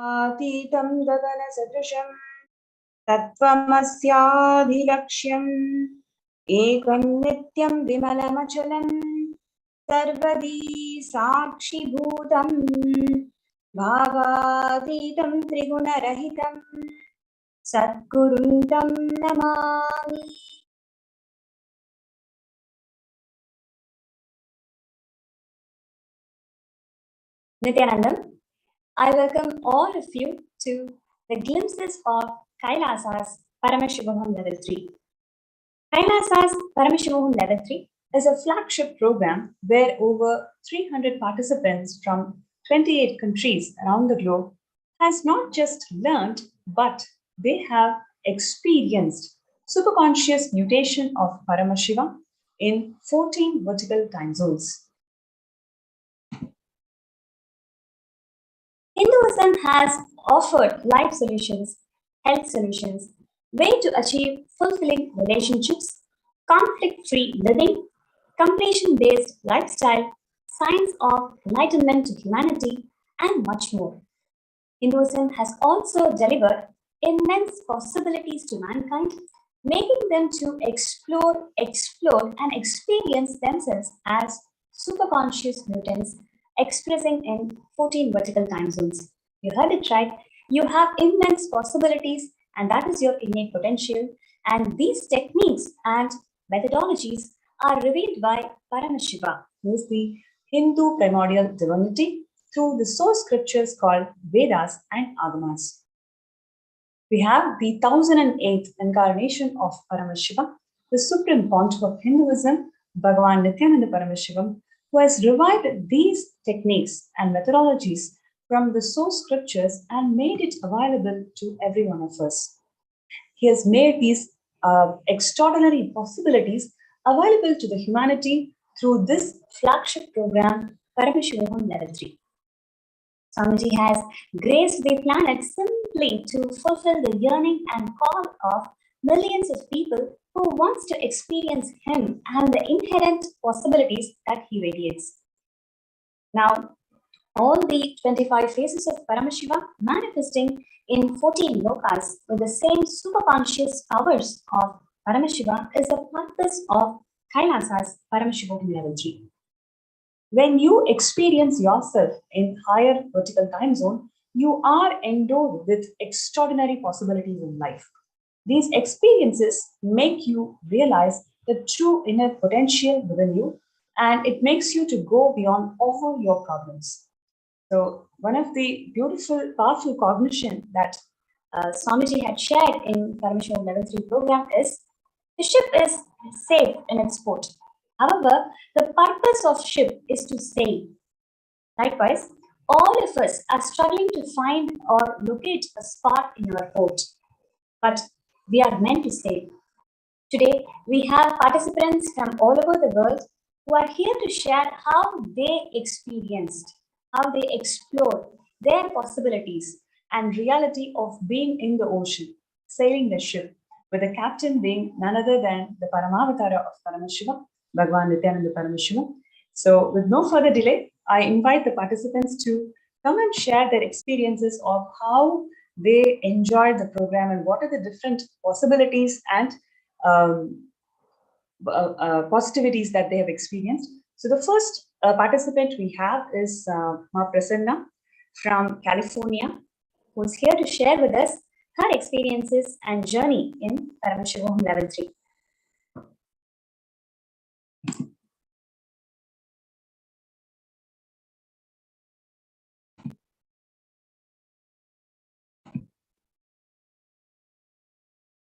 आतीतं गगनसदृशं तत्त्वमस्याधिलक्ष्यम् एकं नित्यं विमलमचलं सर्वदी साक्षिभूतं भावातीतं त्रिगुणरहितं सद्गुरुं तं Namami. Nityanandam, I welcome all of you to the glimpses of Kailasa's Paramashivoham Level 3. Kailasa's Paramashivoham Level 3 is a flagship program where over 300 participants from 28 countries around the globe has not just learned, but they have experienced superconscious mutation of Paramashiva in 14 vertical time zones. Hinduism has offered life solutions, health solutions, way to achieve fulfilling relationships, conflict-free living, completion-based lifestyle, signs of enlightenment to humanity, and much more. Hinduism has also delivered immense possibilities to mankind, making them to explore, and experience themselves as superconscious mutants expressing in 14 vertical time zones. You heard it right. You have immense possibilities, and that is your innate potential. And these techniques and methodologies are revealed by Paramashiva, who is the Hindu primordial divinity, through the source scriptures called Vedas and Agamas. We have the 1008th incarnation of Paramashiva, the supreme pontiff of Hinduism, Bhagavan Nityananda Paramashivam, who has revived these techniques and methodologies from the source scriptures and made it available to every one of us. He has made these extraordinary possibilities available to the humanity through this flagship program, Paramashivoham Level 3. Swamiji has graced the planet simply to fulfill the yearning and call of millions of people who wants to experience him and the inherent possibilities that he radiates. Now, all the 25 faces of Paramashiva manifesting in 14 lokas with the same superconscious powers of Paramashiva is the purpose of Kailasa's Paramashivoham Level 3. When you experience yourself in higher vertical time zone, you are endowed with extraordinary possibilities in life. These experiences make you realize the true inner potential within you, and it makes you to go beyond all your problems. So one of the beautiful, powerful cognition that Swamiji had shared in Paramashivoham Level 3 program is, the ship is safe in its port. However, the purpose of ship is to sail. Likewise, all of us are struggling to find or locate a spot in our port, but we are meant to sail. Today, we have participants from all over the world who are here to share how they experienced, how they explored their possibilities and reality of being in the ocean, sailing the ship, with the captain being none other than the Paramavatara of Paramashiva, Bhagavan Nityananda Paramashiva. So with no further delay, I invite the participants to come and share their experiences of how they enjoyed the program and what are the different possibilities and positivities that they have experienced. So the first participant we have is Ma Prasanna from California, who is here to share with us her experiences and journey in Paramashivoham Level 3.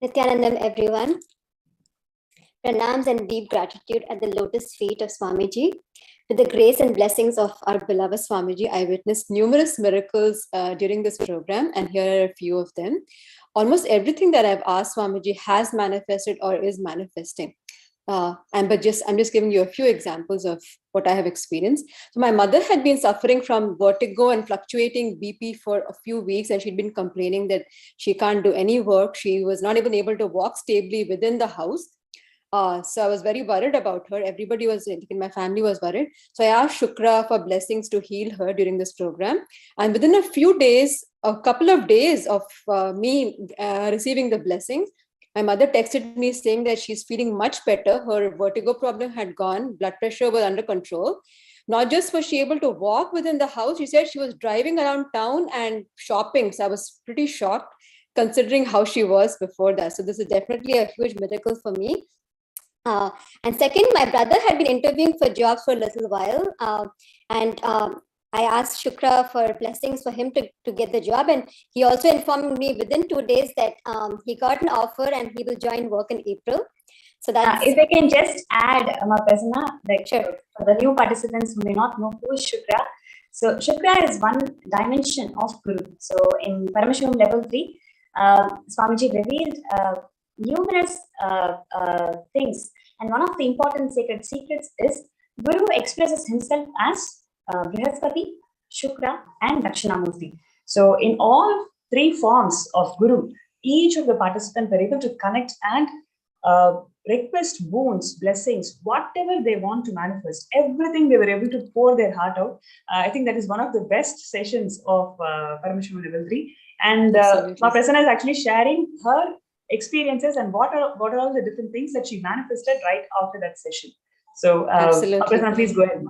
Nityanandam, everyone. Pranams and deep gratitude at the lotus feet of Swamiji. With the grace and blessings of our beloved Swamiji, I witnessed numerous miracles during this program, and here are a few of them. Almost everything that I've asked Swamiji has manifested or is manifesting. I'm just giving you a few examples of what I have experienced. So my mother had been suffering from vertigo and fluctuating BP for a few weeks, and she'd been complaining that she can't do any work. She was not even able to walk stably within the house. So I was very worried about her. Everybody was in my family was worried. So I asked Shukra for blessings to heal her during this program. And within a few days, a couple of days of me receiving the blessings, my mother texted me saying that she's feeling much better. Her vertigo problem had gone, blood pressure was under control. Not just was she able to walk within the house, she said she was driving around town and shopping. So I was pretty shocked considering how she was before that. So this is definitely a huge miracle for me. And second, my brother had been interviewing for jobs for a little while. And I asked Shukra for blessings for him to get the job. And he also informed me within 2 days that he got an offer and he will join work in April. So that's... if I can just add, Prasanna, like Sure. for the new participants who may not know who is Shukra. So Shukra is one dimension of Guru. So in Paramashivoham level 3, Swamiji revealed numerous things. And one of the important sacred secrets is Guru expresses himself as Brihaspati, Shukra, and Dakshinamurti. So in all three forms of Guru, each of the participants were able to connect and request boons, blessings, whatever they want to manifest, everything they were able to pour their heart out. I think that is one of the best sessions of Paramashivoham level 3. And Ma Prasanna is actually sharing her experiences and what are all the different things that she manifested right after that session. So, Prasanna, please go ahead.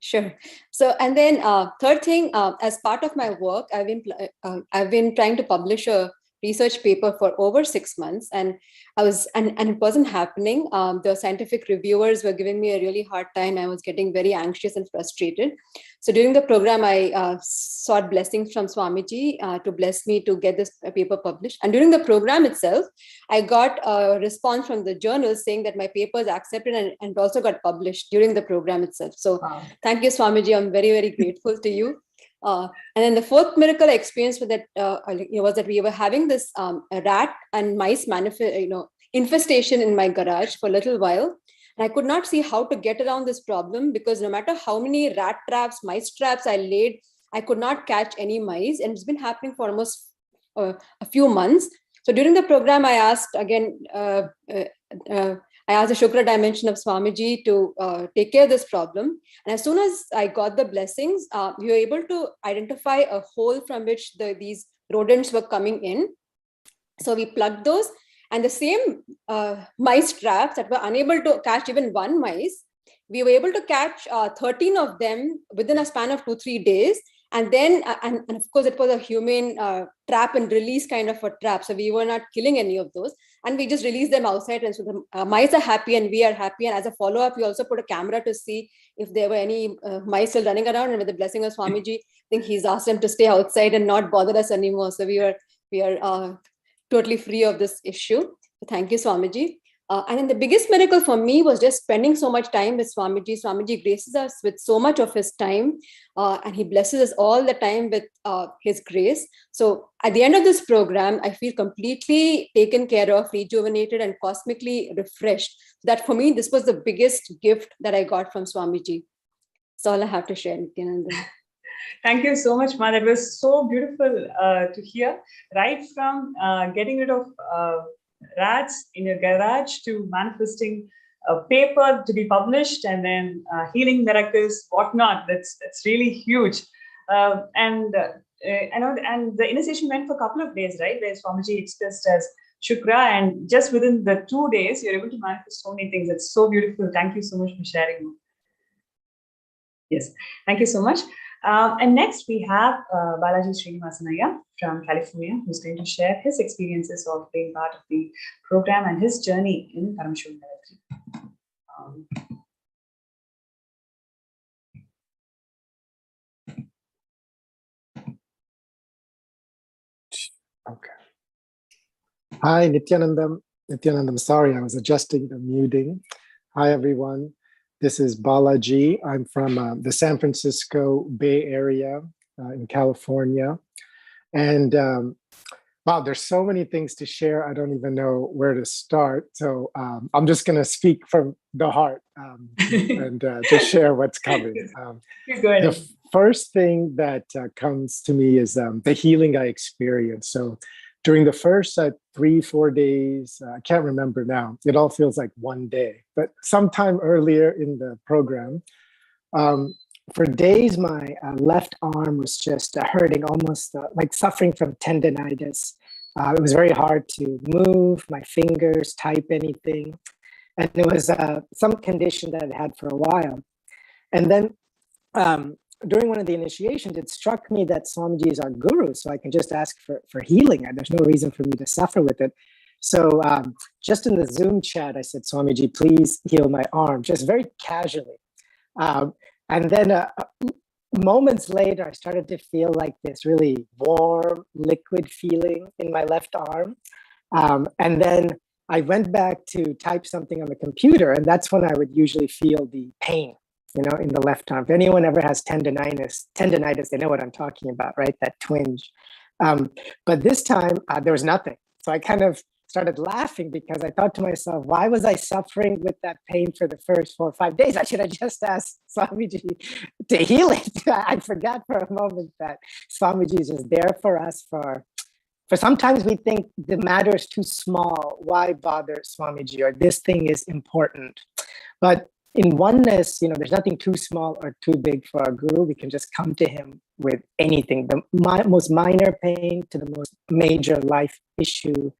Sure. So, and then third thing, as part of my work, I've been trying to publish a research paper for over 6 months, and it wasn't happening. The scientific reviewers were giving me a really hard time. I was getting very anxious and frustrated. So during the program, I sought blessings from Swamiji to bless me to get this paper published. And during the program itself, I got a response from the journal saying that my paper is accepted and also got published during the program itself. So Thank you, Swamiji. I'm very, very grateful to you. And then the fourth miracle I experienced was that we were having this rat and mice infestation in my garage for a little while. And I could not see how to get around this problem because no matter how many rat traps, mice traps I laid, I could not catch any mice. And it's been happening for almost a few months. So during the program, I asked again, I asked the Shukra dimension of Swamiji to take care of this problem. And as soon as I got the blessings, we were able to identify a hole from which these rodents were coming in. So we plugged those, and the same mice traps that were unable to catch even one mice, we were able to catch 13 of them within a span of 2-3 days. And then, and of course, it was a humane trap and release kind of a trap. So we were not killing any of those. And we just released them outside. And so the mice are happy and we are happy. And as a follow-up, we also put a camera to see if there were any mice still running around. And with the blessing of Swamiji, I think he's asked them to stay outside and not bother us anymore. So we are totally free of this issue. So thank you, Swamiji. And then the biggest miracle for me was just spending so much time with Swamiji. Swamiji graces us with so much of his time, and he blesses us all the time with his grace. So at the end of this program, I feel completely taken care of, rejuvenated, and cosmically refreshed. That for me, this was the biggest gift that I got from Swamiji. That's all I have to share, Nityananda. Thank you so much, Ma. That was so beautiful to hear. Right from getting rid of rats in your garage to manifesting a paper to be published and then healing miracles, whatnot. That's really huge. And the initiation went for a couple of days, right? Where Swamiji expressed as Shukra, and just within the 2 days, you're able to manifest so many things. It's so beautiful. Thank you so much for sharing. Yes, thank you so much. And next we have Balaji Srinivasanaya from California, who's going to share his experiences of being part of the program and his journey in Paramashivoham level 3. Okay. Hi, Nityanandam. Sorry, I was adjusting the muting. Hi, everyone. This is Balaji. I'm from the San Francisco Bay Area in California. And wow, there's so many things to share. I don't even know where to start. So I'm just going to speak from the heart and just share what's coming. The first thing that comes to me is the healing I experienced. So during the first 3-4 days, I can't remember now, it all feels like one day, but sometime earlier in the program, for days, my left arm was just hurting, almost like suffering from tendonitis. It was very hard to move my fingers, type anything. And it was some condition that I'd had for a while. And then during one of the initiations, it struck me that Swamiji is our guru, so I can just ask for healing. There's no reason for me to suffer with it. So just in the Zoom chat, I said, Swamiji, please heal my arm, just very casually. And then moments later, I started to feel like this really warm, liquid feeling in my left arm. And then I went back to type something on the computer, and that's when I would usually feel the pain, in the left arm. If anyone ever has tendonitis, they know what I'm talking about, right? That twinge. But this time, there was nothing. So I kind of started laughing because I thought to myself, why was I suffering with that pain for the first 4 or 5 days? I should have just asked Swamiji to heal it. I forgot for a moment that Swamiji is just there for us for sometimes we think the matter is too small. Why bother Swamiji? Or this thing is important. But in oneness, there's nothing too small or too big for our guru. We can just come to him with anything, the most minor pain to the most major life issue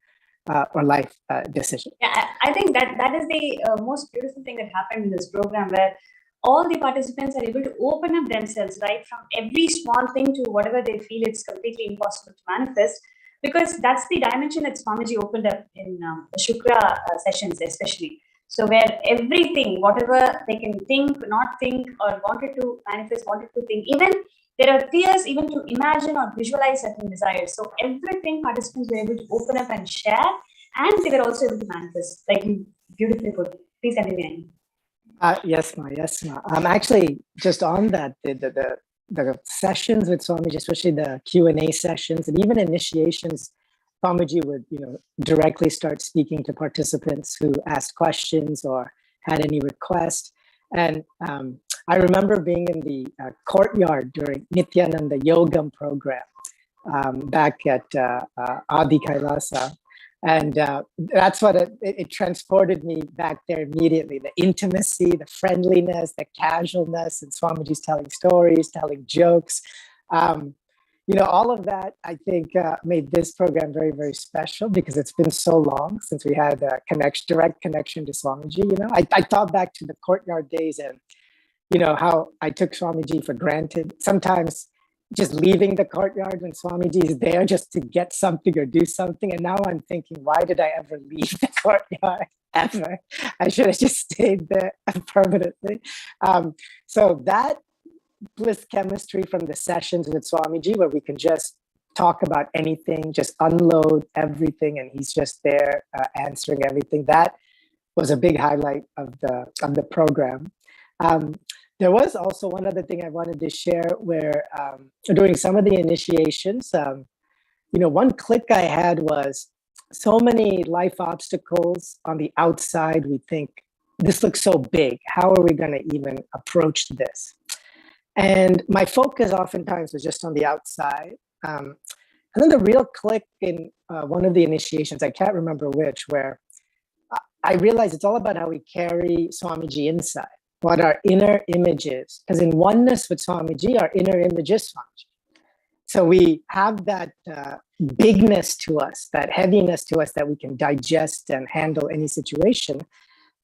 or life decision. Yeah, I think that is the most beautiful thing that happened in this program, where all the participants are able to open up themselves, right, from every small thing to whatever they feel it's completely impossible to manifest, because that's the dimension that Swamiji opened up in the Shukra sessions especially. So where everything, whatever they can think, not think, or wanted to manifest, wanted to think, even there are fears even to imagine or visualize certain desires. So everything participants were able to open up and share, and they were also able to manifest, like you beautifully put. Please continue. Yes, Ma. I'm actually just on that, the sessions with Swamiji, especially the Q&A sessions and even initiations, Swamiji would, directly start speaking to participants who asked questions or had any request. And I remember being in the courtyard during Nityananda Yogam program back at Adi Kailasa. And that's what it transported me back there immediately. The intimacy, the friendliness, the casualness, and Swamiji's telling stories, telling jokes. All of that, I think, made this program very, very special because it's been so long since we had a direct connection to Swamiji. I thought back to the courtyard days and, how I took Swamiji for granted. Sometimes just leaving the courtyard when Swamiji is there just to get something or do something. And now I'm thinking, why did I ever leave the courtyard ever? I should have just stayed there permanently. So that bliss chemistry from the sessions with Swamiji, where we can just talk about anything, just unload everything, and he's just there answering everything. That was a big highlight of the program. There was also one other thing I wanted to share where during some of the initiations, one click I had was so many life obstacles on the outside. We think, this looks so big. How are we going to even approach this? And my focus oftentimes was just on the outside. And then the real click in one of the initiations, I can't remember which, where I realized it's all about how we carry Swamiji inside, what our inner image is. Because in oneness with Swamiji, our inner image is Swamiji. So we have that bigness to us, that heaviness to us that we can digest and handle any situation.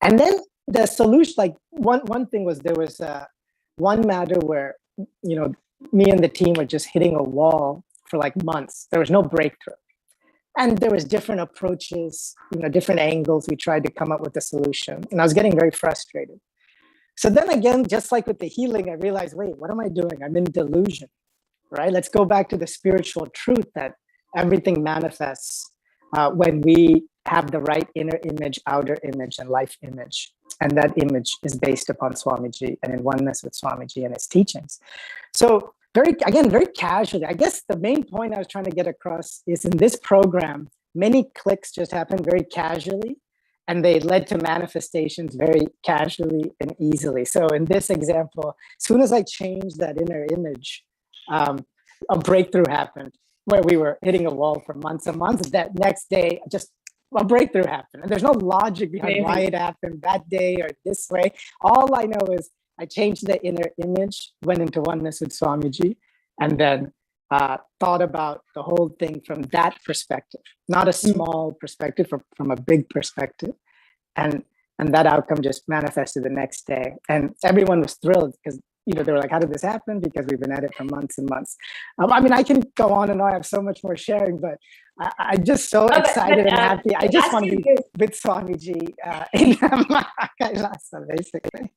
And then the solution, like one thing was, there was one matter where, me and the team were just hitting a wall for like months. There was no breakthrough. And there was different approaches, different angles. We tried to come up with a solution. And I was getting very frustrated. So then again, just like with the healing, I realized, wait, what am I doing? I'm in delusion, right? Let's go back to the spiritual truth that everything manifests when we have the right inner image, outer image, and life image. And that image is based upon Swamiji and in oneness with Swamiji and his teachings. So very casually, I guess the main point I was trying to get across is in this program, many clicks just happened very casually, and they led to manifestations very casually and easily. So in this example, as soon as I changed that inner image, a breakthrough happened where we were hitting a wall for months and months. That next day, just a breakthrough happened. And there's no logic behind why it happened that day or this way. All I know is I changed the inner image, went into oneness with Swamiji, and then thought about the whole thing from that perspective, not a small perspective, from a big perspective. And that outcome just manifested the next day. And everyone was thrilled because, they were like, how did this happen? Because we've been at it for months and months. I mean, I can go on and on. I have so much more sharing, but I'm just so excited and happy. I just want to be with Swamiji in Kailasa, basically.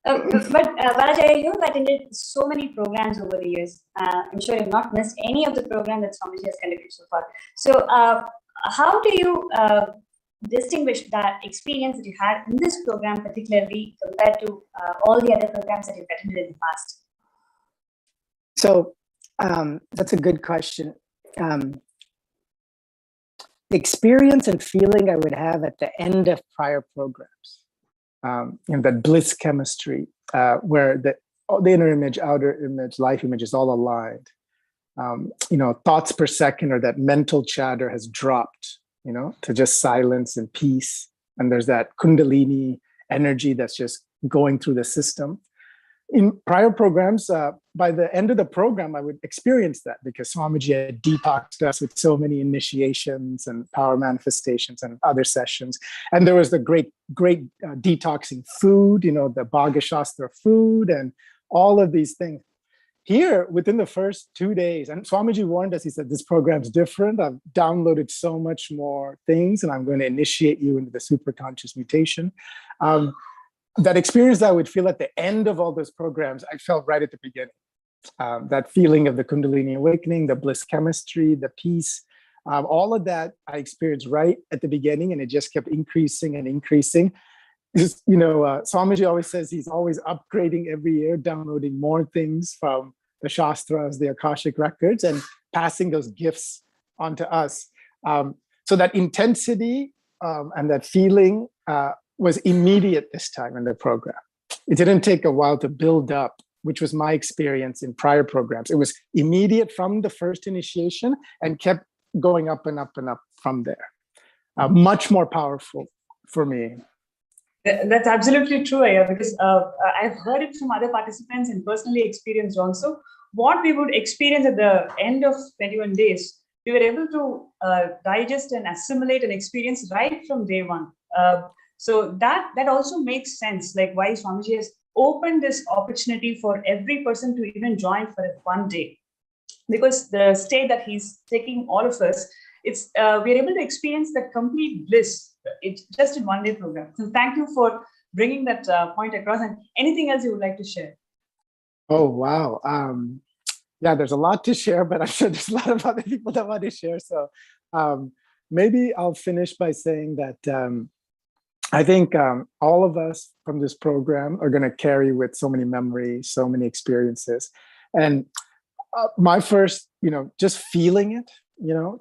But Balaji, you have attended so many programs over the years. I'm sure you've not missed any of the programs that Swamiji has conducted so far. So how do you distinguish that experience that you had in this program, particularly compared to all the other programs that you've attended in the past? So that's a good question. Experience and feeling I would have at the end of prior programs, that bliss chemistry, where the inner image, outer image, life image is all aligned. Thoughts per second, or that mental chatter has dropped, to just silence and peace. And there's that Kundalini energy that's just going through the system. In prior programs, by the end of the program, I would experience that because Swamiji had detoxed us with so many initiations and power manifestations and other sessions. And there was the great detoxing food, the Bhagya Shastra food and all of these things. Here, within the first 2 days, and Swamiji warned us, he said, this program's different. I've downloaded so much more things, and I'm going to initiate you into the superconscious mutation. That experience that I would feel at the end of all those programs, I felt right at the beginning. That feeling of the Kundalini awakening, the bliss chemistry, the peace, all of that I experienced right at the beginning, and it just kept increasing and increasing. Swamiji always says he's always upgrading every year, downloading more things from the Shastras, the Akashic records, and passing those gifts onto us. So that intensity and that feeling was immediate this time in the program. It didn't take a while to build up, which was my experience in prior programs. It was immediate from the first initiation and kept going up and up and up from there. Much more powerful for me. That's absolutely true, Aya, because I've heard it from other participants and personally experienced also. What we would experience at the end of 21 days, we were able to digest and assimilate and experience right from day one. So that also makes sense, like why Swamiji has opened this opportunity for every person to even join for one day. Because the state that he's taking all of us, we're able to experience that complete bliss. It's just in one day program. So thank you for bringing that point across. And anything else you would like to share? Oh, wow. Yeah, there's a lot to share, but I'm sure there's a lot of other people that want to share. So maybe I'll finish by saying that I think all of us from this program are going to carry with so many memories, so many experiences. And my first, just feeling it,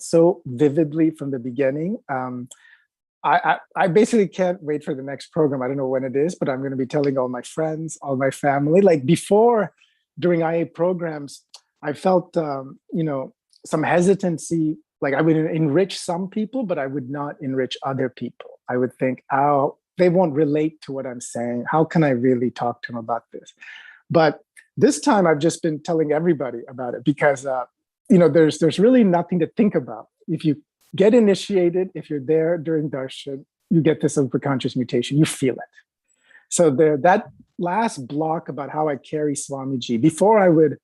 so vividly from the beginning, I basically can't wait for the next program. I don't know when it is, but I'm going to be telling all my friends, all my family. Like before, during IA programs, I felt, some hesitancy. Like I would enrich some people, but I would not enrich other people. I would think, oh, they won't relate to what I'm saying. How can I really talk to them about this? But this time I've just been telling everybody about it because, there's really nothing to think about. If you get initiated, if you're there during darshan, you get this superconscious mutation, you feel it. So that last block about how I carry Swamiji, before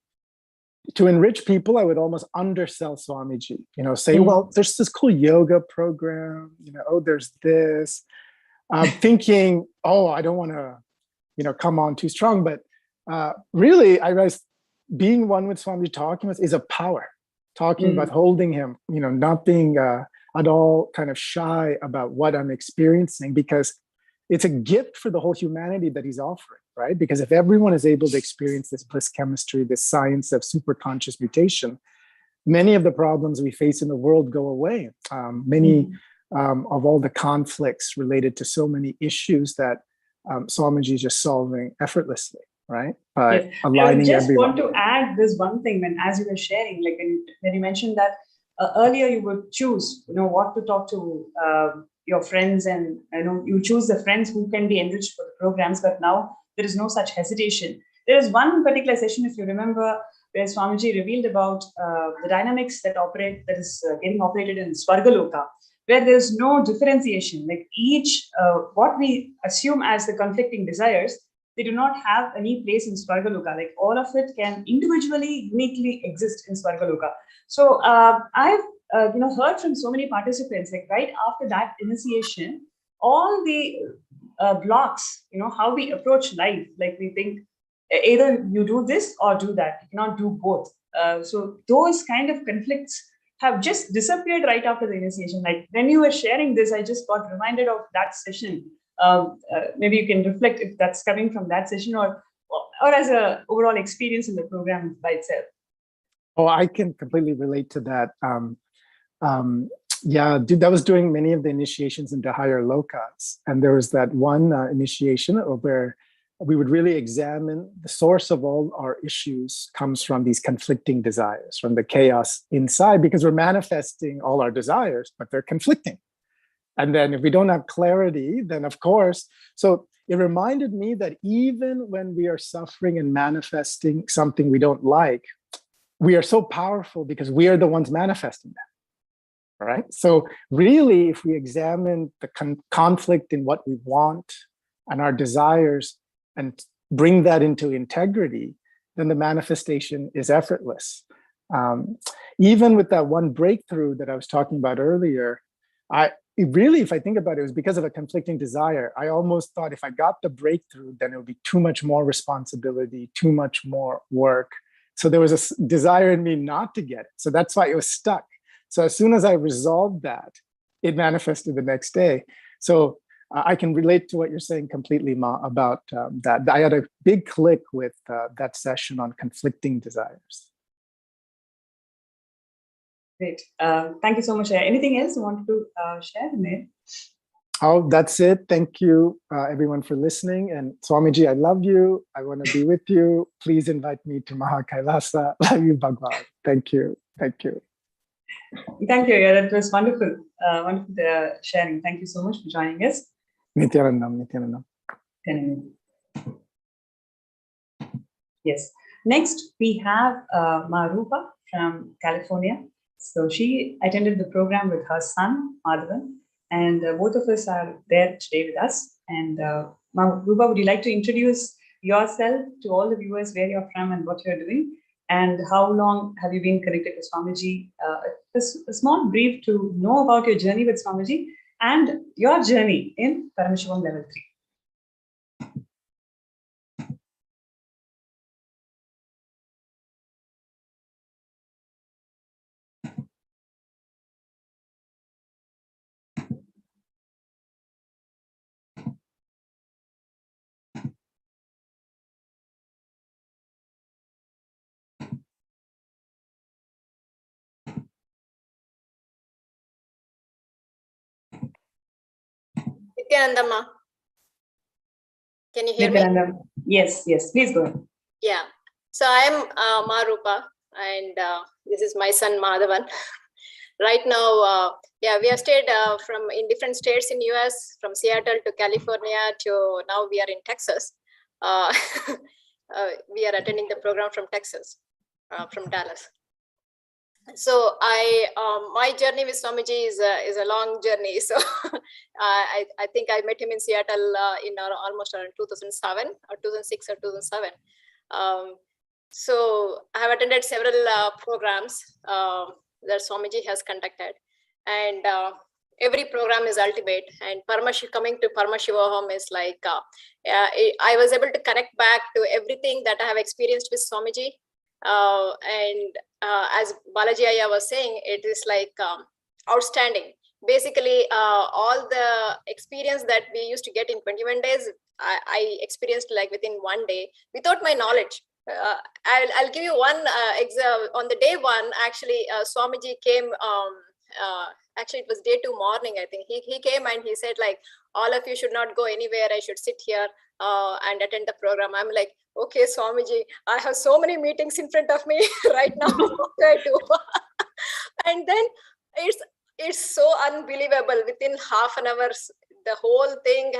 to enrich people, I would almost undersell Swamiji, say, well, there's this cool yoga program, there's this, thinking, oh, I don't want to, come on too strong. But really, I realized being one with Swamiji, talking with is a power. Talking about holding him, not being at all kind of shy about what I'm experiencing, because it's a gift for the whole humanity that he's offering, right? Because if everyone is able to experience this bliss chemistry, this science of superconscious mutation, many of the problems we face in the world go away. Many of all the conflicts related to so many issues that Swamiji is just solving effortlessly. Right? By aligning I just everyone. want to add this one thing as you were sharing, like when you mentioned that earlier you would choose, what to talk to your friends, and you choose the friends who can be enriched for the programs. But now there is no such hesitation. There is one particular session, if you remember, where Swamiji revealed about the dynamics that is getting operated in Svargaloka, where there is no differentiation. Like each, what we assume as the conflicting desires, they do not have any place in Svargaloka. Like all of it can individually, uniquely exist in Svargaloka. So I've heard from so many participants, like right after that initiation, all the blocks, how we approach life, like we think either you do this or do that, you cannot do both. So those kind of conflicts have just disappeared right after the initiation. Like when you were sharing this, I just got reminded of that session. Maybe you can reflect if that's coming from that session or as a overall experience in the program by itself. Oh, I can completely relate to that. Yeah, that was during many of the initiations into higher lokas. And there was that one initiation where we would really examine the source of all our issues comes from these conflicting desires, from the chaos inside, because we're manifesting all our desires, but they're conflicting. And then if we don't have clarity, then of course, so it reminded me that even when we are suffering and manifesting something we don't like, we are so powerful because we are the ones manifesting that, right? So really, if we examine the conflict in what we want and our desires and bring that into integrity, then the manifestation is effortless. Even with that one breakthrough that I was talking about earlier, if I think about it, it was because of a conflicting desire. I almost thought if I got the breakthrough, then it would be too much more responsibility, too much more work. So there was a desire in me not to get it. So that's why it was stuck. So as soon as I resolved that, it manifested the next day. So I can relate to what you're saying completely, Ma, about that. I had a big click with that session on conflicting desires. Great. Thank you so much. Anything else you want to share, Neil? Oh, that's it. Thank you, everyone, for listening. And Swamiji, I love you. I want to be with you. Please invite me to Mahakailasa. Love you, Bhagwan. Thank you. Thank you. Thank you. Yeah, that was wonderful. Wonderful sharing. Thank you so much for joining us. Nityanandam, Nityanandam. Yes. Next, we have Marupa from California. So she attended the program with her son, Madhavan, and both of us are there today with us. And Marupa, would you like to introduce yourself to all the viewers, where you're from and what you're doing? And how long have you been connected with Swamiji? A small brief to know about your journey with Swamiji and your journey in Paramashivoham Level 3. Nityanandama, can you hear me? Yes, please go ahead. Yeah, so I'm Marupa, and this is my son Madhavan. Right now, we have stayed in different states in US, from Seattle to California to now we are in Texas. We are attending the program from Texas, from Dallas. So my journey with Swamiji is a long journey. So I think I met him in Seattle in almost around 2007 or 2006 or 2007. So I have attended several programs that Swamiji has conducted, and every program is ultimate. And coming to Paramashivoham is like I was able to connect back to everything that I have experienced with Swamiji. As Balaji Ayya was saying, it is like outstanding. Basically, all the experience that we used to get in 21 days, I experienced like within 1 day without my knowledge. I'll give you one example. On the day one, actually, Swamiji came. Actually, it was day 2 morning, I think. He came and he said, like, all of you should not go anywhere. I should sit here and attend the program. I'm like, okay, Swamiji, I have so many meetings in front of me right now. What do I do? And then it's so unbelievable. Within half an hour, the whole thing,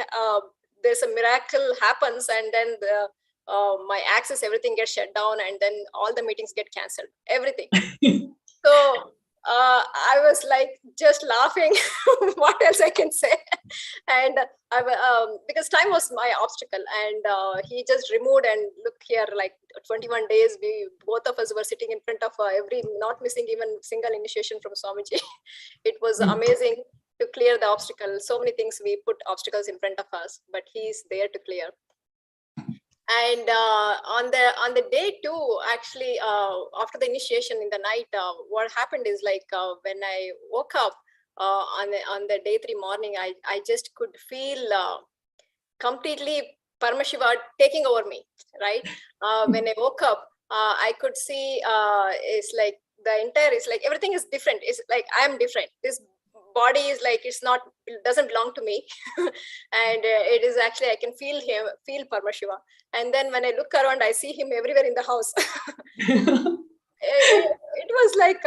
there's a miracle happens, and then my access, everything gets shut down, and then all the meetings get canceled, everything. So I was like just laughing. What else I can say? And because time was my obstacle, and he just removed, and look here, like 21 days, we both of us were sitting in front of not missing even single initiation from Swamiji. It was amazing to clear the obstacle. So many things we put obstacles in front of us, but he's there to clear. And on the day two, actually, after the initiation in the night, what happened is like when I woke up on the day 3 morning, I just could feel completely Paramashiva taking over me, right? When I woke up, I could see it's like the entire, it's like everything is different. It's like I am different. This body is like, it doesn't belong to me. And it is actually, I can feel Paramashiva. And then when I look around, I see him everywhere in the house. It was like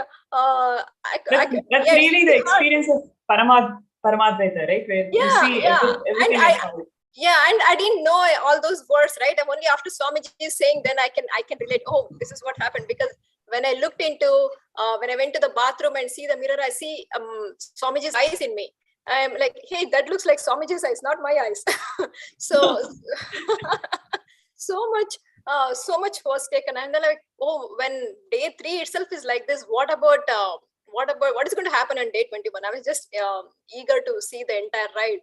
that's really the experience of Paramadvaita, right? Where you see everything as how. Yeah, and I didn't know all those words, right? And only after Swamiji is saying, then I can relate. Oh, this is what happened. Because when I looked into, when I went to the bathroom and see the mirror, I see Swamiji's eyes in me. I'm like, hey, that looks like Swamiji's eyes, not my eyes. So, so much was taken. And then like, oh, when day 3 itself is like this, what about what is going to happen on day 21? I was just eager to see the entire ride.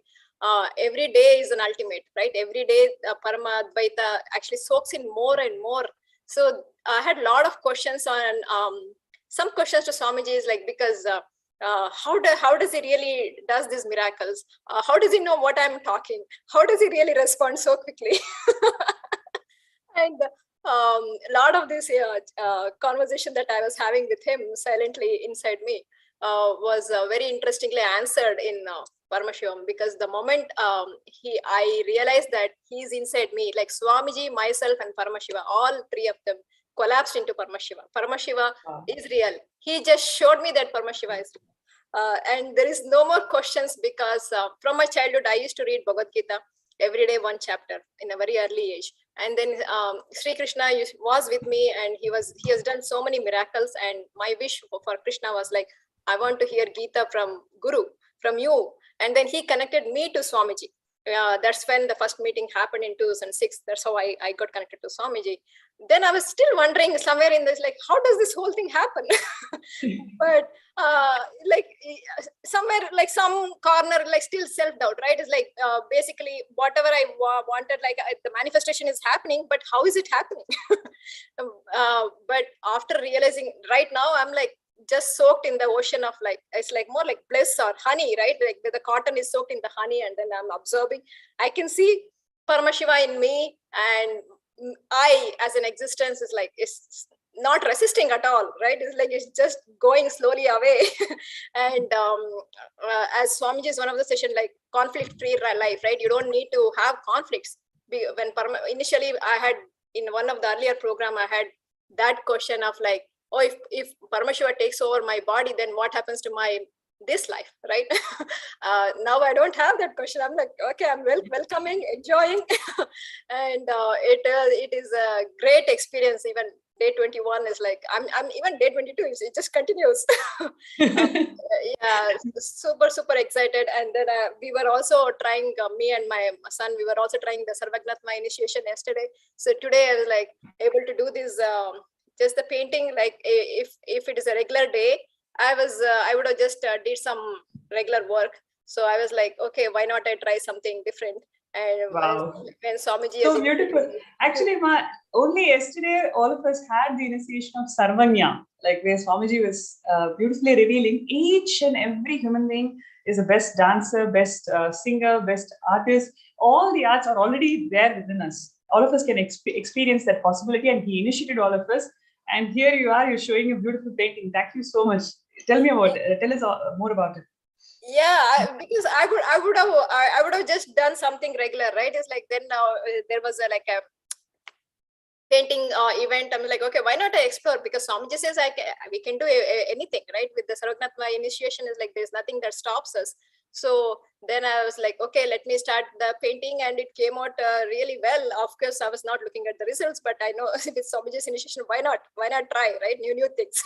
Every day is an ultimate, right? Every day Paramadvaita actually soaks in more and more. So I had a lot of questions on some questions to Swamiji is like, because how does he really does these miracles? How does he know what I'm talking? How does he really respond so quickly? And a lot of this conversation that I was having with him silently inside me was very interestingly answered in Paramashivoham, because the moment I realized that he's inside me, like Swamiji, myself, and Paramashiva, all 3 of them collapsed into Paramashiva. Paramashiva is real. He just showed me that Paramashiva is real. And there is no more questions, because from my childhood, I used to read Bhagavad Gita every day, 1 chapter in a very early age. And then Sri Krishna was with me, and he has done so many miracles. And my wish for Krishna was like, I want to hear Gita from Guru, from you. And then he connected me to Swamiji. That's when the first meeting happened in 2006. That's how I got connected to Swamiji. Then I was still wondering somewhere in this, like, how does this whole thing happen? But like somewhere, like some corner, like still self-doubt, right? It's like basically whatever I wanted, like the manifestation is happening, but how is it happening? But after realizing right now, I'm like, just soaked in the ocean of like, it's like more like bliss or honey, right? Like the cotton is soaked in the honey, and then I'm absorbing. I can see Paramashiva in me, and I as an existence is like, it's not resisting at all, right? It's like, it's just going slowly away. And as Swamiji is one of the session, like conflict-free life, right? You don't need to have conflicts. When initially I had, in one of the earlier program, I had that question of like, oh, if Paramashiva takes over my body, then what happens to this life, right? Now I don't have that question. I'm like, okay, I'm welcoming, enjoying. And it is a great experience. Even day 21 is like, I'm even day 22, it just continues. Yeah, super excited. And then we were also trying, me and my son, we were also trying the Sarvagnatma initiation yesterday. So today I was like able to do this, just the painting. Like if it is a regular day, I would have just did some regular work. So I was like, okay, why not I try something different? And wow, when Swamiji so beautiful. Actually, only yesterday all of us had the initiation of Sarvanya, like where Swamiji was beautifully revealing each and every human being is the best dancer, best singer, best artist. All the arts are already there within us. All of us can experience that possibility, and he initiated all of us. And here you are, you're showing a beautiful painting. Thank you so much. Tell me about it. Tell us more about it. Yeah, because I would have just done something regular, right? It's like, then there was like a painting event. I'm like, okay, why not I explore? Because Swamiji says we can do anything, right? With the Sarvagnatma initiation, is like, there's nothing that stops us. So then I was like, okay, let me start the painting, and it came out really well. Of course, I was not looking at the results, but I know with Swamiji's initiation, why not? Why not try, right? New things.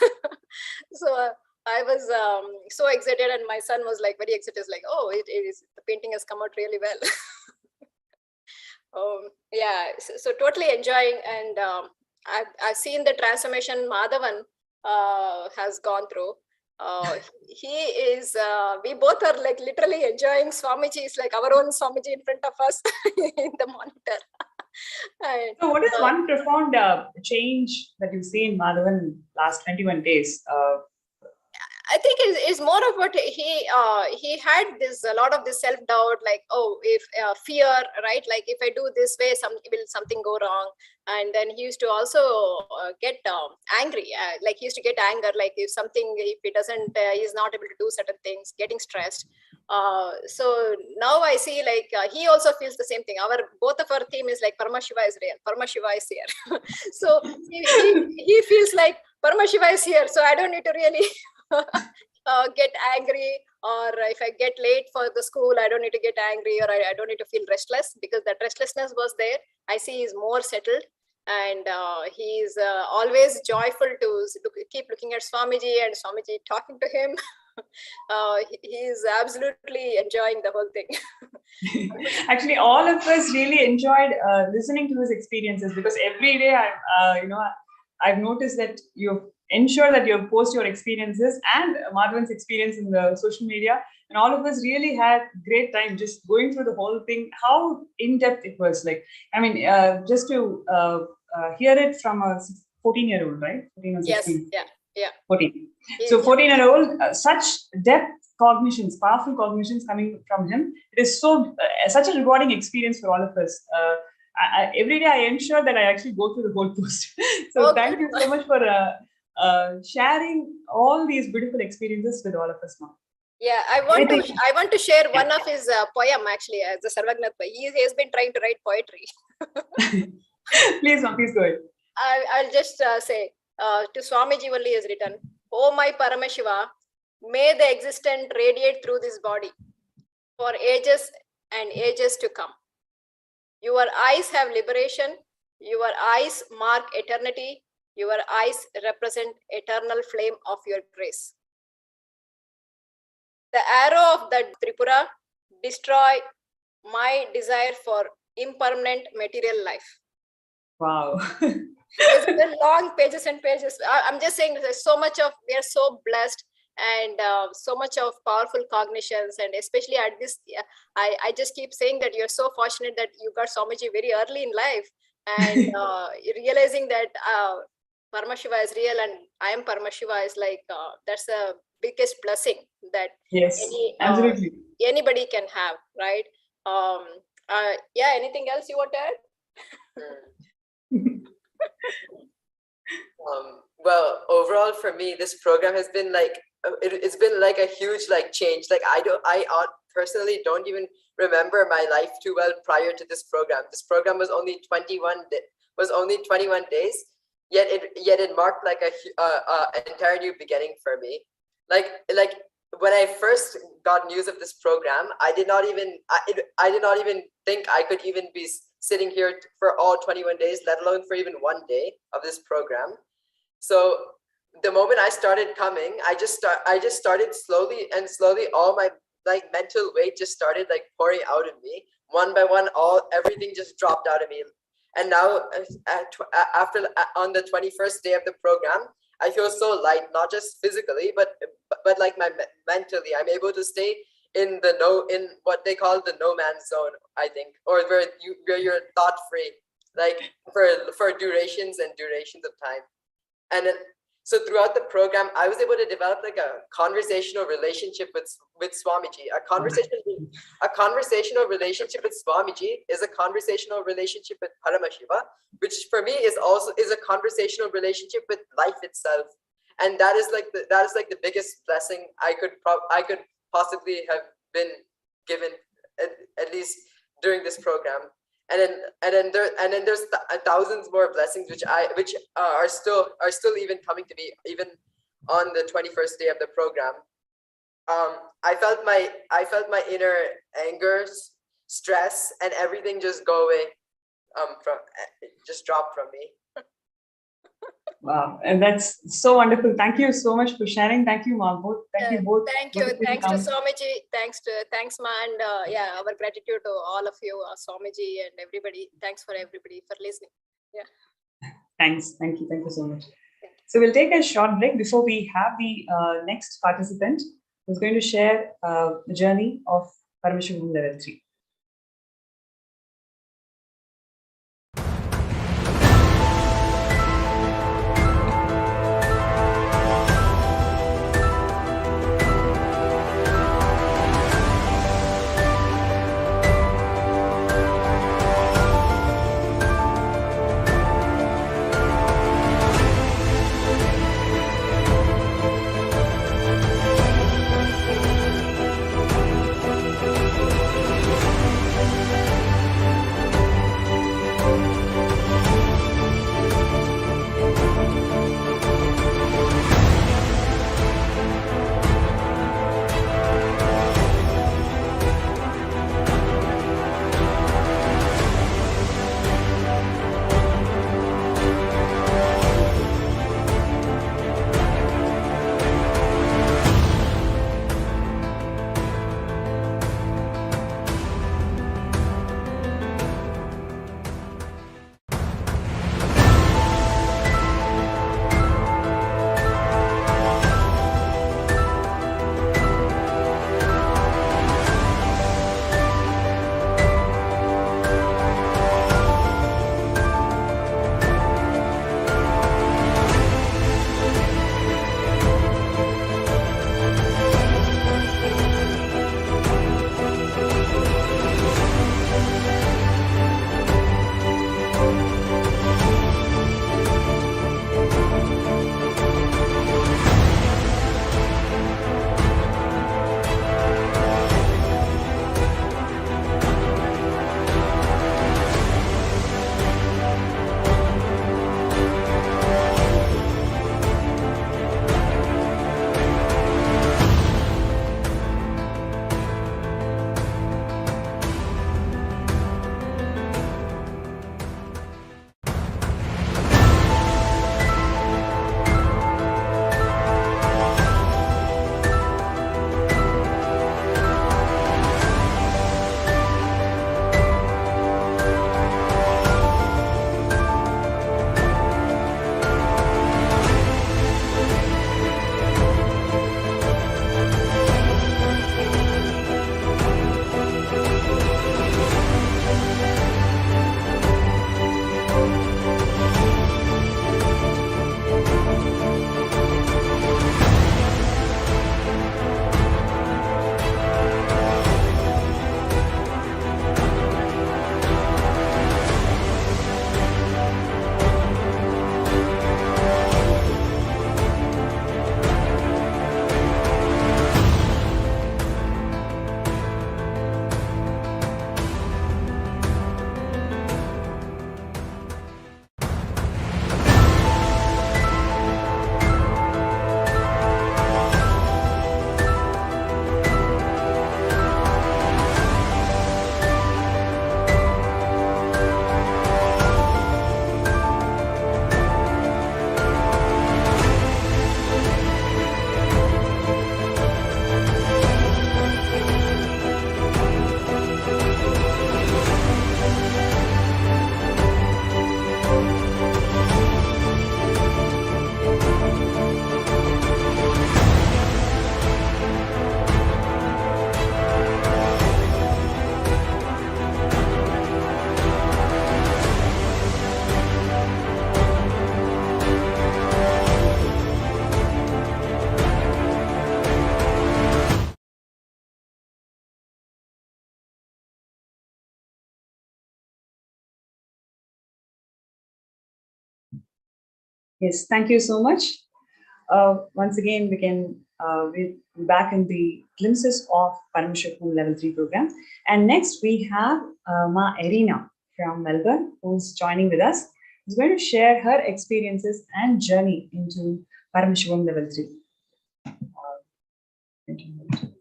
So I was so excited, and my son was like very excited, like, oh, it is, the painting has come out really well. Yeah, so totally enjoying, and I've seen the transformation Madhavan has gone through. He is, we both are like literally enjoying Swamiji. Is like our own Swamiji in front of us in the monitor. And, So what is one profound change that you see in Madhavan last 21 days? I think it's more of what he had this, a lot of this self-doubt, like, oh, if fear, right? Like if I do this way, will something go wrong? And then he used to also get angry, like he used to get anger, like if he doesn't, he's not able to do certain things, getting stressed. So now I see, like he also feels the same thing. Both of our theme is like Paramashiva is real, Paramashiva is here. So he feels like Paramashiva is here, so I don't need to really get angry, or if I get late for the school, I don't need to get angry, or I don't need to feel restless, because that restlessness was there. I see he's more settled, and he's always joyful to keep looking at Swamiji, and Swamiji talking to him. He's absolutely enjoying the whole thing. Actually, all of us really enjoyed listening to his experiences, because every day I've noticed that you ensure that you post your experiences and Madhavan's experience in the social media, and all of us really had great time just going through the whole thing. How in depth it was! Like, I mean, just to hear it from a 14-year-old, right? 14 or 16. Yes, yeah. 14. So 14-year-old, such depth cognitions, powerful cognitions coming from him. It is so such a rewarding experience for all of us. Every day I ensure that I actually go through the whole post. So thank you so much for sharing all these beautiful experiences with all of us, ma'am. Yeah, I want to share one of his poem, actually, as the Sarvagnath. He has been trying to write poetry. Please, ma'am, please go ahead. I'll just say, to Swamiji only is written, "Oh my Paramashiva, may the existent radiate through this body for ages and ages to come. Your eyes have liberation. Your eyes mark eternity. Your eyes represent eternal flame of your grace. The arrow of the Tripura destroy my desire for impermanent material life." Wow. There's been long pages and pages. I'm just saying, there's so much of, we are so blessed, and so much of powerful cognitions, and especially at this, I just keep saying that you're so fortunate that you got Swamiji very early in life, and realizing that Paramashiva is real and I am Paramashiva is like, that's the biggest blessing that absolutely anybody can have, right? Yeah, anything else you want to add? Well, overall for me, this program has been like, it's been like a huge like change. Like I personally don't even remember my life too well prior to this program. This program was only 21 days, yet it marked like an entire new beginning for me. Like when I first got news of this program, I did not even think I could even be sitting here for all 21 days, let alone for even one day of this program. So the moment I started coming, I just started slowly, all my like mental weight just started like pouring out of me one by one. Everything just dropped out of me. And now after on the 21st day of the program, I feel so light, not just physically, but like mentally. I'm able to stay in what they call the no man's zone, I think, or where you're thought free, like for durations and durations of time. And then, so throughout the program, I was able to develop like a conversational relationship with Swamiji. A conversational relationship with Swamiji is a conversational relationship with Paramashiva, which for me is a conversational relationship with life itself. And that is like the biggest blessing I could possibly have been given, at least during this program. And then there's thousands more blessings which are still even coming to me even on the 21st day of the program. I felt my inner anger, stress, and everything just go away. It just dropped from me. Wow, and that's so wonderful. Thank you so much for sharing. Thank you, Ma. Both. Thank you both. Thank you. Both of you Thanks to come. Swamiji. Thanks, Ma, and yeah, our gratitude to all of you, Swamiji, and everybody. Thanks for everybody for listening. Yeah. Thanks. Thank you. Thank you so much. So we'll take a short break before we have the next participant who's going to share the journey of Paramashivoham Level 3. Yes, thank you so much. Once again, we're back in the glimpses of Paramashivoham Level 3 program. And next we have Ma Erina from Melbourne, who's joining with us. Who's going to share her experiences and journey into Paramashivoham Level 3. Nityanandam.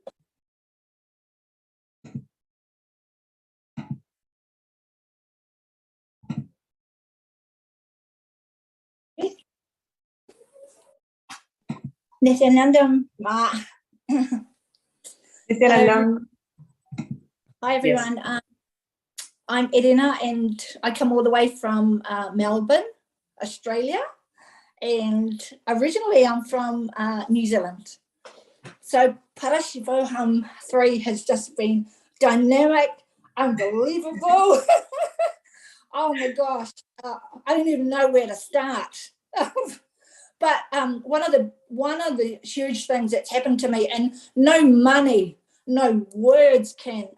Nityanandam. Hi, everyone. I'm Edina, and I come all the way from Melbourne, Australia. And originally, I'm from New Zealand. So Paramashivoham 3 has just been dynamic, unbelievable. Oh my gosh, I don't even know where to start. But one of the huge things that's happened to me, and no money, no words can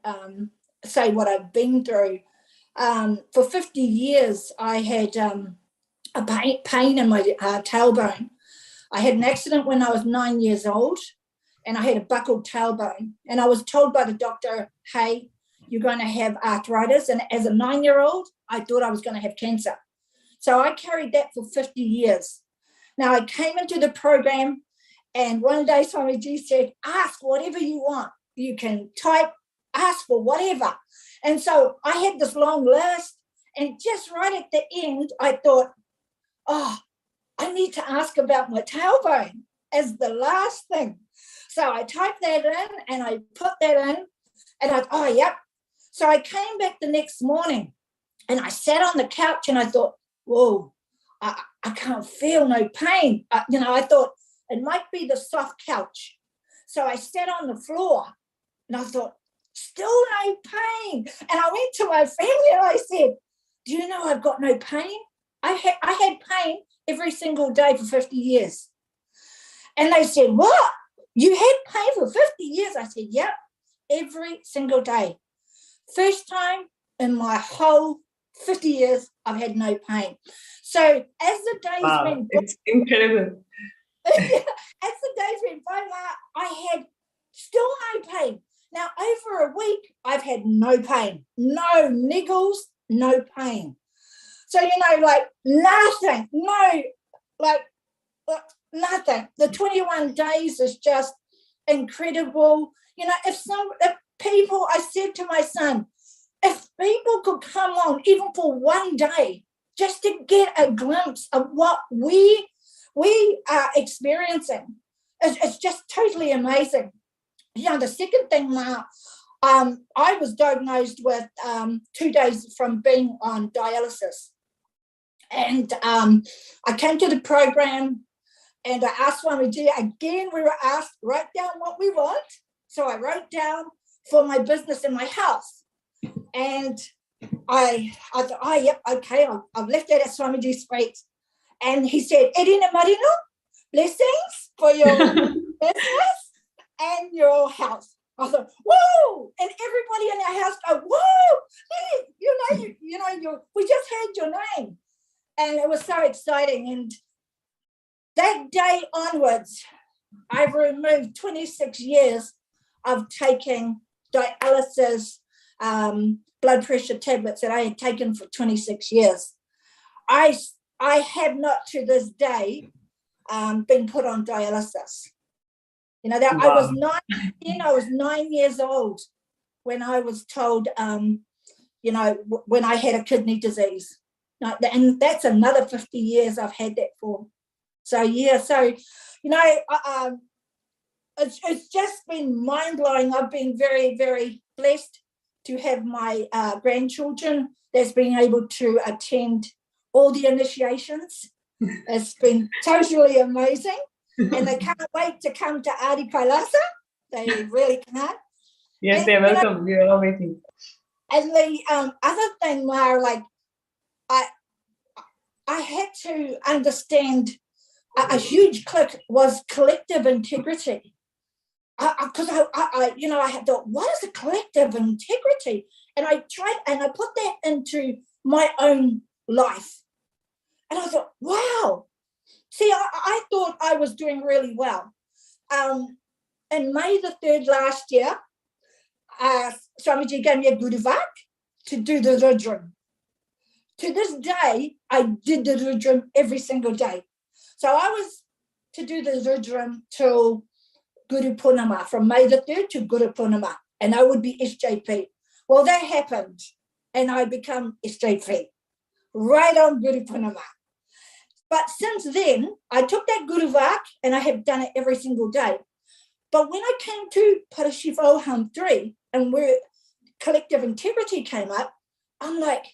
say what I've been through. For 50 years, I had a pain in my tailbone. I had an accident when I was 9 years old, and I had a buckled tailbone. And I was told by the doctor, hey, you're going to have arthritis. And as a 9-year-old, I thought I was going to have cancer. So I carried that for 50 years. Now, I came into the program, and one day Swamiji said, ask whatever you want. You can type, ask for whatever. And so I had this long list, and just right at the end, I thought, oh, I need to ask about my tailbone as the last thing. So I typed that in, and I put that in, and I, oh, yep. So I came back the next morning, and I sat on the couch, and I thought, whoa, I can't feel no pain. I thought it might be the soft couch. So I sat on the floor, and I thought, still no pain. And I went to my family, and I said, do you know I've got no pain? I had pain every single day for 50 years. And they said, what? You had pain for 50 years? I said, yep, every single day. First time in my whole 50 years, I've had no pain. So as the days went by, it's incredible. as the days went by, I had still no pain. Now, over a week, I've had no pain, no niggles, no pain. So, like nothing, nothing. The 21 days is just incredible. If people, I said to my son, if people could come on even for one day just to get a glimpse of what we are experiencing, it's just totally amazing. The second thing, I was diagnosed with 2 days from being on dialysis. And I came to the program, and I asked Swamiji, again, we were asked, write down what we want. So I wrote down for my business and my house. And I thought, oh, yep, okay, I've left that at Swamiji's feet. And he said, Edina Marino, blessings for your business and your house. I thought, whoa! And everybody in our house go, whoa! We just heard your name. And it was so exciting. And that day onwards, I've removed 26 years of taking dialysis, blood pressure tablets that I had taken for 26 years. I have not to this day been put on dialysis. Wow. I was 9 years old when I was told, when I had a kidney disease. And that's another 50 years I've had that for. So, yeah, it's just been mind-blowing. I've been very, very blessed to have my grandchildren that's been able to attend all the initiations. It's been totally amazing. And they can't wait to come to Adi Kailasa. They really can't. Yes, they're welcome. We are all waiting. And the other thing, Mara, like I had to understand a huge click was collective integrity. Because I thought, what is a collective integrity? And I tried, and I put that into my own life. And I thought, wow. See, I thought I was doing really well. In May the 3rd last year, Swamiji gave me a Guruvak to do the Rudram. To this day, I did the Rudram every single day. So I was to do the Rudram till Guru Purnima, from May the 3rd to Guru Purnima, and I would be SJP. Well, that happened, and I become SJP right on Guru Purnima. But since then, I took that Guru Vak, and I have done it every single day. But when I came to Paramashivoham 3, and where collective integrity came up, I'm like,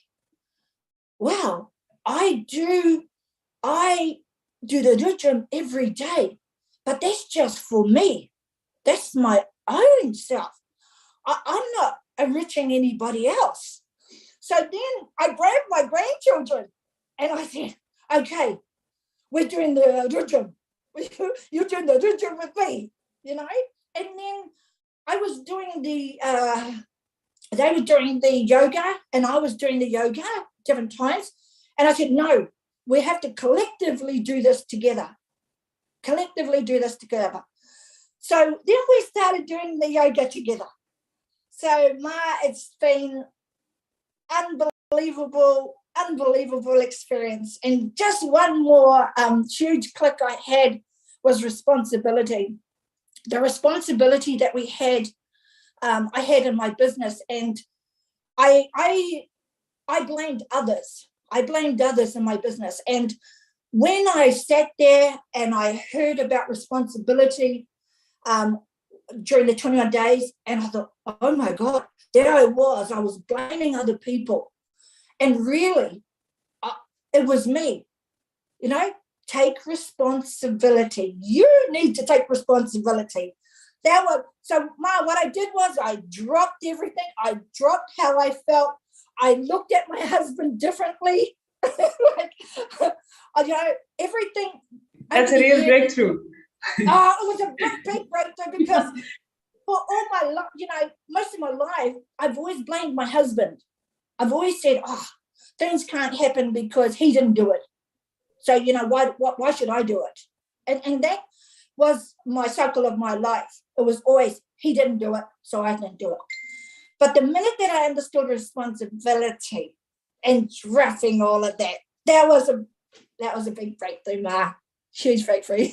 wow, I do the ritual every day, but that's just for me. That's my own self. I'm not enriching anybody else. So then I grabbed my grandchildren and I said, okay, we're doing the ritual. You're doing the ritual with me, you know? And then I was doing they were doing the yoga and I was doing the yoga different times. And I said, no, we have to collectively do this together. Collectively do this together. So then we started doing the yoga together. So it's been unbelievable experience. And just one more huge click I had was responsibility. The responsibility that we had, I had in my business, and I blamed others. I blamed others in my business. And when I sat there and I heard about responsibility during the 21 days, and I thought, oh my God, there I was blaming other people. And really, it was me, you know, take responsibility. You need to take responsibility. So Ma, what I did was I dropped everything. I dropped how I felt. I looked at my husband differently. Like, you know, everything. That's a real breakthrough. It was a big breakthrough because for all my life, you know, most of my life, I've always blamed my husband. I've always said, things can't happen because he didn't do it. So, you know, why should I do it? And that was my cycle of my life. It was always, he didn't do it, so I didn't do it. But the minute that I understood responsibility and dropping all of that, that was a big breakthrough, Ma. Huge breakthrough.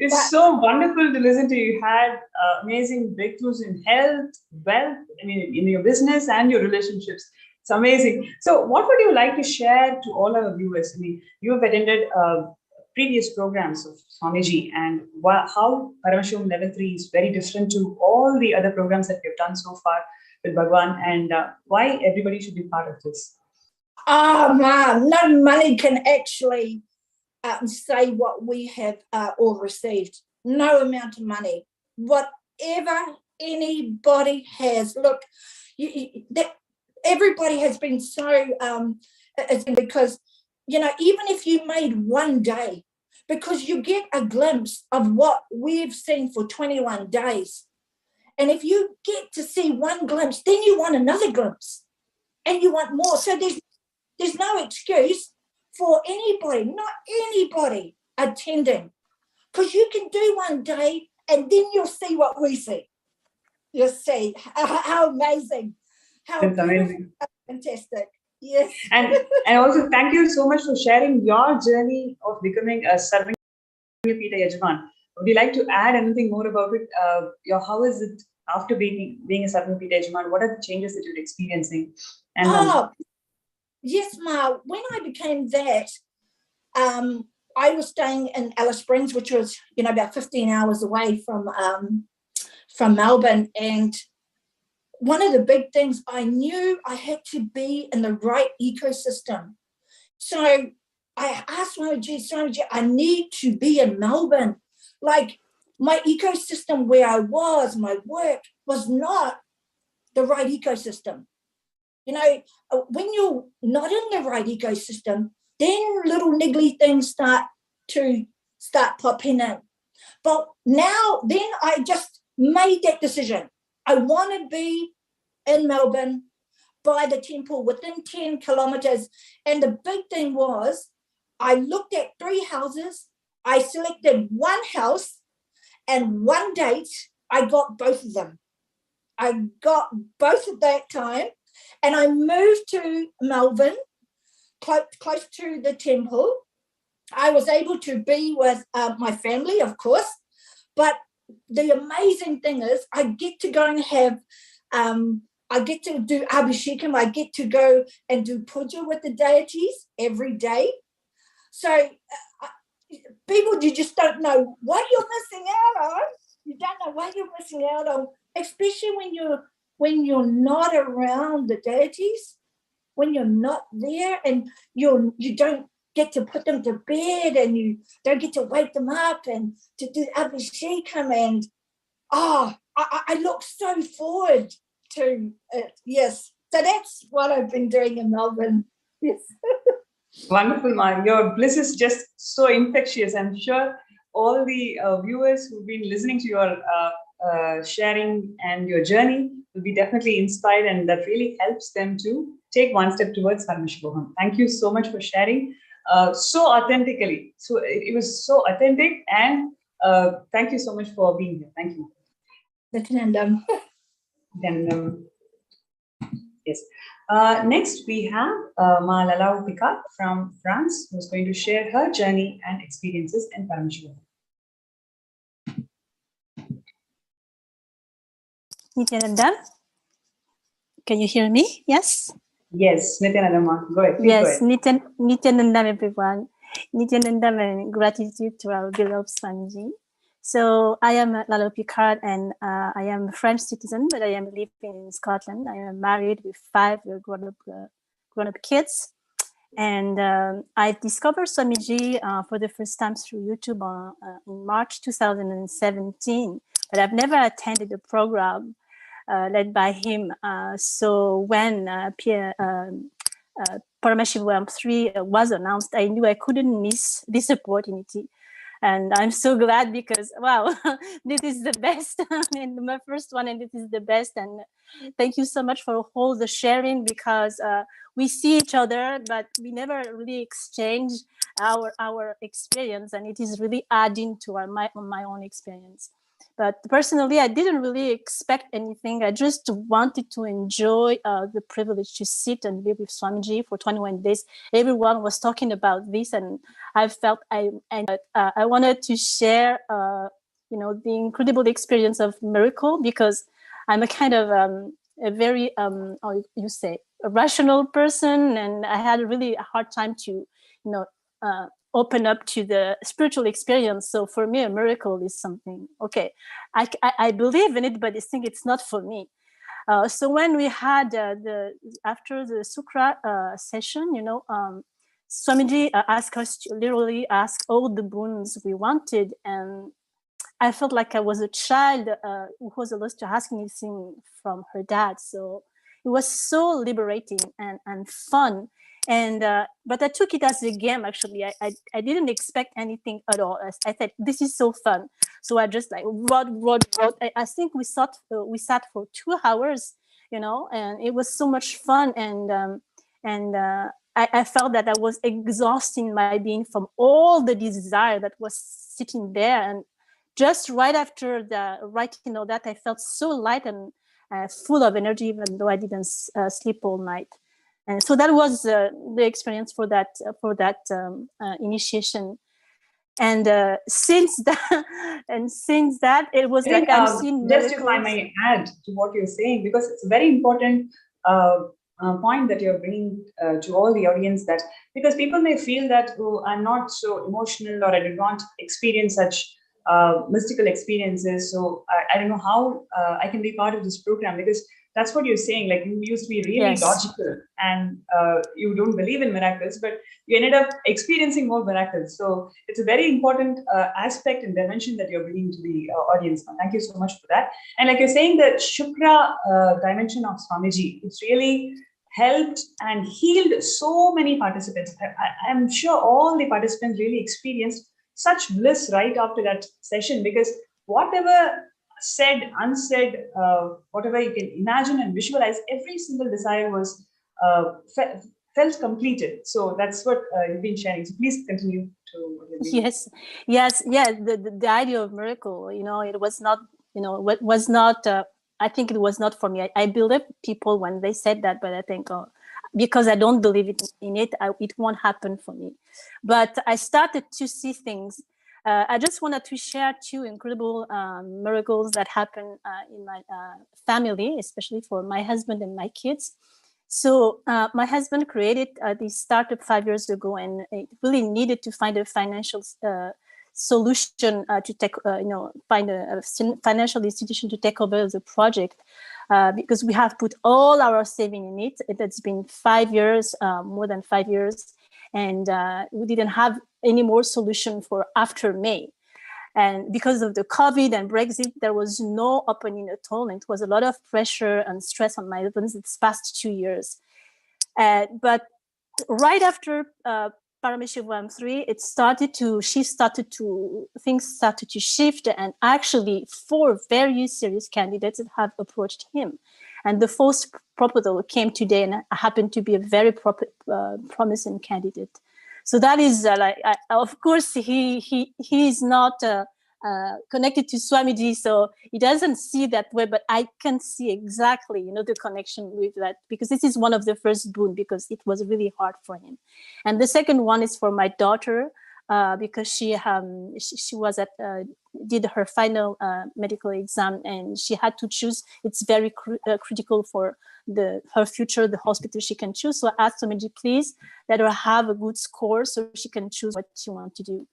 It's so wonderful to listen to you. You had amazing breakthroughs in health, wealth, I mean, in your business and your relationships. It's amazing. So what would you like to share to all our viewers? I mean, you have attended previous programs of Swamiji, and how Paramashivoham Level 3 is very different to all the other programs that we've done so far with Bhagwan, and why everybody should be part of this. Man, no money can actually say what we have all received. No amount of money. Whatever anybody has. Look, everybody has been so, it's because, you know, even if you made one day, because you get a glimpse of what we've seen for 21 days. And if you get to see one glimpse, then you want another glimpse and you want more. So there's no excuse for anybody, not anybody attending, because you can do one day and then you'll see what we see. You'll see how amazing, how amazing. Fantastic. Yes. And also thank you so much for sharing your journey of becoming a Sarvanya Pita Yajman. Would you like to add anything more about it? How is it after being a Sarvanya Pita Yajman? What are the changes that you're experiencing? And yes, Ma. When I became that, I was staying in Alice Springs, which was, you know, about 15 hours away from Melbourne. And one of the big things, I knew I had to be in the right ecosystem. So I asked Swamiji, I need to be in Melbourne. Like, my ecosystem where I was, my work, was not the right ecosystem. You know, when you're not in the right ecosystem, then little niggly things start popping in. But then I just made that decision. I want to be in Melbourne by the temple within 10 kilometers. And the big thing was, I looked at 3 houses. I selected one house and one date. I got both of them. I got both at that time. And I moved to Melbourne, close to the temple. I was able to be with my family, of course, But the amazing thing is I get to go and have, I get to do Abhishekam, I get to go and do puja with the deities every day. So people, you just don't know what you're missing out on. You don't know what you're missing out on, especially when you're not around the deities, when you're not there, and you don't get to put them to bed, and you don't get to wake them up and to do Abhishekam. And I look so forward to it. Yes. So that's what I've been doing in Melbourne. Yes. Wonderful, Ma. Your bliss is just so infectious. I'm sure all the viewers who've been listening to your sharing and your journey will be definitely inspired, and that really helps them to take one step towards Paramashivoham. Thank you so much for sharing so authentically. So it was so authentic, and thank you so much for being here. Thank you. Nityanandam. Then, yes. Next, we have Ma Lalau Picard from France, who's going to share her journey and experiences in Paramashivoham. Nityanandam, can you hear me? Yes? Yes, Nityanandam, go ahead. Yes, go ahead. Nityanandam, everyone. Nityanandam, and gratitude to our beloved Swamiji. So I am Lalo Picard, and I am a French citizen, but I am living in Scotland. I am married with 5 grown-up kids. And I discovered Swamiji for the first time through YouTube in March 2017, but I've never attended a program led by him. So when Paramashivoham 3 was announced, I knew I couldn't miss this opportunity. And I'm so glad because, wow, this is the best. And my first one, and this is the best. And thank you so much for all the sharing, because we see each other, but we never really exchange our experience. And it is really adding to my own experience. But personally, I didn't really expect anything. I just wanted to enjoy the privilege to sit and be with Swamiji for 21 days. Everyone was talking about this, and I felt I wanted to share, the incredible experience of miracle, because I'm a kind of a very, a rational person, and I had a really hard time to, open up to the spiritual experience. So for me, a miracle is something, okay, I believe in it, but I think it's not for me. So when we had after the Sukra session, Swamiji asked us to literally ask all the boons we wanted. And I felt like I was a child who was allowed to ask anything from her dad. So it was so liberating and fun. And but I took it as a game. Actually, I didn't expect anything at all. I thought this is so fun. So I just like wrote. I think we sat for 2 hours, and it was so much fun. And I felt that I was exhausting my being from all the desire that was sitting there. And just right after writing all that, I felt so light and full of energy, even though I didn't sleep all night. And so that was the experience for that initiation. And since that, it was like I've seen miracles. Just if I may add to what you're saying, because it's a very important point that you're bringing to all the audience, that because people may feel that, oh, I'm not so emotional, or I did not experience such mystical experiences, so I don't know how I can be part of this program, because that's what you're saying. Like, you used to be really logical, and you don't believe in miracles, but you ended up experiencing more miracles. So it's a very important aspect and dimension that you're bringing to the audience now. Thank you so much for that. And like you're saying, the Shukra dimension of Swamiji, it's really helped and healed so many participants. I'm sure all the participants really experienced such bliss right after that session, because whatever said, unsaid, whatever you can imagine and visualize, every single desire was felt completed. So that's what you've been sharing. So please continue to. Yes. The idea of miracle, it was not, was not. I think it was not for me. I believe people when they said that, but I think, because I don't believe in it, it won't happen for me. But I started to see things. I just wanted to share two incredible miracles that happened in my family, especially for my husband and my kids. So my husband created this startup 5 years ago, and it really needed to find a financial solution to take, find a financial institution to take over the project, because we have put all our saving in it. It's been 5 years, more than 5 years, and we didn't have any more solution for after May. And because of the COVID and Brexit, there was no opening at all. And it was a lot of pressure and stress on my husband this past 2 years. But right after Paramashivoham 3, things started to shift, and actually 4 very serious candidates have approached him. And the first proposal came today, and I happened to be a very promising candidate. So that is of course, he is not connected to Swamiji, so he doesn't see that way, but I can see exactly, the connection with that, because this is one of the first boon, because it was really hard for him. And the second one is for my daughter, because she was did her final medical exam, and she had to choose. It's very critical for her future, the hospital she can choose. So I asked Swamiji, please let her have a good score so she can choose what she wants to do.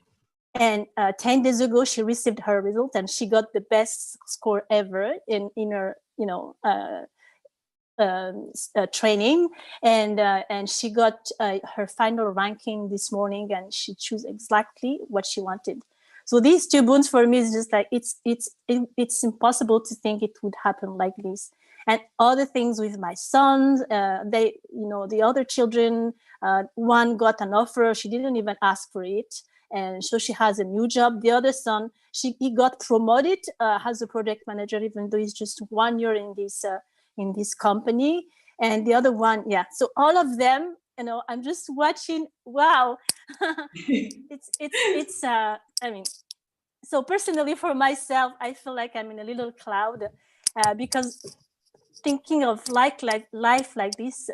And 10 days ago, she received her result, and she got the best score ever in her, training. And she got her final ranking this morning, and she chose exactly what she wanted. So these 2 boons for me is just like, it's impossible to think it would happen like this. And other things with my sons, the other children, one got an offer, she didn't even ask for it. And so she has a new job. The other son, he got promoted as a project manager, even though he's just 1 year in this company. And the other one, yeah. So all of them, I'm just watching. Wow, it's. I mean, so personally for myself, I feel like I'm in a little cloud, because thinking of life like this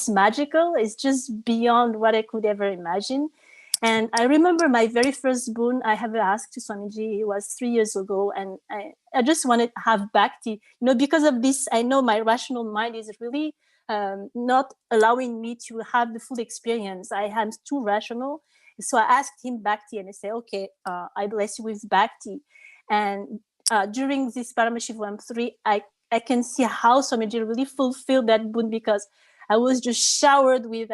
magical is just beyond what I could ever imagine. And I remember my very first boon I ever asked to Swamiji, it was 3 years ago, and I just wanted to have bhakti. Because of this, I know my rational mind is really not allowing me to have the full experience. I am too rational. So I asked him bhakti, and I said, okay, I bless you with bhakti. And during this Paramashivoham 3, I can see how Swamiji really fulfilled that boon, because I was just showered with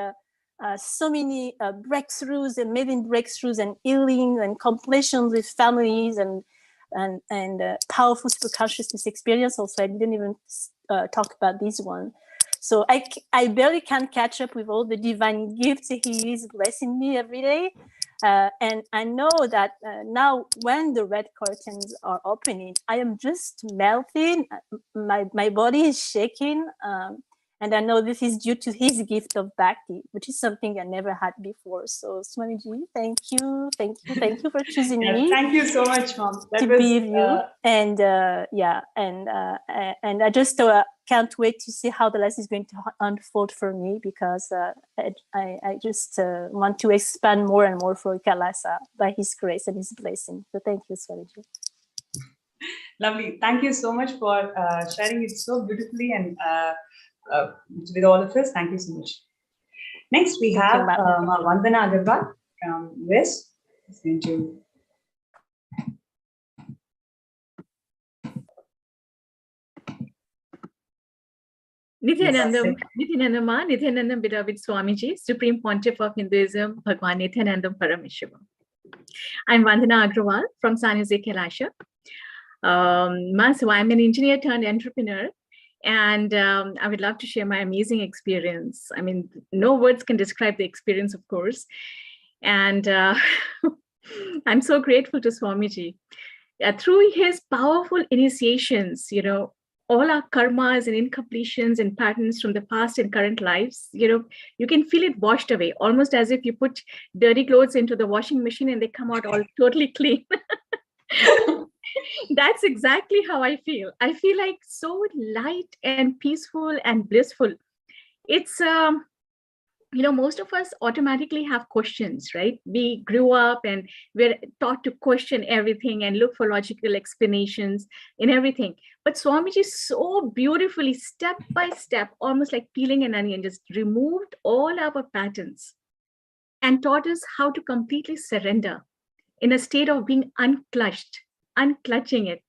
so many breakthroughs and amazing breakthroughs and healing and completions with families and powerful super consciousness experience. Also, I didn't even talk about this one. So I barely can catch up with all the divine gifts he is blessing me every day. And I know that now when the red curtains are opening, I am just melting. My body is shaking. And I know this is due to his gift of bhakti, which is something I never had before. So Swamiji, thank you for choosing me. Thank you so much, Mom. To be with you. And and I just can't wait to see how the lesson is going to unfold for me, because I just want to expand more and more for Kailasa by his grace and his blessing. So thank you, Swamiji. Lovely. Thank you so much for sharing it so beautifully and with all of us. Thank you so much. Next, we have Vandana Agarwal from US. It's going to Nityanandam beloved Swamiji, Supreme Pontiff of Hinduism, Bhagwan Nityanandam Paramashivoham. I'm Vandana Agarwal from San Jose, Kailasha. So I'm an engineer turned entrepreneur, and I would love to share my amazing experience. I mean, no words can describe the experience, of course. And I'm so grateful to Swamiji. Through his powerful initiations, all our karmas and incompletions and patterns from the past and current lives, you can feel it washed away, almost as if you put dirty clothes into the washing machine and they come out all totally clean. That's exactly how I feel. I feel like so light and peaceful and blissful. It's most of us automatically have questions, right? We grew up and we're taught to question everything and look for logical explanations in everything. But Swamiji so beautifully, step by step, almost like peeling an onion, just removed all our patterns and taught us how to completely surrender in a state of being unclutched, unclutching it,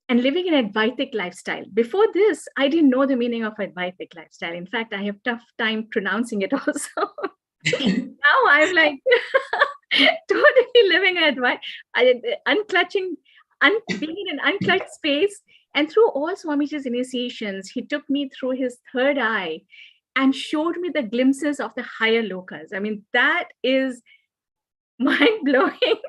and living an Advaitic lifestyle. Before this, I didn't know the meaning of Advaitic lifestyle. In fact, I have tough time pronouncing it also. Now I'm like totally living an unclutching, being in an unclutched space. And through all Swamiji's initiations, he took me through his third eye and showed me the glimpses of the higher lokas. I mean, that is mind-blowing.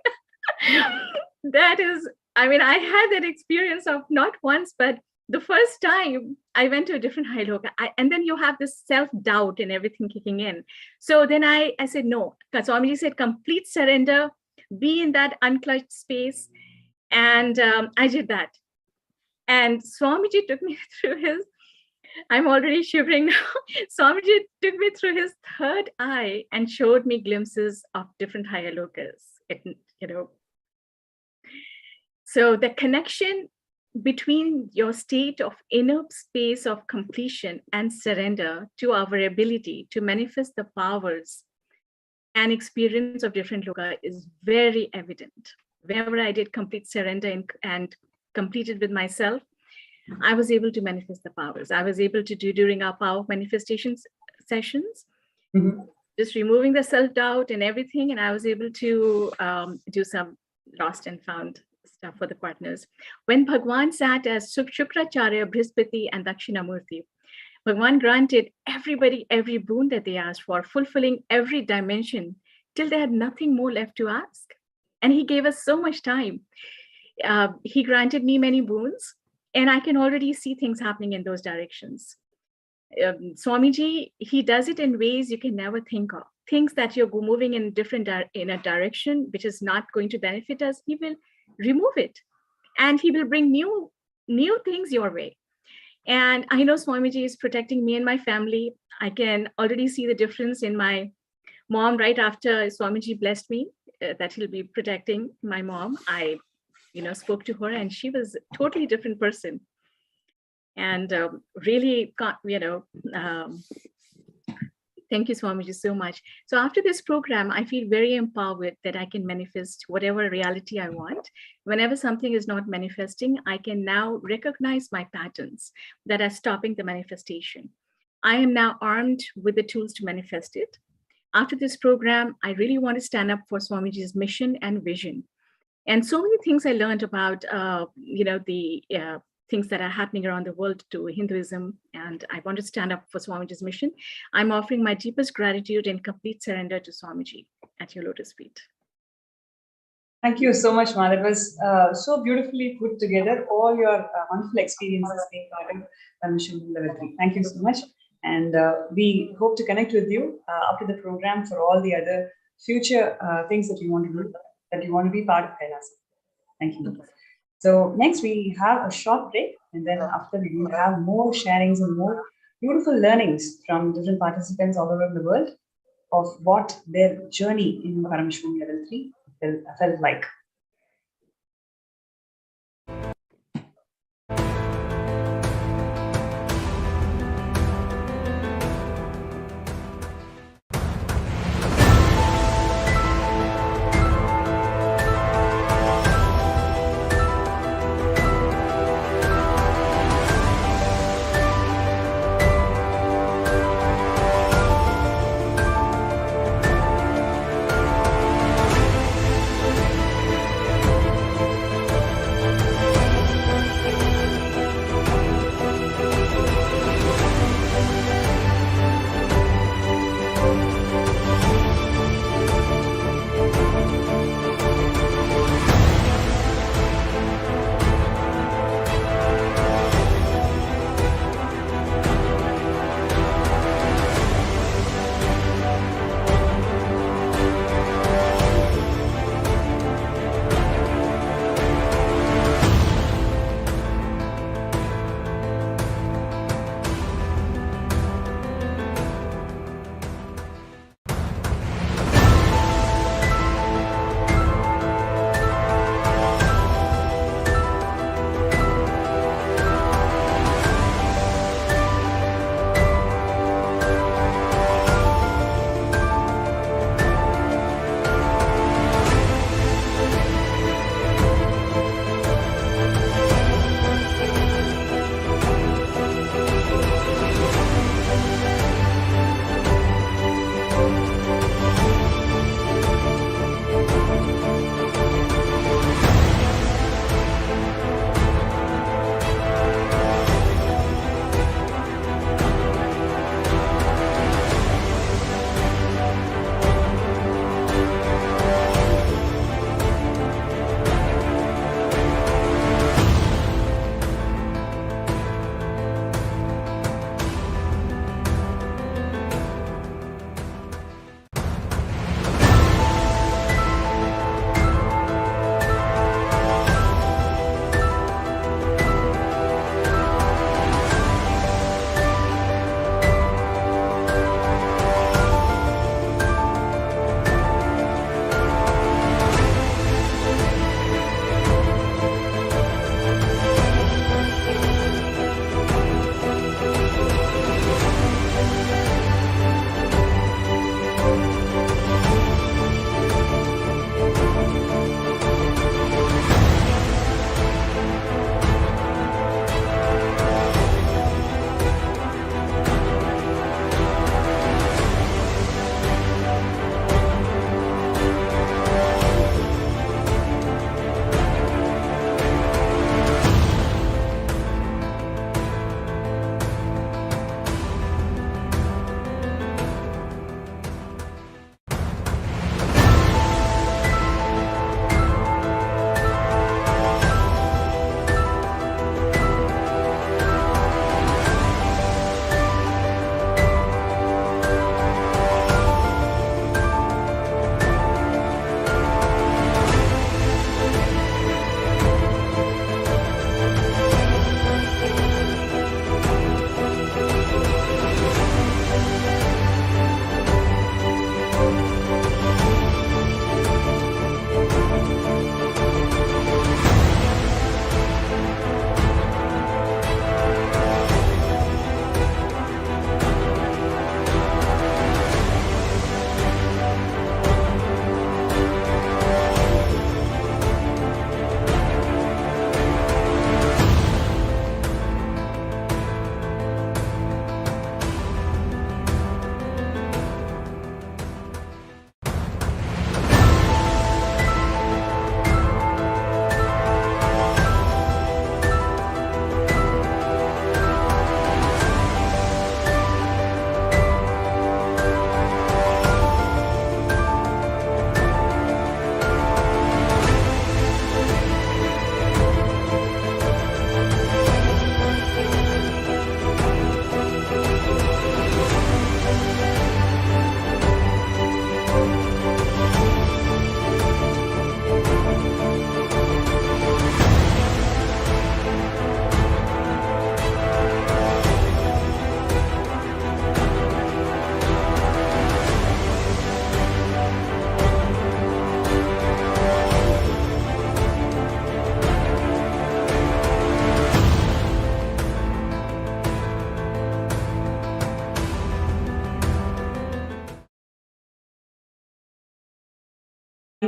That is, I mean, I had that experience of not once, but the first time I went to a different high loka, and then you have this self-doubt and everything kicking in. So then I said, no. Swamiji said, complete surrender, be in that unclutched space. And I did that. And Swamiji took me through his, I'm already shivering now. Swamiji took me through his third eye and showed me glimpses of different higher lokas, So the connection between your state of inner space of completion and surrender to our ability to manifest the powers and experience of different loka is very evident. Whenever I did complete surrender and completed with myself, I was able to manifest the powers. I was able to do during our power manifestations sessions, just removing the self-doubt and everything. And I was able to do some lost and found stuff for the partners. When Bhagwan sat as Shukracharya, Brihaspati, and Dakshinamurti, Bhagwan granted everybody every boon that they asked for, fulfilling every dimension till they had nothing more left to ask. And he gave us so much time. He granted me many boons, and I can already see things happening in those directions. Swamiji, he does it in ways you can never think of. Things that you're moving in in a direction which is not going to benefit us, he will remove it, and he will bring new things your way. And I know Swamiji is protecting me and my family. I can already see the difference in my mom. Right after Swamiji blessed me that he'll be protecting my mom, I spoke to her, and she was a totally different person, and really thank you, Swamiji, so much. So after this program, I feel very empowered that I can manifest whatever reality I want. Whenever something is not manifesting, I can now recognize my patterns that are stopping the manifestation. I am now armed with the tools to manifest it. After this program, I really want to stand up for Swamiji's mission and vision. And so many things I learned about, the things that are happening around the world to Hinduism, and I want to stand up for Swamiji's mission. I'm offering my deepest gratitude and complete surrender to Swamiji at your lotus feet. Thank you so much, Ma. That was so beautifully put together, all your wonderful experiences being part of Paramashivoham Level 3. Thank you so much. And we hope to connect with you after the program for all the other future things that you want to do, that you want to be part of Kailasa. Thank you. So next we have a short break, and then after we will have more sharings and more beautiful learnings from different participants all over the world of what their journey in Paramashivoham Level 3 felt like.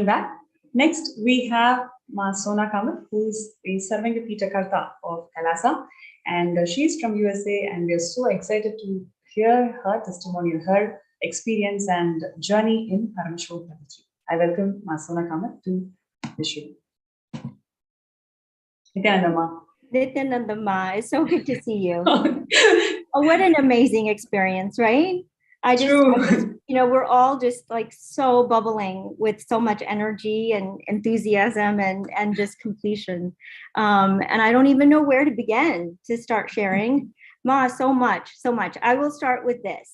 joining back. Next, we have Ma Sona Kamat, who is a Sarvanga Pita Karta of Kalasa, and she's from USA, and we're so excited to hear her testimonial, her experience and journey in Paramashivoham. I welcome Ma Sona Kamat to the show. Nityanandama, it's so good to see you. Oh, what an amazing experience, right? I just, we're all just like so bubbling with so much energy and enthusiasm and just completion. And I don't even know where to begin to start sharing. Ma, so much. I will start with this.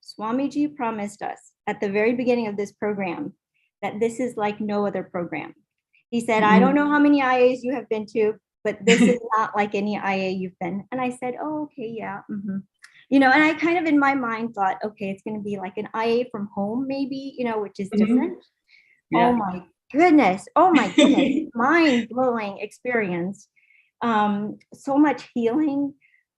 Swamiji promised us at the very beginning of this program that this is like no other program. He said, I don't know how many IAs you have been to, but this is not like any IA you've been. And I said, oh, okay, yeah. And I kind of in my mind thought, okay, it's going to be like an IA from home, maybe, which is different. Yeah. Oh my goodness. Mind-blowing experience. So much healing.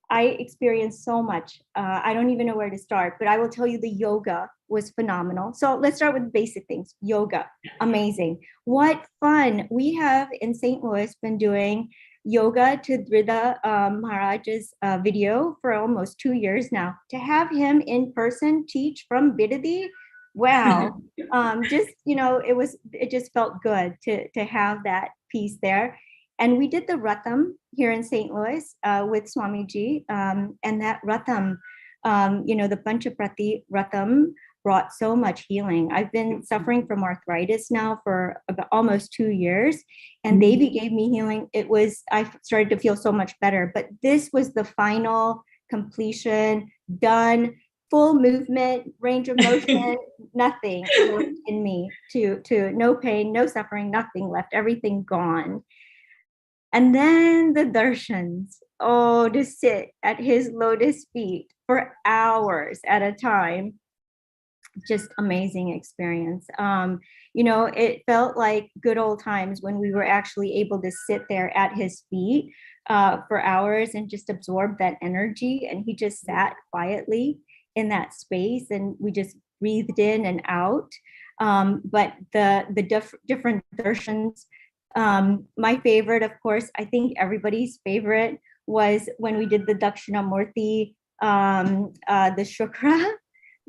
I experienced so much. I don't even know where to start, but I will tell you the yoga was phenomenal. So let's start with basic things. Yoga, amazing. What fun. We have in St. Louis been doing yoga to Dhrida Maharaj's video for almost 2 years now. To have him in person teach from Bidadi, wow. It just felt good to have that piece there. And we did the Ratham here in St. Louis with Swamiji. And that Ratham, the Panchaprati Ratham brought so much healing. I've been suffering from arthritis now for about almost 2 years, and Devi gave me healing. I started to feel so much better, but this was the final completion, done, full movement, range of motion, nothing left in me to no pain, no suffering, nothing left, everything gone. And then the darshans, to sit at his lotus feet for hours at a time. Just amazing experience. It felt like good old times when we were actually able to sit there at his feet for hours and just absorb that energy. And he just sat quietly in that space and we just breathed in and out. But the different darshans, my favorite, of course, I think everybody's favorite was when we did the Dakshinamurti, the Shukra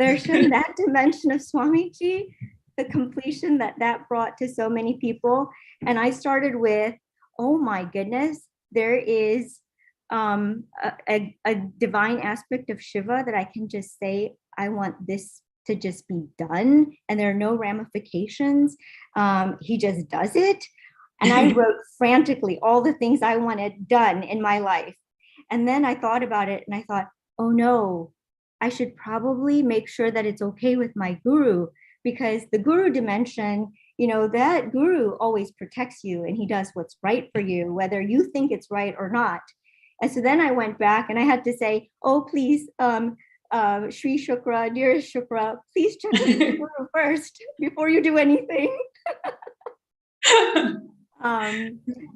darshan, that dimension of Swamiji, the completion that brought to so many people. And I started with, oh my goodness, there is a divine aspect of Shiva that I can just say, I want this to just be done. And there are no ramifications. He just does it. And I wrote frantically all the things I wanted done in my life. And then I thought about it and I thought, oh no, I should probably make sure that it's okay with my guru, because the guru dimension, that guru always protects you and he does what's right for you, whether you think it's right or not. And so then I went back and I had to say, oh, please, Shri Shukra, dearest Shukra, please check with the guru first before you do anything.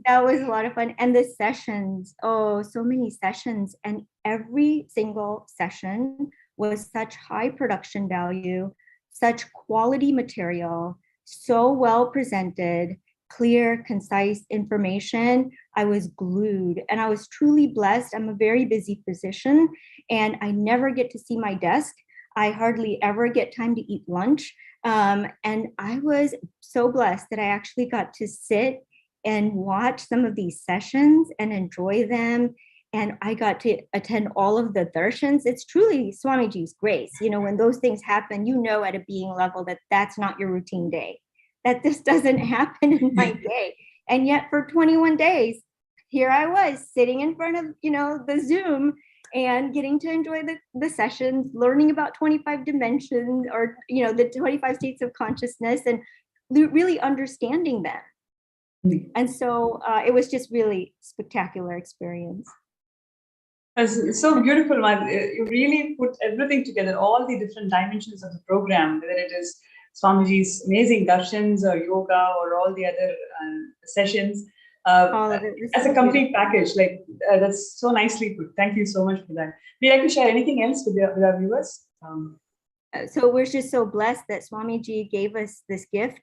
That was a lot of fun. And the sessions, so many sessions, and every single session was such high production value, such quality material, so well presented, clear, concise information. I was glued and I was truly blessed. I'm a very busy physician and I never get to see my desk. I hardly ever get time to eat lunch. And I was so blessed that I actually got to sit and watch some of these sessions and enjoy them. And I got to attend all of the darshans. It's truly Swamiji's grace. When those things happen, at a being level that that's not your routine day, that this doesn't happen in my day. And yet for 21 days, here I was sitting in front of, the Zoom and getting to enjoy the sessions, learning about 25 dimensions or, the 25 states of consciousness and really understanding them. And so it was just really spectacular experience. It's so beautiful, man. You really put everything together, all the different dimensions of the program, whether it is Swamiji's amazing darshans or yoga or all the other sessions, as a complete package. That's so nicely put. Thank you so much for that. Would you like to share anything else with our viewers? So we're just so blessed that Swamiji gave us this gift.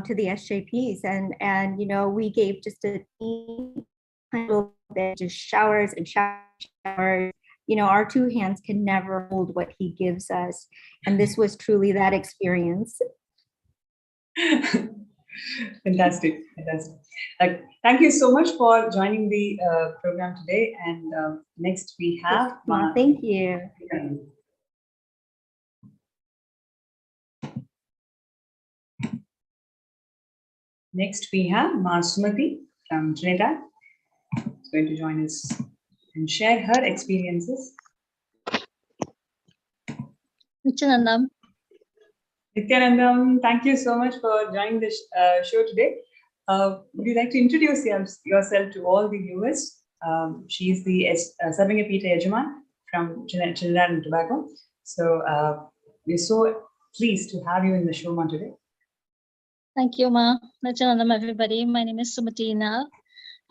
to the SJPs, and we gave just a little bit, just showers and showers. Our two hands can never hold what he gives us, and this was truly that experience. Fantastic. Thank you so much for joining the program today. And next we have thank you. Next we have Sumati from Trinidad. She's going to join us and share her experiences. Nityanandam. Nityanandam, thank you so much for joining this show today. Would you like to introduce yourself to all the viewers? She's the Sarvingapita Yajaman from Trinidad and Tobago. So we're so pleased to have you in the show, Ma, today. Thank you, Ma. Nityanandam, everybody. My name is Sumatina.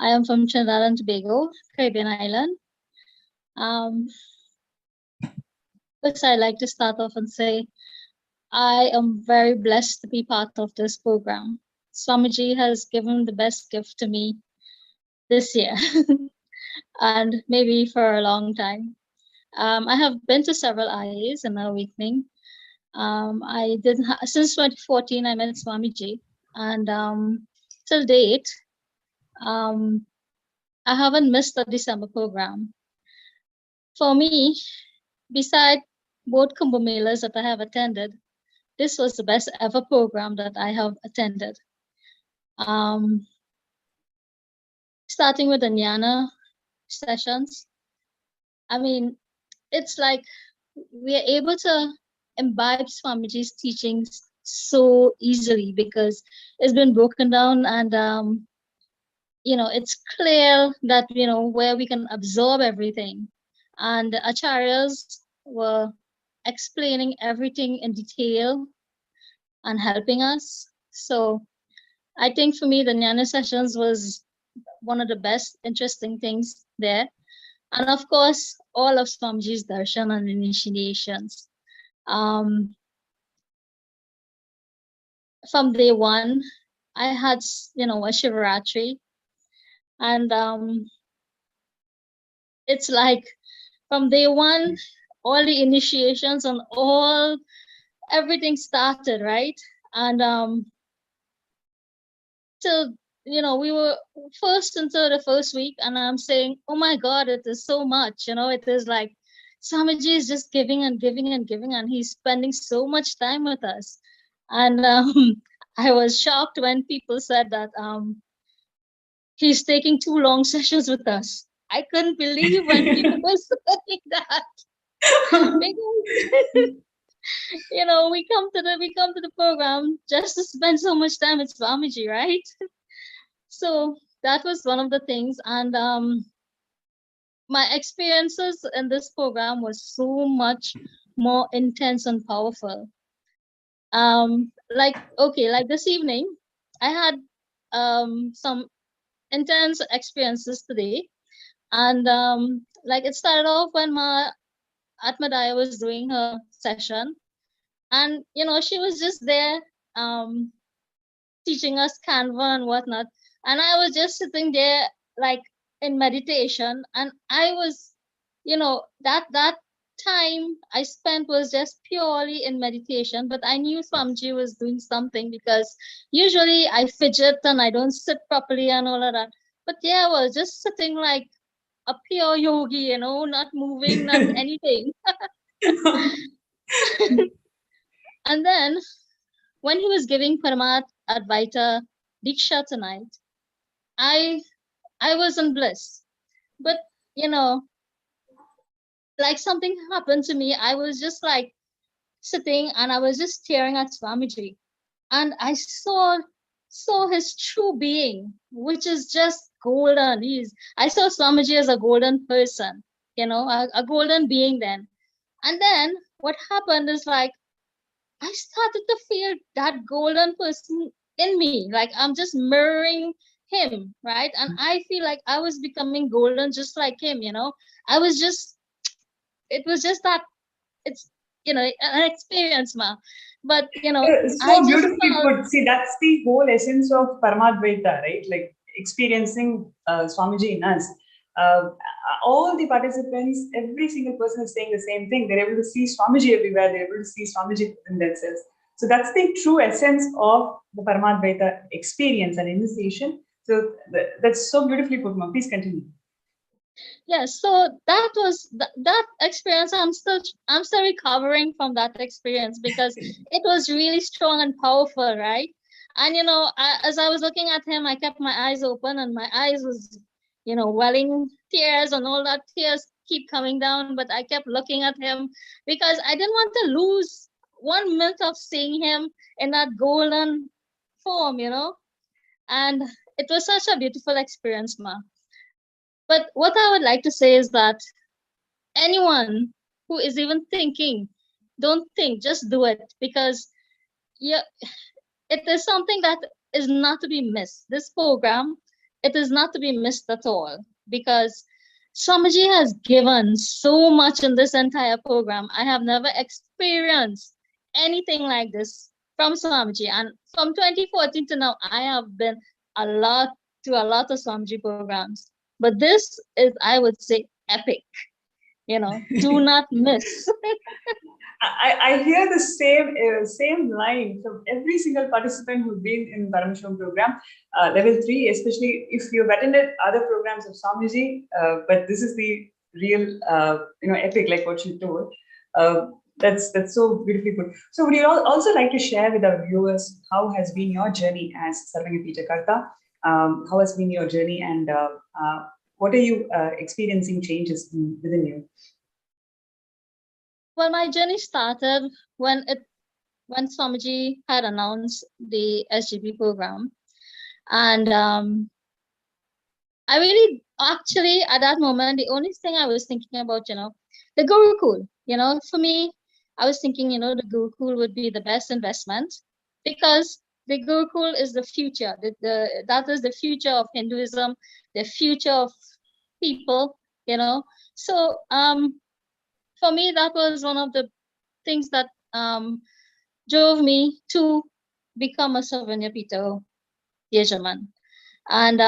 I am from Trinidad and Tobago, Caribbean island. First, I'd like to start off and say I am very blessed to be part of this program. Swamiji has given the best gift to me this year and maybe for a long time. I have been to several IAs in my awakening. I did since 2014 I met Swamiji, and till date I haven't missed the December program. For me, beside both Kumbh Melas that I have attended, this was the best ever program that I have attended. Starting with the Jnana sessions, I mean, it's like we are able to imbibe Swamiji's teachings so easily because it's been broken down, and it's clear that where we can absorb everything, and the acharyas were explaining everything in detail and helping us. So I think for me the Jnana sessions was one of the best interesting things there. And of course, all of Swamiji's darshan and initiations. From day one, I had, a Shivaratri. And it's like from day one, all the initiations and everything started, right? And till we were first into the first week, and I'm saying, oh my God, it is so much. It is like Swamiji is just giving and giving and giving, and he's spending so much time with us. And I was shocked when people said that he's taking 2 long sessions with us. I couldn't believe when people were saying that. Because we come to the program just to spend so much time with Swamiji, right? So that was one of the things. And my experiences in this program was so much more intense and powerful. Like this evening, I had some intense experiences today. And it started off when my Atmadaya was doing her session. And, she was just there teaching us Canva and whatnot. And I was just sitting there like in meditation. And I was, that time I spent was just purely in meditation. But I knew Swamiji was doing something because usually I fidget and I don't sit properly and all of that. But yeah, I was just sitting like a pure yogi, not moving, not anything. And then when he was giving Paramat Advaita Diksha tonight, I was in bliss. But, like something happened to me. I was just like sitting and I was just staring at Swamiji. And I saw his true being, which is just golden. I saw Swamiji as a golden person, a golden being then. And then what happened is like, I started to feel that golden person in me. Like I'm just mirroring him, right? And I feel like I was becoming golden just like him, it was just that it's, an experience, Ma. But I So just beautifully felt, put. See, that's the whole essence of Paramadvaita, right? Like experiencing Swamiji in us. Uh, all the participants, every single person is saying the same thing. They're able to see Swamiji everywhere. They're able to see Swamiji in themselves. So that's the true essence of the Paramadvaita experience and initiation. So that's so beautifully put, Ma'am. Please continue. yes. So that was that experience. I'm still recovering from that experience because it was really strong and powerful, right? And as I was looking at him, I kept my eyes open, and my eyes was, welling tears, and all that tears keep coming down. But I kept looking at him because I didn't want to lose 1 minute of seeing him in that golden form, And it was such a beautiful experience, Ma. But what I would like to say is that anyone who is even thinking, don't think, just do it, because yeah, it is something that is not to be missed. This program, it is not to be missed at all, because Swamiji has given so much in this entire program. I have never experienced anything like this from Swamiji. And from 2014 to now, I have been a lot of Swamiji programs. But this is, I would say, epic. Do not miss. I hear the same line from every single participant who's been in Paramashivoham program, level 3, especially if you've attended other programs of Swamiji, but this is the real, epic, like what you told. That's so beautifully put. So would you also like to share with our viewers how has been your journey as Sarvanga Karta? How has been your journey, and what are you experiencing changes within you? Well, my journey started when Swamiji had announced the SGP program, and I really, actually, at that moment, the only thing I was thinking about, the Gurukul. For me, I was thinking, the Gurukul would be the best investment, because the Gurukul is the future. That is the future of Hinduism, the future of people. So for me, that was one of the things that drove me to become a Sarvanya Pita Yejaman. And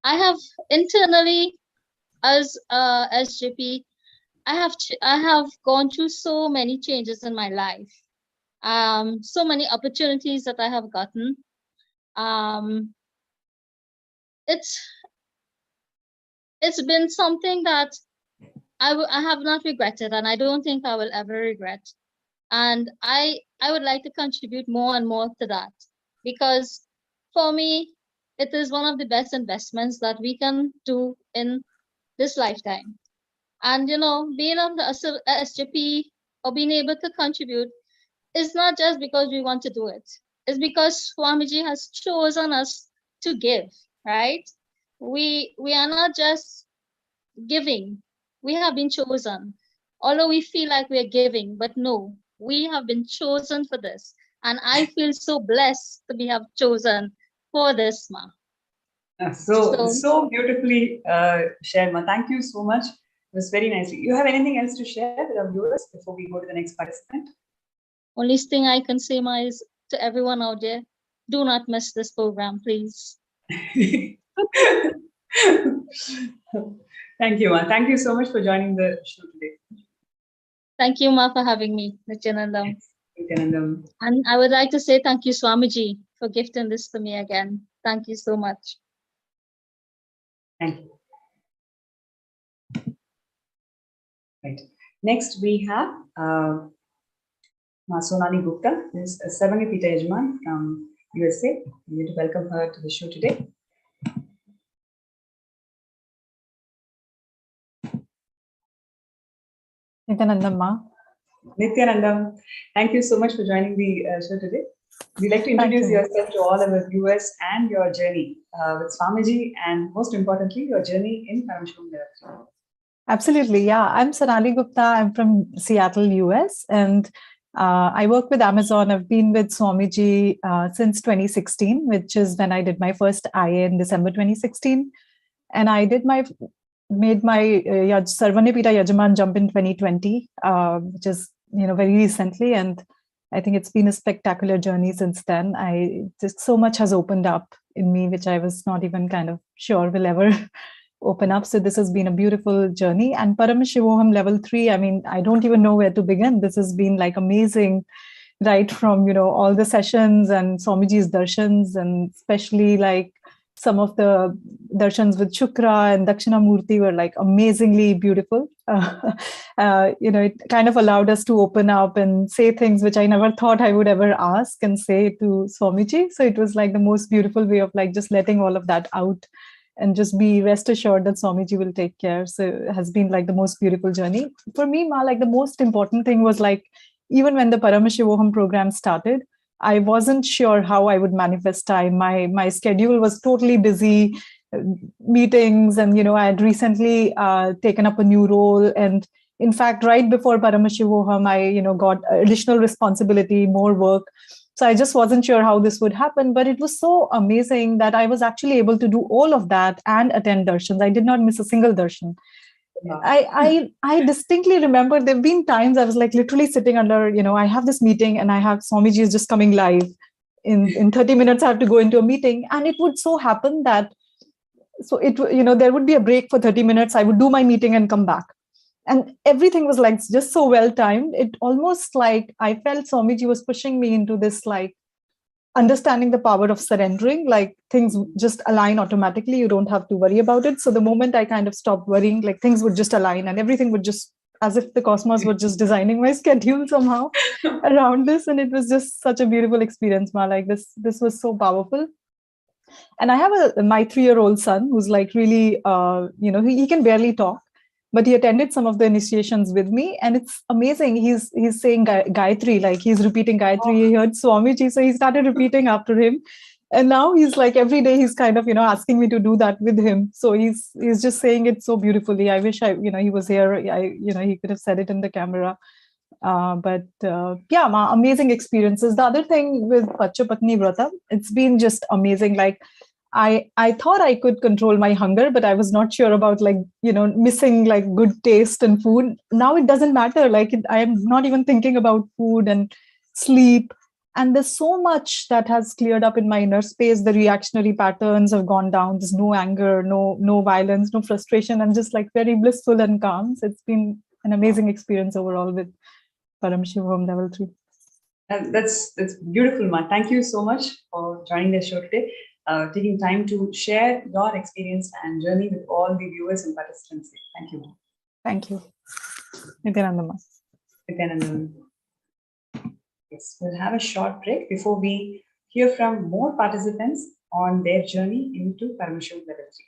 I have internally, as SJP, I have gone through so many changes in my life. So many opportunities that I have gotten. It's been something that I have not regretted, and I don't think I will ever regret. And I would like to contribute more and more to that, because for me, it is one of the best investments that we can do in this lifetime. And being on the SJP or being able to contribute is not just because we want to do it. It's because Swamiji has chosen us to give, right? We are not just giving. We have been chosen. Although we feel like we're giving, but no, we have been chosen for this. And I feel so blessed to be have chosen for this, Ma. So beautifully shared, Ma. Thank you so much. It was very nice. You have anything else to share with our viewers before we go to the next participant? Only thing I can say, Ma, is to everyone out there, do not miss this program, please. Thank you, Ma. Thank you so much for joining the show today. Thank you, Ma, for having me, Nityanandam. Nityanandam. And I would like to say thank you, Swamiji, for gifting this to me again. Thank you so much. Thank you. Right. Next, we have Sonali Gupta, who is a Sarvanga Pita Yajman from USA. We need to welcome her to the show today. Nityanandam. Nityanandam, thank you so much for joining the show today. We'd like to introduce yourself to all our viewers and your journey with Swamiji, and most importantly, your journey in Paramashivoham. Absolutely, yeah. I'm Sonali Gupta. I'm from Seattle, US, and I work with Amazon. I've been with Swamiji since 2016, which is when I did my first IA in December 2016, and I made my Sarvanya Pita Yajaman jump in 2020, which is very recently, and I think it's been a spectacular journey since then. Just so much has opened up in me, which I was not even kind of sure will ever open up. So this has been a beautiful journey. And Paramashivoham level 3, I mean, I don't even know where to begin. This has been like amazing, right from, all the sessions and Swamiji's darshans, and especially like some of the darshans with Shukra and Dakshinamurti were like amazingly beautiful. It kind of allowed us to open up and say things which I never thought I would ever ask and say to Swamiji. So it was like the most beautiful way of like just letting all of that out and just be rest assured that Swamiji will take care. So it has been like the most beautiful journey. For me, Ma, like the most important thing was like, even when the Paramashivoham program started, I wasn't sure how I would manifest time. My schedule was totally busy, meetings, and I had recently taken up a new role. And in fact, right before Paramashivoham, I got additional responsibility, more work. So I just wasn't sure how this would happen. But it was so amazing that I was actually able to do all of that and attend darshans. I did not miss a single darshan. Yeah. I distinctly remember there have been times I was like literally sitting under, I have this meeting and I have Swamiji is just coming live. In 30 minutes, I have to go into a meeting. And it would so happen that, there would be a break for 30 minutes. I would do my meeting and come back. And everything was like just so well timed. It almost like I felt Swamiji was pushing me into this like understanding the power of surrendering, like things just align automatically. You don't have to worry about it. So the moment I kind of stopped worrying, like things would just align and everything would just, as if the cosmos were just designing my schedule somehow around this. And it was just such a beautiful experience, Ma. Like this was so powerful. And I have my 3-year-old son who's like really, he can barely talk, but he attended some of the initiations with me, and it's amazing. He's saying Gayatri, like he's repeating Gayatri. He heard Swamiji, so he started repeating after him. And now he's like every day he's kind of asking me to do that with him. So he's just saying it so beautifully. I wish he was here. He could have said it in the camera. But amazing experiences. The other thing with Pachapatni Vrata, it's been just amazing. Like I thought I could control my hunger, but I was not sure about missing like good taste and food. Now it doesn't matter. Like I am not even thinking about food and sleep. And there's so much that has cleared up in my inner space. The reactionary patterns have gone down. There's no anger, no violence, no frustration. I'm just like very blissful and calm. So it's been an amazing experience overall with Paramashivoham level 3. That's beautiful, Ma. Thank you so much for joining the show today. Taking time to share your experience and journey with all the viewers and participants. Thank you. Thank you. Nityanandama. Yes, we'll have a short break before we hear from more participants on their journey into Paramashivoham level 3.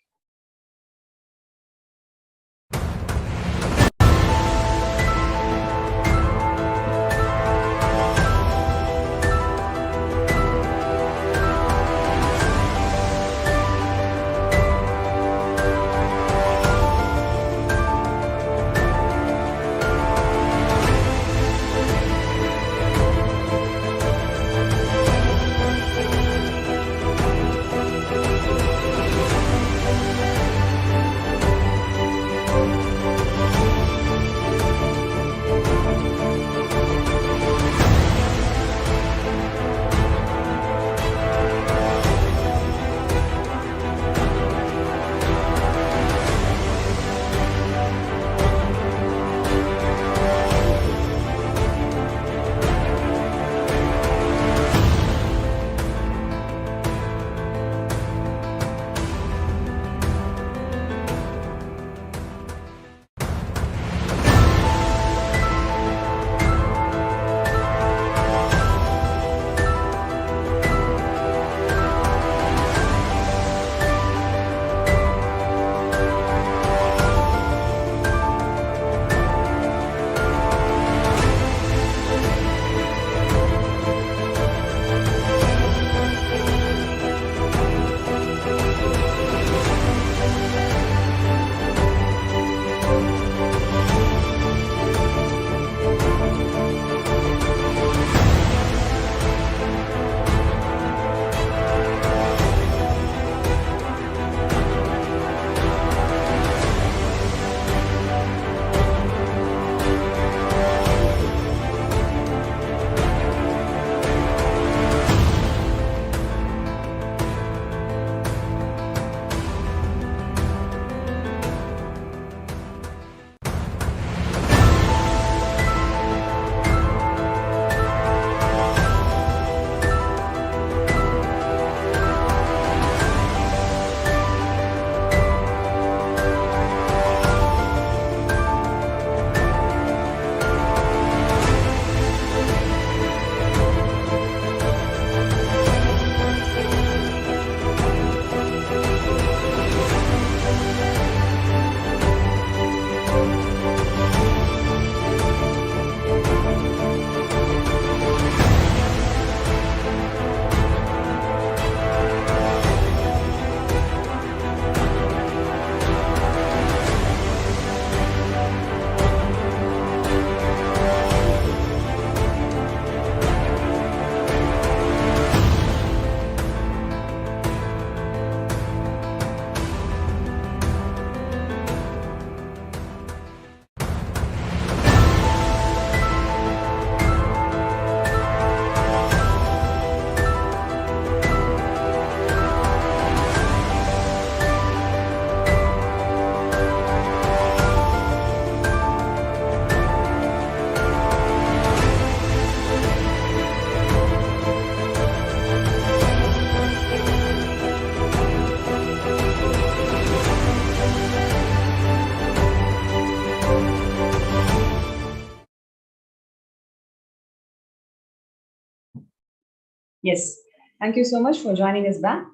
Yes. Thank you so much for joining us back.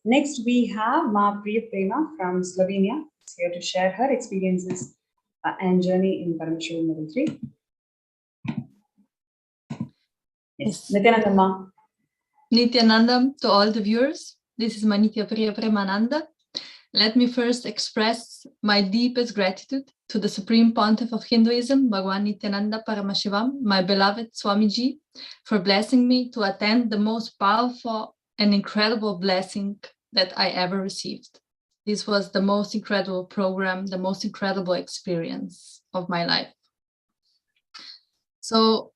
Next, we have Ma Priya Prema from Slovenia. She's here to share her experiences and journey in Paramashivoham Level 3. Yes. Nityananda Ma. Nityanandam to all the viewers. This is Manitya Priya Premananda. Let me first express my deepest gratitude to the Supreme Pontiff of Hinduism, Bhagwan Nityananda Paramashivoham, my beloved Swamiji, for blessing me to attend the most powerful and incredible blessing that I ever received. This was the most incredible program, the most incredible experience of my life. So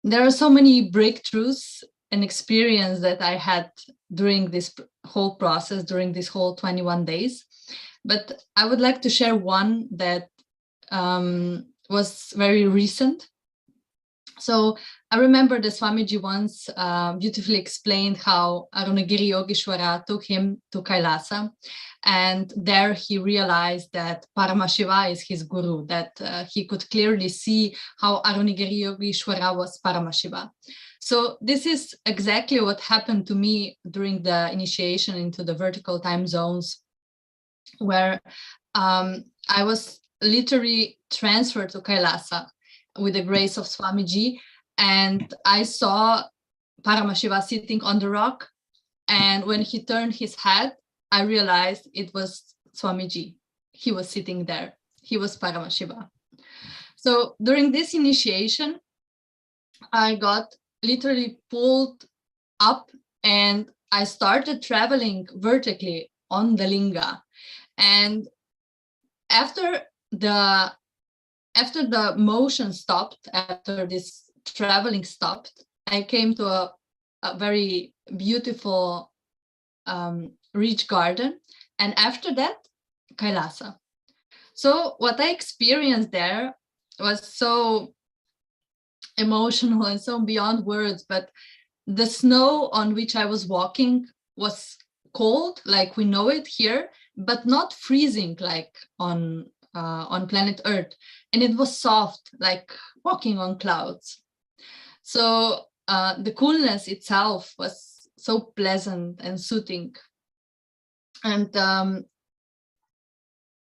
there are so many breakthroughs and experience that I had during this whole process, during this whole 21 days. But I would like to share one that was very recent. So I remember the Swamiji once beautifully explained how Arunagiri Yogeshwara took him to Kailasa, and there he realized that Paramashiva is his guru, that he could clearly see how Arunagiri Yogeshwara was Paramashiva. So this is exactly what happened to me during the initiation into the vertical time zones, where I was literally transferred to Kailasa with the grace of Swamiji, and I saw Paramashiva sitting on the rock, and when he turned his head, I realized it was Swamiji. He was sitting there. He was Paramashiva. So during this initiation, I got literally pulled up and I started traveling vertically on the linga. And after the motion stopped, after this traveling stopped, I came to a very beautiful rich garden. And after that, Kailasa. So what I experienced there was so emotional and so beyond words, but the snow on which I was walking was cold, like we know it here, but not freezing like on planet Earth. And it was soft, like walking on clouds. So the coolness itself was so pleasant and soothing. And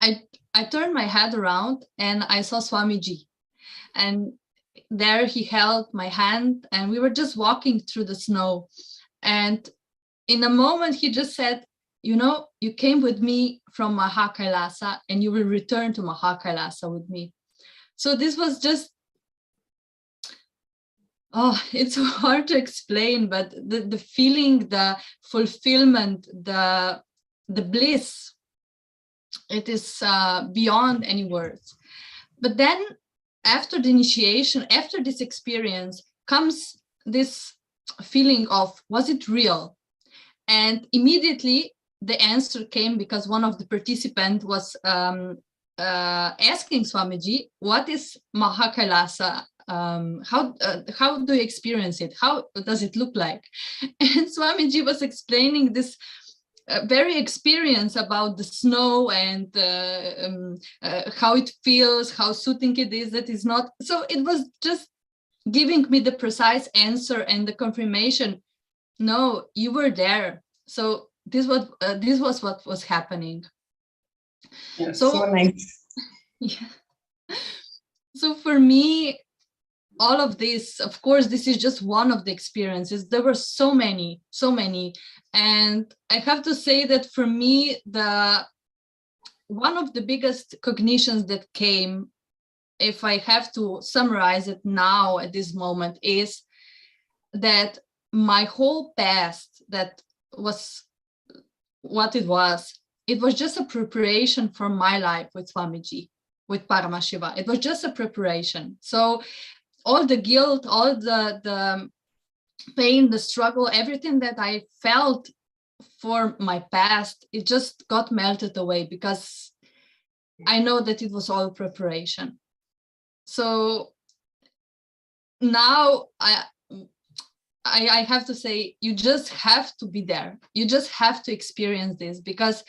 I turned my head around and I saw Swamiji. And there he held my hand and we were just walking through the snow. And in a moment, he just said, you know, you came with me from Mahakailasa and you will return to Mahakailasa with me. So this was just, oh, it's hard to explain, but the feeling, the fulfillment, the bliss, it is beyond any words. But then after the initiation, after this experience, comes this feeling of, was it real? And immediately the answer came because one of the participants was asking Swamiji, what is Mahakailasa? How do you experience it? How does it look like? And Swamiji was explaining this very experience about the snow and how it feels, how soothing it is, that is not. So it was just giving me the precise answer and the confirmation. No, you were there. So this was what was happening. Yeah, so nice. Yeah. So for me, all of this, of course, this is just one of the experiences. There were so many. And I have to say that for me, one of the biggest cognitions that came, if I have to summarize it now at this moment, is that my whole past, that was what it was just a preparation for my life with Swamiji, with Paramashiva. It was just a preparation. So all the guilt, all the pain, the struggle, everything that I felt for my past, it just got melted away because I know that it was all preparation. So now I have to say, you just have to be there. You just have to experience this, because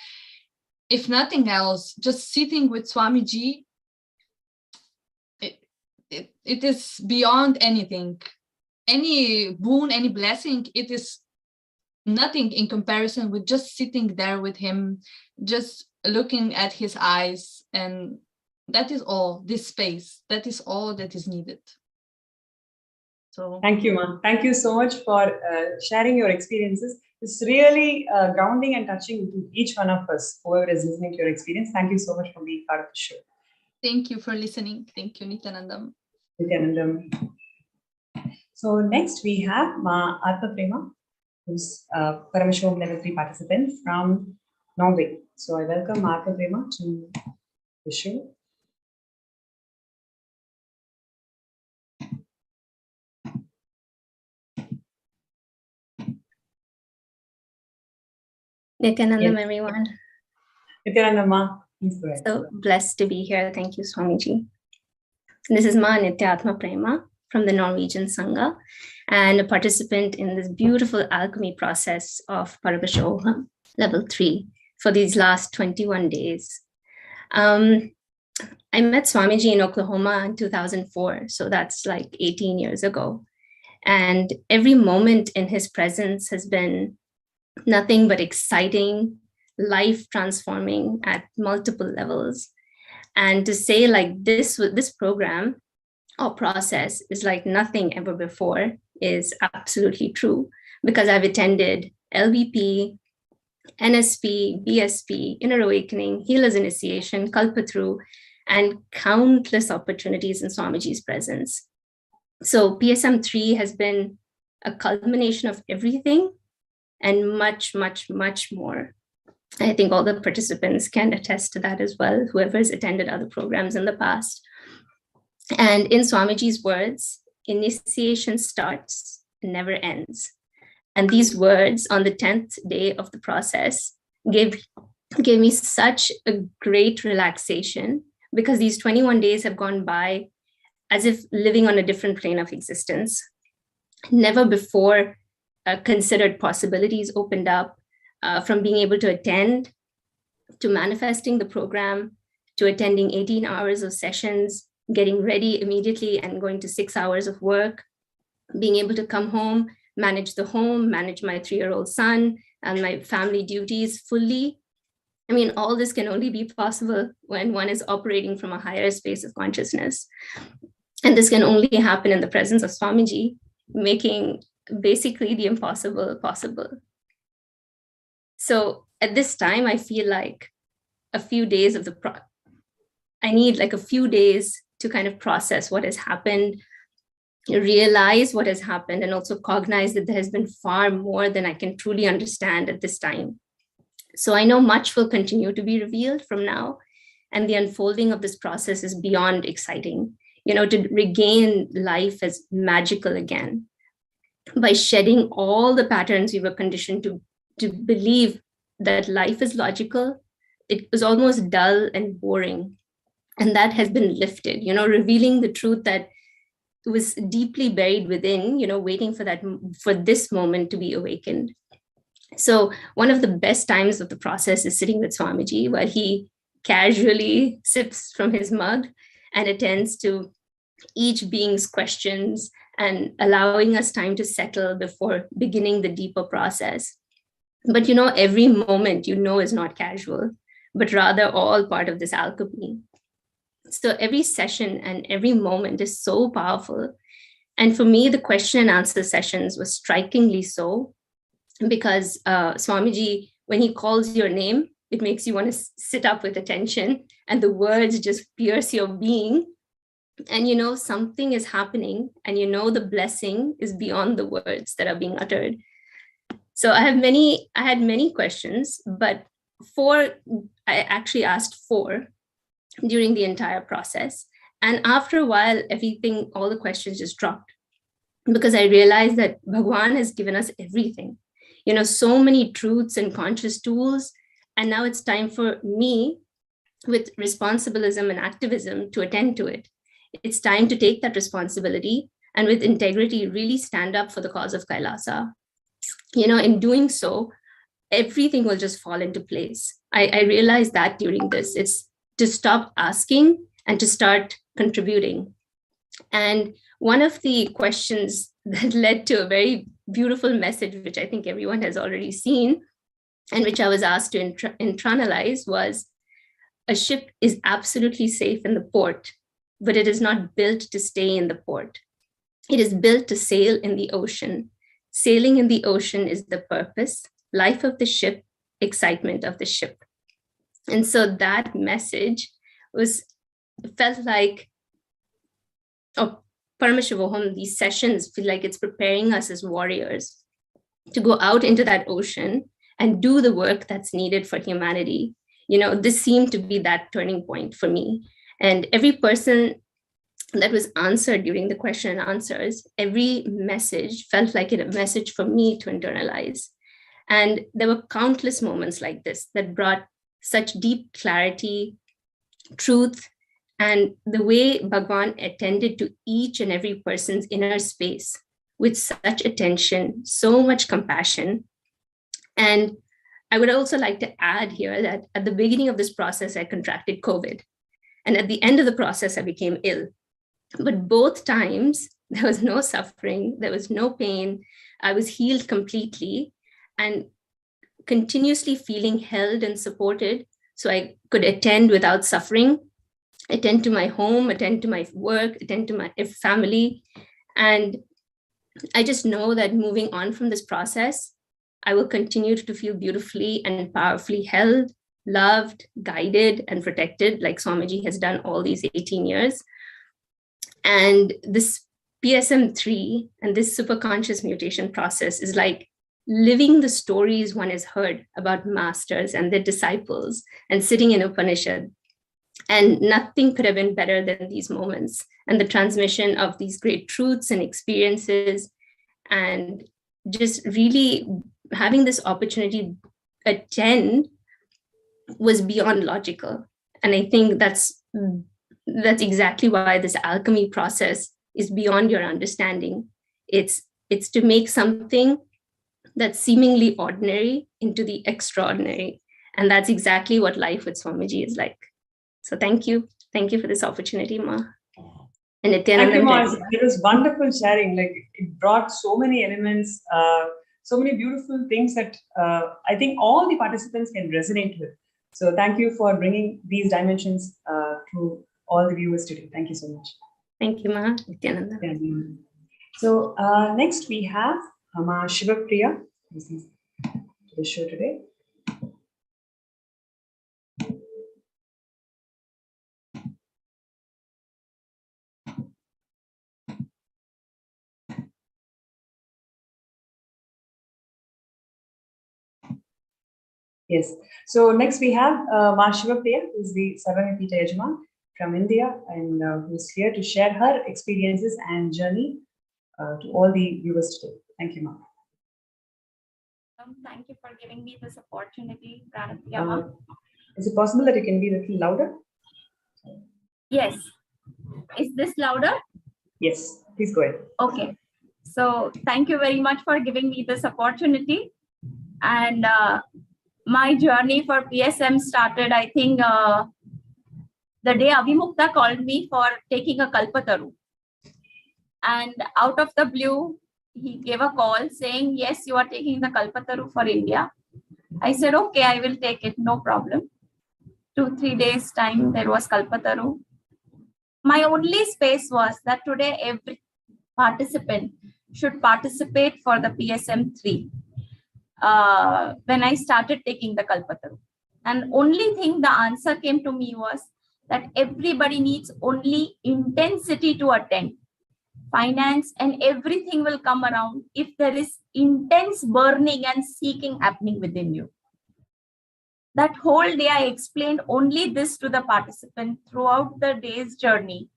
if nothing else, just sitting with Swamiji, it is beyond anything. any boon, any blessing, it is nothing in comparison with just sitting there with him, just looking at his eyes. And that is all, this space, that is all that is needed. So thank you, Ma. Thank you so much for sharing your experiences. It's really grounding and touching to each one of us, whoever is listening to your experience. Thank you so much for being part of the show. Thank you for listening. Thank you, Nityanandam. Nityanandam. So next we have Ma Atma Prema, who's Paramashivoham Level 3 participant from Norway. So I welcome Ma Atma Prema to the show. Nityanandam, Yes. everyone. Nityanandam, Ma, please go ahead. So blessed to be here. Thank you, Swamiji. This is Ma Nityatma Prema from the Norwegian Sangha and a participant in this beautiful alchemy process of Paramashivoham Level 3 for these last 21 days. I met Swamiji in Oklahoma in 2004, so that's like 18 years ago. And every moment in his presence has been nothing but exciting, life transforming at multiple levels. And to say like this program or process is like nothing ever before is absolutely true, because I've attended LVP, NSP, BSP, Inner Awakening, Healer's Initiation, Kalpatru, and countless opportunities in Swamiji's presence. So PSM3 has been a culmination of everything and much, much, much more. I think all the participants can attest to that as well, whoever has attended other programs in the past. And in Swamiji's words, initiation starts and never ends. And these words on the 10th day of the process gave me such a great relaxation, because these 21 days have gone by as if living on a different plane of existence. Never before considered possibilities opened up, from being able to attend, to manifesting the program, to attending 18 hours of sessions, getting ready immediately and going to 6 hours of work, being able to come home, manage the home, manage my 3-year-old son and my family duties fully. I mean, all this can only be possible when one is operating from a higher space of consciousness. And this can only happen in the presence of Swamiji, making basically the impossible possible. So at this time, I feel like a few days of I need like a few days to kind of process what has happened, realize what has happened, and also cognize that there has been far more than I can truly understand at this time. So I know much will continue to be revealed from now, and the unfolding of this process is beyond exciting, to regain life as magical again by shedding all the patterns we were conditioned to believe that life is logical. It was almost dull and boring. And that has been lifted, revealing the truth that was deeply buried within, waiting for this moment to be awakened. So one of the best times of the process is sitting with Swamiji while he casually sips from his mug and attends to each being's questions and allowing us time to settle before beginning the deeper process. But every moment is not casual, but rather all part of this alchemy. So every session and every moment is so powerful. And for me, the question and answer sessions was strikingly so, because Swamiji, when he calls your name, it makes you want to sit up with attention, and the words just pierce your being. And something is happening, and the blessing is beyond the words that are being uttered. So I had many questions, but I actually asked 4 during the entire process. And after a while, all the questions just dropped, because I realized that Bhagwan has given us everything, so many truths and conscious tools. And now it's time for me, with responsibilism and activism, to attend to it. It's time to take that responsibility and with integrity, really stand up for the cause of Kailasa. In doing so, everything will just fall into place. I realized that during this, it's to stop asking and to start contributing. And one of the questions that led to a very beautiful message, which I think everyone has already seen, and which I was asked to internalize, was a ship is absolutely safe in the port, but it is not built to stay in the port. It is built to sail in the ocean. Sailing in the ocean is the purpose, life of the ship, excitement of the ship. And so that message felt like, oh, Paramashivoham, these sessions feel like it's preparing us as warriors to go out into that ocean and do the work that's needed for humanity. This seemed to be that turning point for me. And every person that was answered during the question and answers, every message felt like a message for me to internalize. And there were countless moments like this that brought such deep clarity, truth, and the way Bhagwan attended to each and every person's inner space with such attention, so much compassion. And I would also like to add here that at the beginning of this process, I contracted COVID. And at the end of the process, I became ill. But both times, there was no suffering, there was no pain. I was healed completely and continuously feeling held and supported so I could attend without suffering, attend to my home, attend to my work, attend to my family. And I just know that moving on from this process, I will continue to feel beautifully and powerfully held, loved, guided, and protected, like Swamiji has done all these 18 years. And this PSM3 and this superconscious mutation process is like living the stories one has heard about masters and their disciples and sitting in Upanishad. And nothing could have been better than these moments and the transmission of these great truths and experiences, and just really having this opportunity to attend was beyond logical. And I think that's exactly why this alchemy process is beyond your understanding. It's to make something that's seemingly ordinary into the extraordinary. And that's exactly what life with Swamiji is like. So thank you. Thank you for this opportunity, Ma. And Thank you, Ma. It was wonderful sharing. Like, it brought so many elements, so many beautiful things that I think all the participants can resonate with. So thank you for bringing these dimensions to all the viewers today. Thank you so much. Thank you, Ma. Nityananda. So next we have Paramashivoham, who's to the show today. Yes. So next we have Paramashivoham, who's the Sarvamipita Yajman from India, and who's here to share her experiences and journey to all the viewers today. Thank you, ma'am. Thank you for giving me this opportunity. Is it possible that you can be a little louder? Yes. Is this louder? Yes. Please go ahead. Okay. So thank you very much for giving me this opportunity. And my journey for PSM started, I think, the day Avimukta called me for taking a Kalpataru. And out of the blue, he gave a call saying, yes, you are taking the Kalpataru for India. I said, okay, I will take it, no problem. 2-3 days time, there was Kalpataru. My only space was that today every participant should participate for the PSM3 when I started taking the Kalpataru. And only thing the answer came to me was that everybody needs only intensity to attend. Finance and everything will come around if there is intense burning and seeking happening within you. That whole day I explained only this to the participant throughout the day's journey.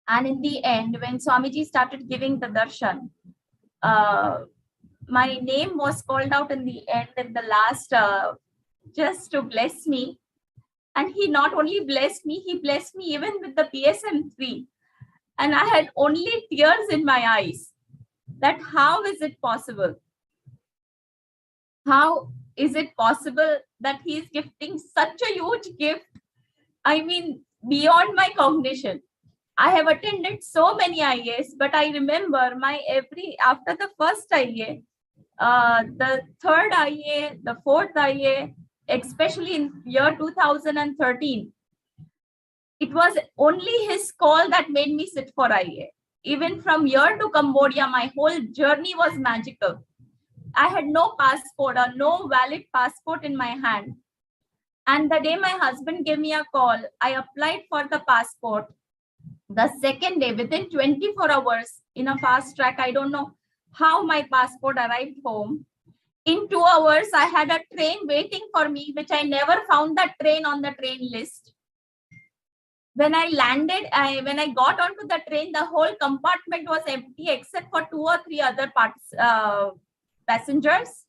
And in the end, when Swamiji started giving the darshan, my name was called out in the end, in the last, just to bless me. And he not only blessed me, he blessed me even with the PSM3. And I had only tears in my eyes. That how is it possible? How is it possible that he is gifting such a huge gift? I mean, beyond my cognition. I have attended so many IAs, but I remember after the first IA, the third IA, the fourth IA, especially in year 2013, it was only his call that made me sit for IA. Even from here to Cambodia, my whole journey was magical. I had no passport or no valid passport in my hand. And the day my husband gave me a call, I applied for the passport. The second day, within 24 hours, in a fast track, I don't know how my passport arrived home. In 2 hours, I had a train waiting for me, which I never found that train on the train list. When I landed, when I got onto the train, the whole compartment was empty except for 2 or 3 other passengers.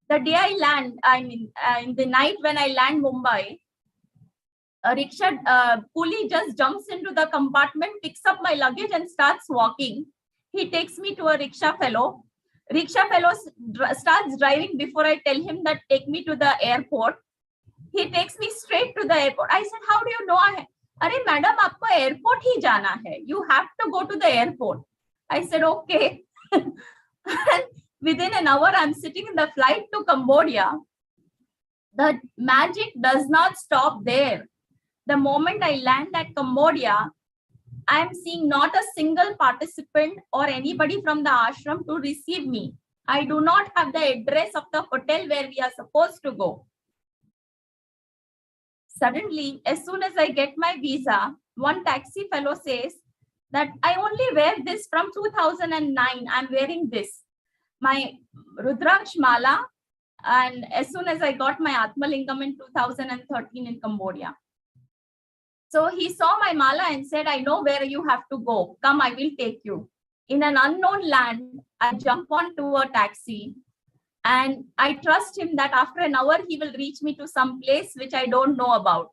The day I land, in the night when I land Mumbai, a rickshaw pulley just jumps into the compartment, picks up my luggage and starts walking. He takes me to a rickshaw fellow. Rickshaw fellow starts driving before I tell him that take me to the airport. He takes me straight to the airport. I said, how do you know? Arey madam, aapko airport hi jana hai. You have to go to the airport. I said, okay. And within an hour, I'm sitting in the flight to Cambodia. The magic does not stop there. The moment I land at Cambodia, I'm seeing not a single participant or anybody from the ashram to receive me. I do not have the address of the hotel where we are supposed to go. Suddenly, as soon as I get my visa, one taxi fellow says that I only wear this from 2009. I'm wearing this. My Rudraksh Mala, and as soon as I got my Atmalingam in 2013 in Cambodia. So he saw my mala and said, I know where you have to go. Come, I will take you. In an unknown land, I jump onto a taxi and I trust him that after an hour, he will reach me to some place which I don't know about.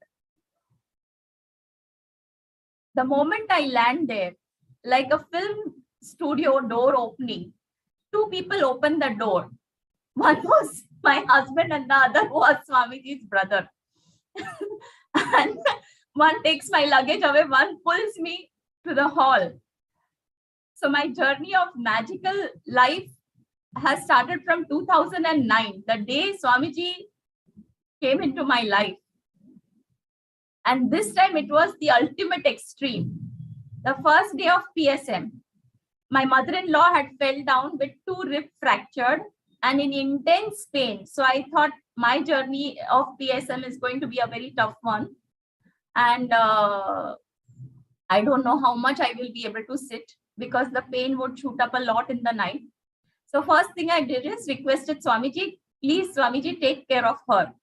The moment I land there, like a film studio door opening, 2 people opened the door. One was my husband and the other was Swamiji's brother. And one takes my luggage away, one pulls me to the hall. So my journey of magical life has started from 2009, the day Swamiji came into my life. And this time it was the ultimate extreme. The first day of PSM, my mother-in-law had fell down with 2 ribs fractured and in intense pain. So I thought my journey of PSM is going to be a very tough one. And I don't know how much I will be able to sit because the pain would shoot up a lot in the night. So first thing I did is requested Swamiji, please Swamiji, take care of her.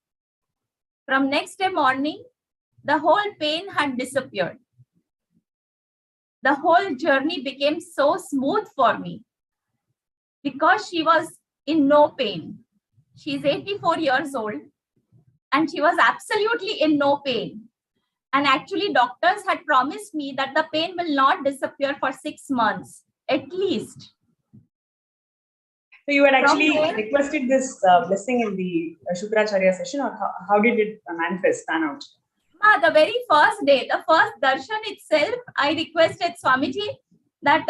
From next day morning, the whole pain had disappeared. The whole journey became so smooth for me because she was in no pain. She's 84 years old and she was absolutely in no pain. And actually doctors had promised me that the pain will not disappear for 6 months, at least. So you had actually requested this blessing in the Shukracharya session, or how did it manifest, pan out? The very first day, the first darshan itself, I requested Swamiji that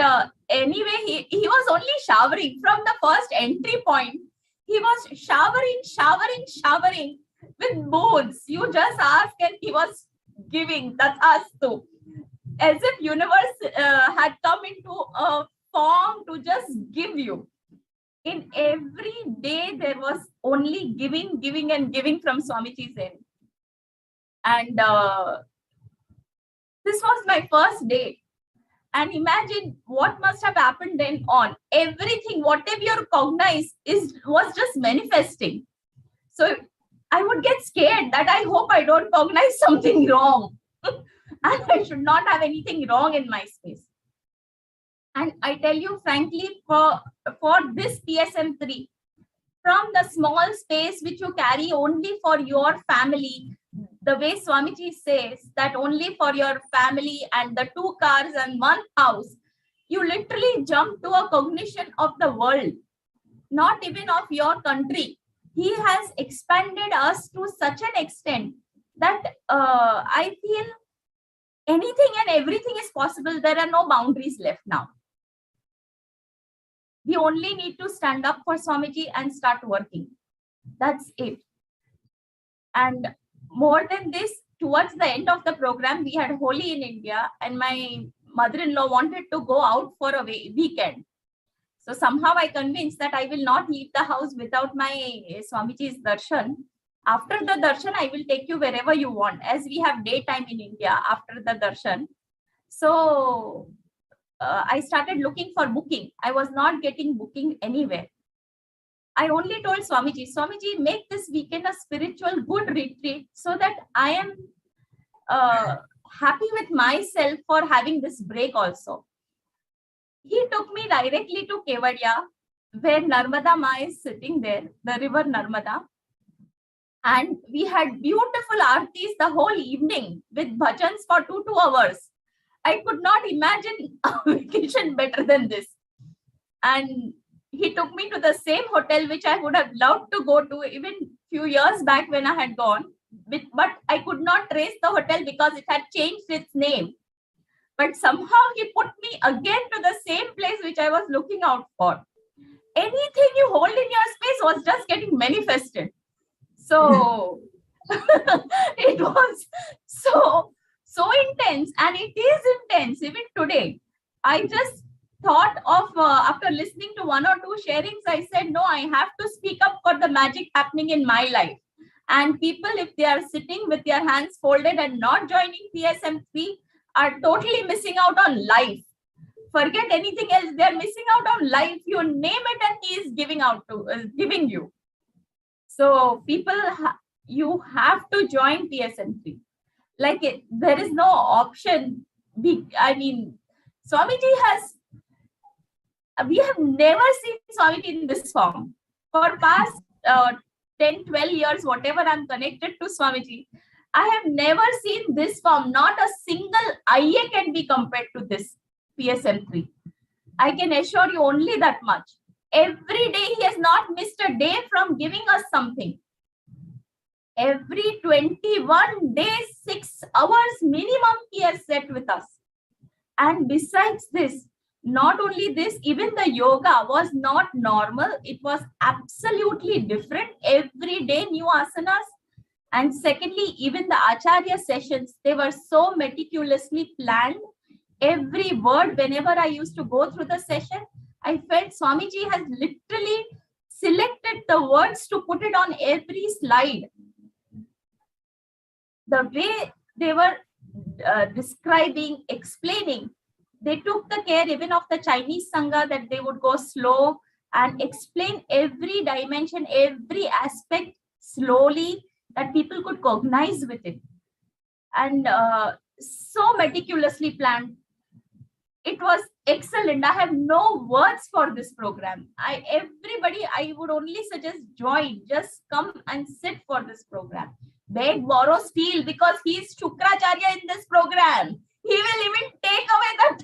anyway, he was only showering from the first entry point. He was showering with boons. You just ask and he was giving, that's us too. As if universe had come into a form to just give you. In every day, there was only giving and giving from Swamiji's end. And this was my first day. And imagine what must have happened then on. Everything, whatever you recognize, was just manifesting. So I would get scared that I hope I don't cognize something wrong. And I should not have anything wrong in my space. And I tell you frankly, for this PSM3, from the small space which you carry only for your family, the way Swamiji says that only for your family and the 2 cars and 1 house, you literally jump to a cognition of the world, not even of your country. He has expanded us to such an extent that I feel anything and everything is possible. There are no boundaries left now. We only need to stand up for Swamiji and start working. That's it. And more than this, towards the end of the program, we had Holi in India, and my mother-in-law wanted to go out for a weekend. So somehow I convinced that I will not leave the house without my Swamiji's darshan. After the darshan, I will take you wherever you want, as we have daytime in India after the darshan. So I started looking for booking. I was not getting booking anywhere. I only told Swamiji, Swamiji, make this weekend a spiritual good retreat so that I am happy with myself for having this break also. He took me directly to Kevadia, where Narmada Ma is sitting there, the river Narmada. And we had beautiful aartis the whole evening with bhajans for 2 hours. I could not imagine a vacation better than this. And he took me to the same hotel which I would have loved to go to even few years back when I had gone. But I could not trace the hotel because it had changed its name. But somehow he put me again to the same place which I was looking out for. Anything you hold in your space was just getting manifested. So it was so intense, and it is intense even today. I just thought of, after listening to 1 or 2 sharings, I said, no, I have to speak up for the magic happening in my life. And people, if they are sitting with their hands folded and not joining PSM3, are totally missing out on life. Forget anything else. They're missing out on life. You name it and he is giving you. So people, you have to join PSM3. Like there is no option. I mean, Swamiji we have never seen Swamiji in this form. For past 10, 12 years, whatever I'm connected to Swamiji, I have never seen this form. Not a single IA can be compared to this PSM3. I can assure you only that much. Every day he has not missed a day from giving us something. Every 21 days, 6 hours minimum he has sat with us. And besides this, not only this, even the yoga was not normal. It was absolutely different. Every day new asanas. And secondly, even the Acharya sessions, they were so meticulously planned. Every word, whenever I used to go through the session, I felt Swamiji has literally selected the words to put it on every slide. The way they were describing, explaining, they took the care even of the Chinese Sangha that they would go slow and explain every dimension, every aspect slowly, that people could cognize with it. And so meticulously planned. It was excellent. I have no words for this program. Everybody, I would only suggest join. Just come and sit for this program. Beg, borrow, steal, because he is Shukracharya in this program. He will even take away that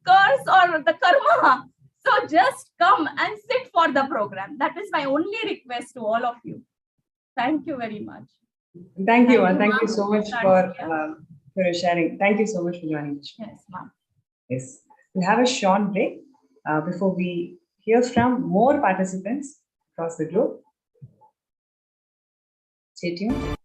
curse or the karma. So just come and sit for the program. That is my only request to all of you. Thank you very much. Thank you. Thank you so much for your sharing. Thank you so much for joining us. Yes, ma'am. Yes. We'll have a short break before we hear from more participants across the globe. Stay tuned.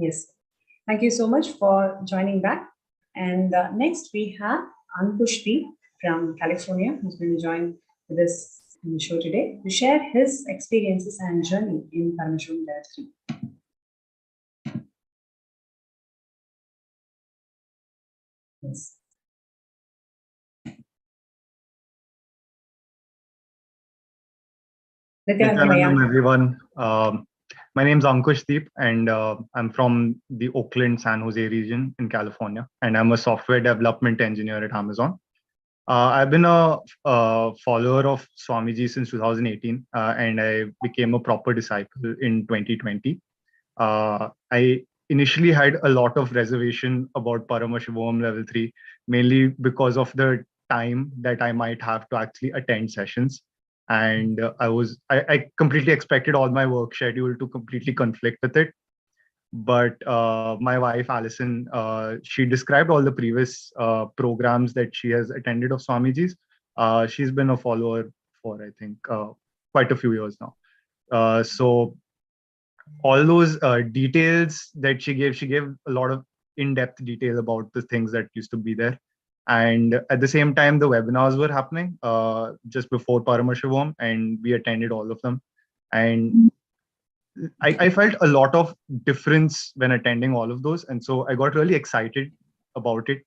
Yes. Thank you so much for joining back. And next we have Ankushdeep from California, who's going to join with us in the show today to share his experiences and journey in Paramashivoham Level 3. Yes. Nityanandam, everyone. My name is Ankushdeep, and I'm from the Oakland, San Jose region in California, and I'm a software development engineer at Amazon. I've been a follower of Swamiji since 2018, and I became a proper disciple in 2020. I initially had a lot of reservation about Paramashivoham Level 3, mainly because of the time that I might have to actually attend sessions. And I completely expected all my work schedule to completely conflict with it. But my wife, Alison, she described all the previous programs that she has attended of Swamiji's. She's been a follower for, I think, quite a few years now. So all those details that she gave a lot of in-depth detail about the things that used to be there. And at the same time, the webinars were happening just before Paramashivoham, and we attended all of them. And I felt a lot of difference when attending all of those. And so I got really excited about it.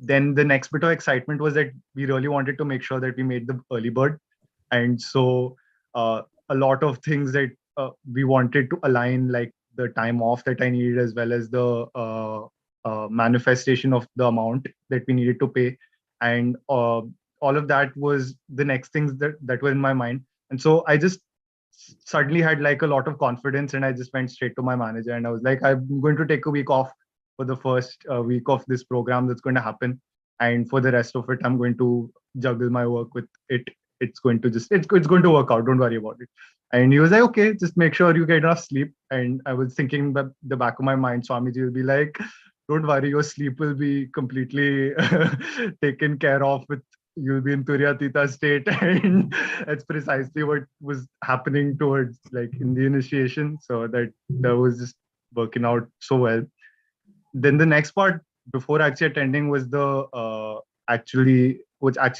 Then the next bit of excitement was that we really wanted to make sure that we made the early bird. And so a lot of things that we wanted to align, like the time off that I needed, as well as the manifestation of the amount that we needed to pay. And all of that was the next things that were in my mind. And so I just suddenly had like a lot of confidence, and I just went straight to my manager and I was like, I'm going to take a week off for the first week of this program that's going to happen. And for the rest of it, I'm going to juggle my work with it. It's going to work out. Don't worry about it. And he was like, okay, just make sure you get enough sleep. And I was thinking that the back of my mind, Swamiji will be like, don't worry, your sleep will be completely taken care of with, you'll be in Turyatita state. And that's precisely what was happening towards like in the initiation. So that was just working out so well. Then the next part before actually attending was the actually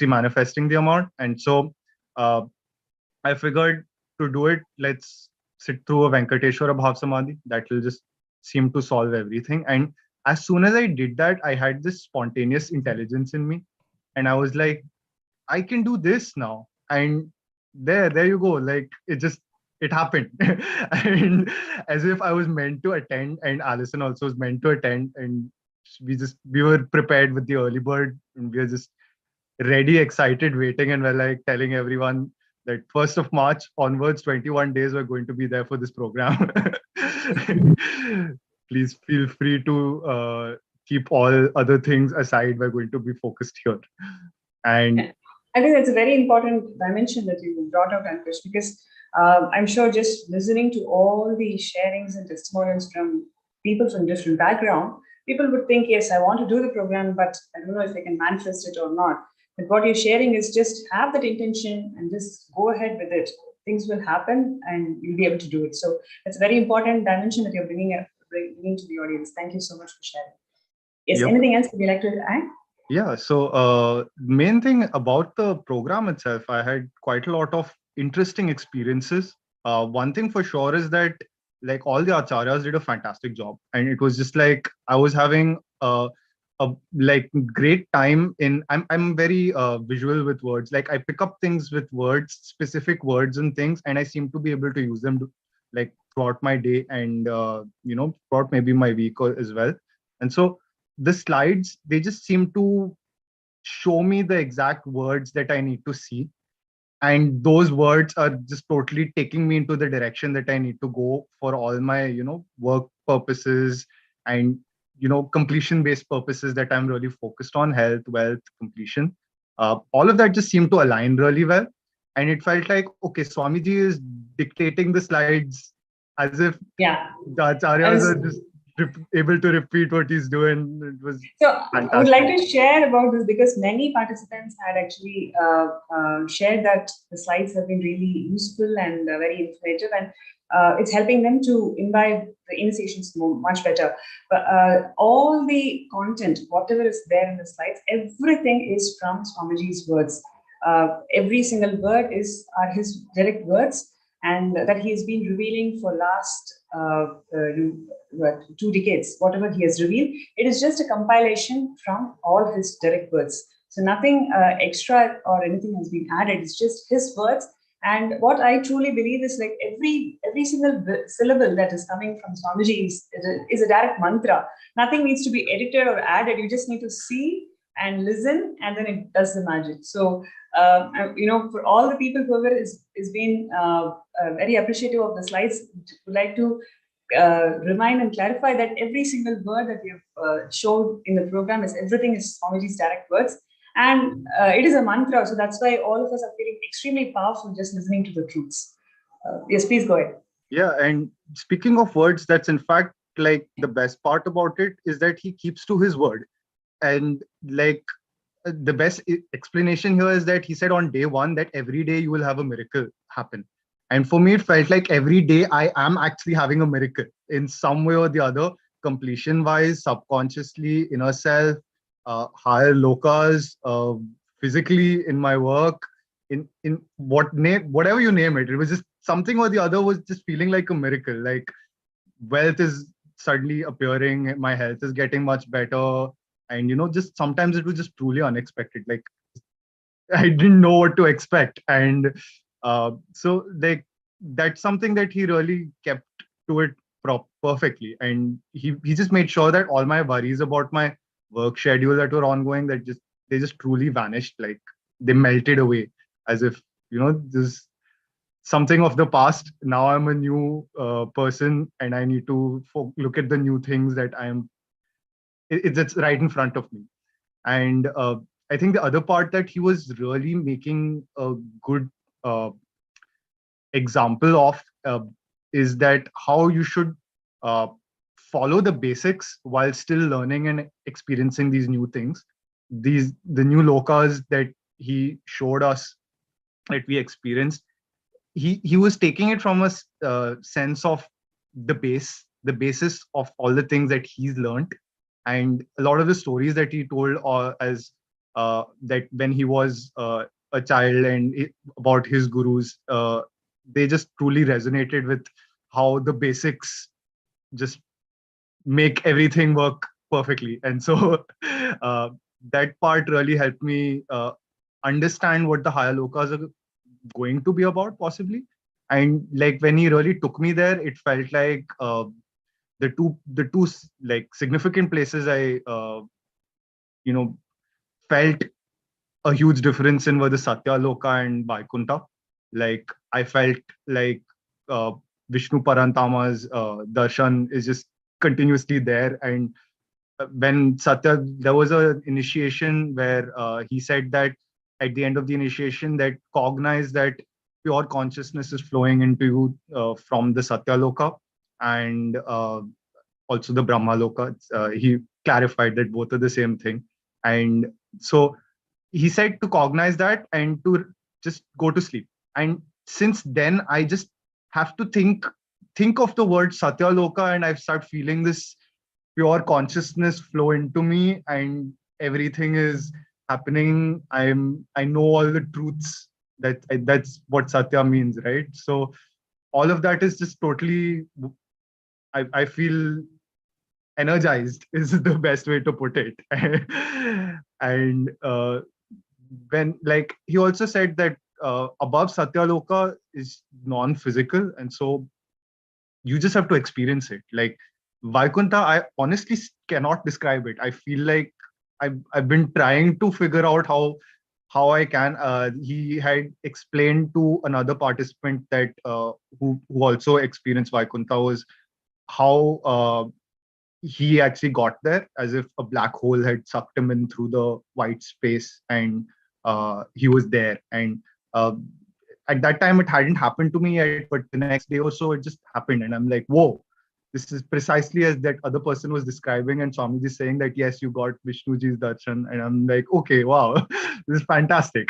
manifesting the amount. And so I figured to do it, let's sit through a Venkateshwara Bhav Samadhi. That will just seem to solve everything. And as soon as I did that, I had this spontaneous intelligence in me. And I was like, I can do this now. And there you go. Like it happened. And as if I was meant to attend, and Alison also was meant to attend. And we were prepared with the early bird, and we were just ready, excited, waiting. And we're like telling everyone that 1st of March onwards, 21 days, we're going to be there for this program. Please feel free to keep all other things aside. We're going to be focused here. And I think that's a very important dimension that you brought out, Ankush, because I'm sure just listening to all the sharings and testimonials from people from different backgrounds, people would think, yes, I want to do the program, but I don't know if I can manifest it or not. But what you're sharing is just have that intention and just go ahead with it. Things will happen and you'll be able to do it. So it's a very important dimension that you're bringing to the audience. Thank you so much for sharing. Yes, Yep. Anything else would you like to add? Yeah, so main thing about the program itself, I had quite a lot of interesting experiences. One thing for sure is that like all the acharyas did a fantastic job, and it was just like I was having a like great time in. I'm very visual with words. Like I pick up things with words, specific words and things, and I seem to be able to use them like throughout my day and throughout maybe my week as well. And so the slides, they just seem to show me the exact words that I need to see. And those words are just totally taking me into the direction that I need to go for all my, work purposes and, completion-based purposes that I'm really focused on: health, wealth, completion. All of that just seemed to align really well. And it felt like, okay, Swamiji is dictating the slides as if the acharyas are just able to repeat what he's doing. It was so fantastic. I would like to share about this because many participants had actually shared that the slides have been really useful and very informative, and it's helping them to imbibe the initiations much better. But all the content, whatever is there in the slides, everything is from Swamiji's words. Every single word are his direct words, and that he has been revealing for last 2 decades. Whatever he has revealed, it is just a compilation from all his direct words. So nothing extra or anything has been added. It's just his words. And what I truly believe is like every single syllable that is coming from Swamiji is a direct mantra. Nothing needs to be edited or added. You just need to see and listen, and then it does the magic. So for all the people whoever is been very appreciative of the slides, would like to remind and clarify that every single word that we have showed in the program everything is Swamiji's direct words, and it is a mantra. So that's why all of us are feeling extremely powerful just listening to the truths. Yes, please go ahead. Yeah, and speaking of words, that's in fact like the best part about it is that he keeps to his word. And like the best explanation here is that he said on day 1 that every day you will have a miracle happen. And for me, it felt like every day I am actually having a miracle in some way or the other, completion wise, subconsciously, inner self, higher lokas, physically in my work, in whatever you name it. It was just something or the other was just feeling like a miracle. Like wealth is suddenly appearing, my health is getting much better. And just sometimes it was just truly unexpected. Like I didn't know what to expect. And so like that's something that he really kept to it perfectly. And he just made sure that all my worries about my work schedule that were ongoing, they just truly vanished. Like they melted away as if, this something of the past. Now I'm a new person and I need to look at the new things that it's right in front of me. And I think the other part that he was really making a good example of is that how you should follow the basics while still learning and experiencing these new things. The new lokas that he showed us, that we experienced, he was taking it from a sense of the basis of all the things that he's learned. And a lot of the stories that he told as that when he was a child and about his gurus, they just truly resonated with how the basics just make everything work perfectly. And so that part really helped me understand what the higher lokas are going to be about, possibly. And like when he really took me there, it felt like the two like significant places I felt a huge difference in were the Satya Loka and Vaikuntha. Like I felt like Vishnu Parantama's darshan is just continuously there. And when Satya, there was an initiation where he said that at the end of the initiation, that cognize that pure consciousness is flowing into you from the Satya Loka and also the Brahma Loka. He clarified that both are the same thing. And so he said to cognize that and to just go to sleep. And since then, I just have to think of the word Satya Loka, and I've started feeling this pure consciousness flow into me, and everything is happening. I know all the truths. That's what Satya means, right? So all of that is just totally, I feel energized is the best way to put it. And when, like, he also said that above Satyaloka is non-physical, and so you just have to experience it. Like Vaikuntha, I honestly cannot describe it. I feel like I've been trying to figure out how I can. He had explained to another participant that who also experienced Vaikuntha was how he actually got there, as if a black hole had sucked him in through the white space, and he was there. And at that time, it hadn't happened to me yet, but the next day or so, it just happened, and I'm like, whoa! this is precisely as that other person was describing, and Swamiji saying that, yes, you got Vishnuji's darshan. And I'm like, okay, wow, this is fantastic.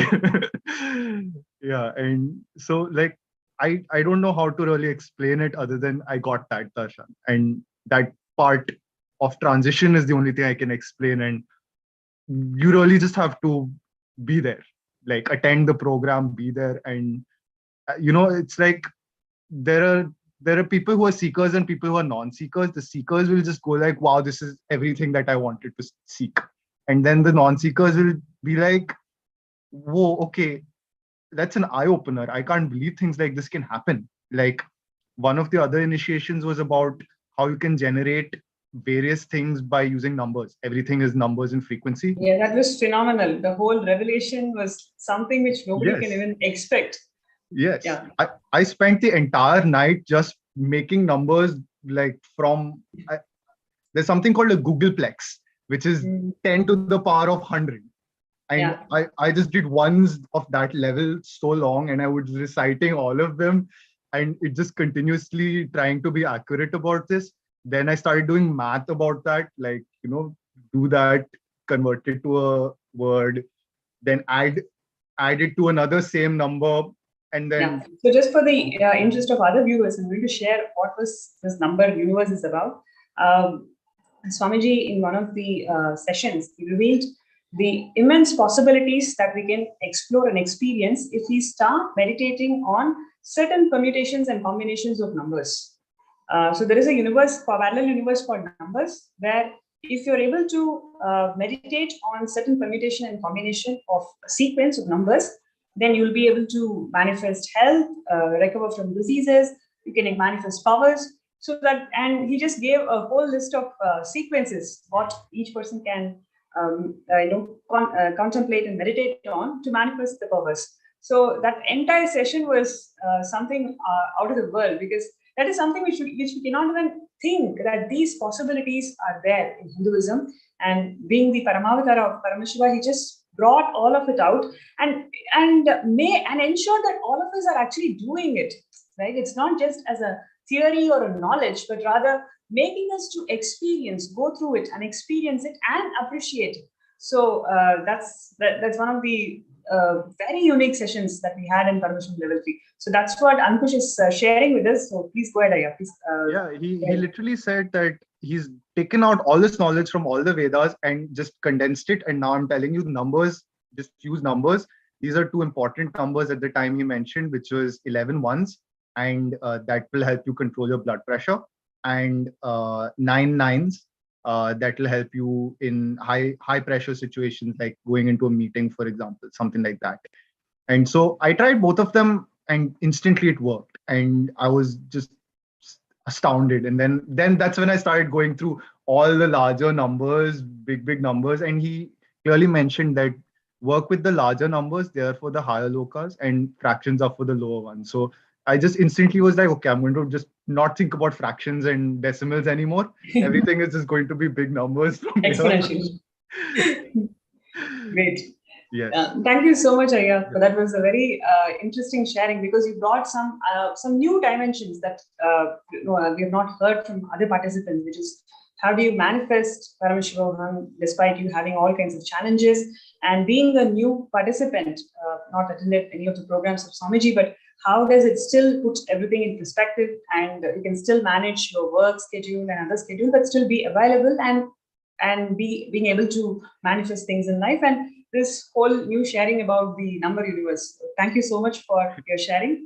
Yeah. And so like, I don't know how to really explain it other than I got that darshan. And that part of transition is the only thing I can explain. And you really just have to be there, like attend the program, be there. And, it's like, there are people who are seekers and people who are non-seekers. The seekers will just go like, wow, this is everything that I wanted to seek. And then the non-seekers will be like, whoa, okay, that's an eye-opener. I can't believe things like this can happen. Like, one of the other initiations was about how you can generate various things by using numbers. Everything is numbers and frequency. Yeah, that was phenomenal. The whole revelation was something which nobody Yes. can even expect. Yes. Yeah. I spent the entire night just making numbers, like there's something called a Googleplex, which is 10 to the power of 100. And Yeah. I just did ones of that level so long, and I was reciting all of them, and it just continuously trying to be accurate about this. Then I started doing math about that, like, do that, convert it to a word, then add it to another same number. And then Yeah. So just for the interest of other viewers, I'm going to share what was this number universe is about. Swamiji, in one of the sessions, he revealed the immense possibilities that we can explore and experience if we start meditating on certain permutations and combinations of numbers. So there is a universe, parallel universe called numbers, where if you're able to meditate on certain permutation and combination of a sequence of numbers, then you'll be able to manifest health, recover from diseases, you can manifest powers. So that, and he just gave a whole list of sequences, what each person can contemplate and meditate on to manifest the powers. So that entire session was something out of the world, because that is something which we cannot even think that these possibilities are there in Hinduism. And being the Paramavatara of Paramashiva, he just brought all of it out and ensure that all of us are actually doing it, right? It's not just as a theory or a knowledge, but rather making us to experience, go through it and experience it and appreciate it. So that's one of the very unique sessions that we had in Paramashivoham level 3. So that's what Ankush is sharing with us. So please go ahead, Aya. Please, yeah, he literally said that he's taken out all this knowledge from all the Vedas and just condensed it. And now I'm telling you, numbers, just use numbers. These are two important numbers at the time he mentioned, which was 11 ones. And that will help you control your blood pressure. And 9 nines, that will help you in high pressure situations, like going into a meeting, for example, something like that. And so I tried both of them, and instantly it worked. And I was just astounded. And then that's when I started going through all the larger numbers, big numbers. And he clearly mentioned that work with the larger numbers, they are for the higher lokas, and fractions are for the lower ones. So I just instantly was like, okay, I'm going to just not think about fractions and decimals anymore. Everything is just going to be big numbers from exponential. Great. Yes. Thank you so much, Aya. Yeah. That was a very interesting sharing, because you brought some new dimensions that we have not heard from other participants, which is how do you manifest Paramashivoham despite you having all kinds of challenges, and being a new participant, not attended any of the programs of Swamiji, but how does it still put everything in perspective, and you can still manage your work schedule and other schedule, but still be available and being able to manifest things in life. And this whole new sharing about the number universe. Thank you so much for your sharing.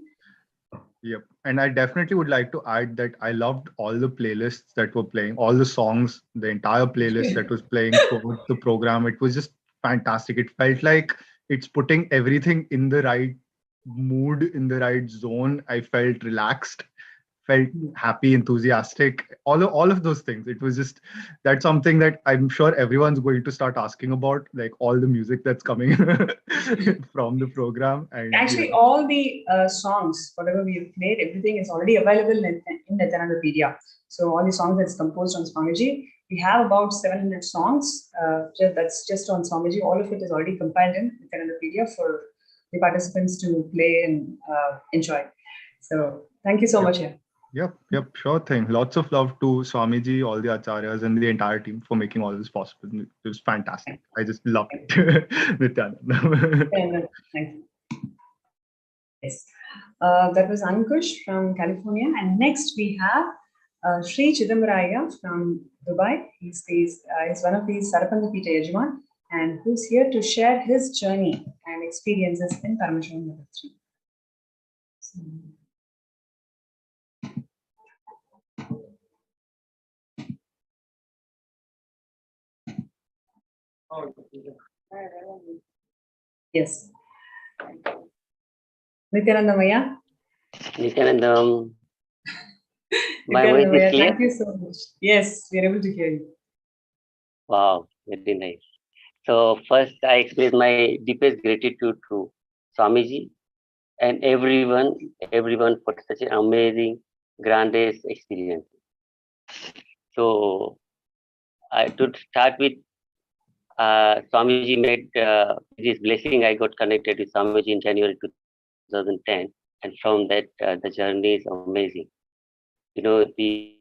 Yep. And I definitely would like to add that I loved all the playlists that were playing, all the songs, the entire playlist that was playing throughout the program. It was just fantastic. It felt like it's putting everything in the right mood, in the right zone. I felt relaxed, felt happy, enthusiastic, all of those things. It was just, that's something that I'm sure everyone's going to start asking about, like all the music that's coming from the program. And actually, all the songs, whatever we've played, everything is already available in Nityanandapedia. So all the songs that's composed on Swamiji, we have about 700 songs. That's just on Swamiji. All of it is already compiled in Nityanandapedia for the participants to play and enjoy. So thank you so much. Yep, sure thing. Lots of love to Swamiji, all the acharyas, and the entire team for making all this possible. It was fantastic. I just loved it. Nityananda. Yeah, nice. Yes. That was Ankush from California. And next we have Sri Chidambaraya from Dubai. He stays, he's one of these Sarapandapita Yajman, and who's here to share his journey and experiences in Paramashivoham level 3. So, yes. Nityanandamaya. Nityanandam. My voice is clear? Thank you so much. Yes, we are able to hear you. Wow, very nice. So first I express my deepest gratitude to Swamiji and everyone for such an amazing, grandiose experience. So I to start with, Swamiji made this blessing. I got connected with Swamiji in January 2010, and from that the journey is amazing. You know, the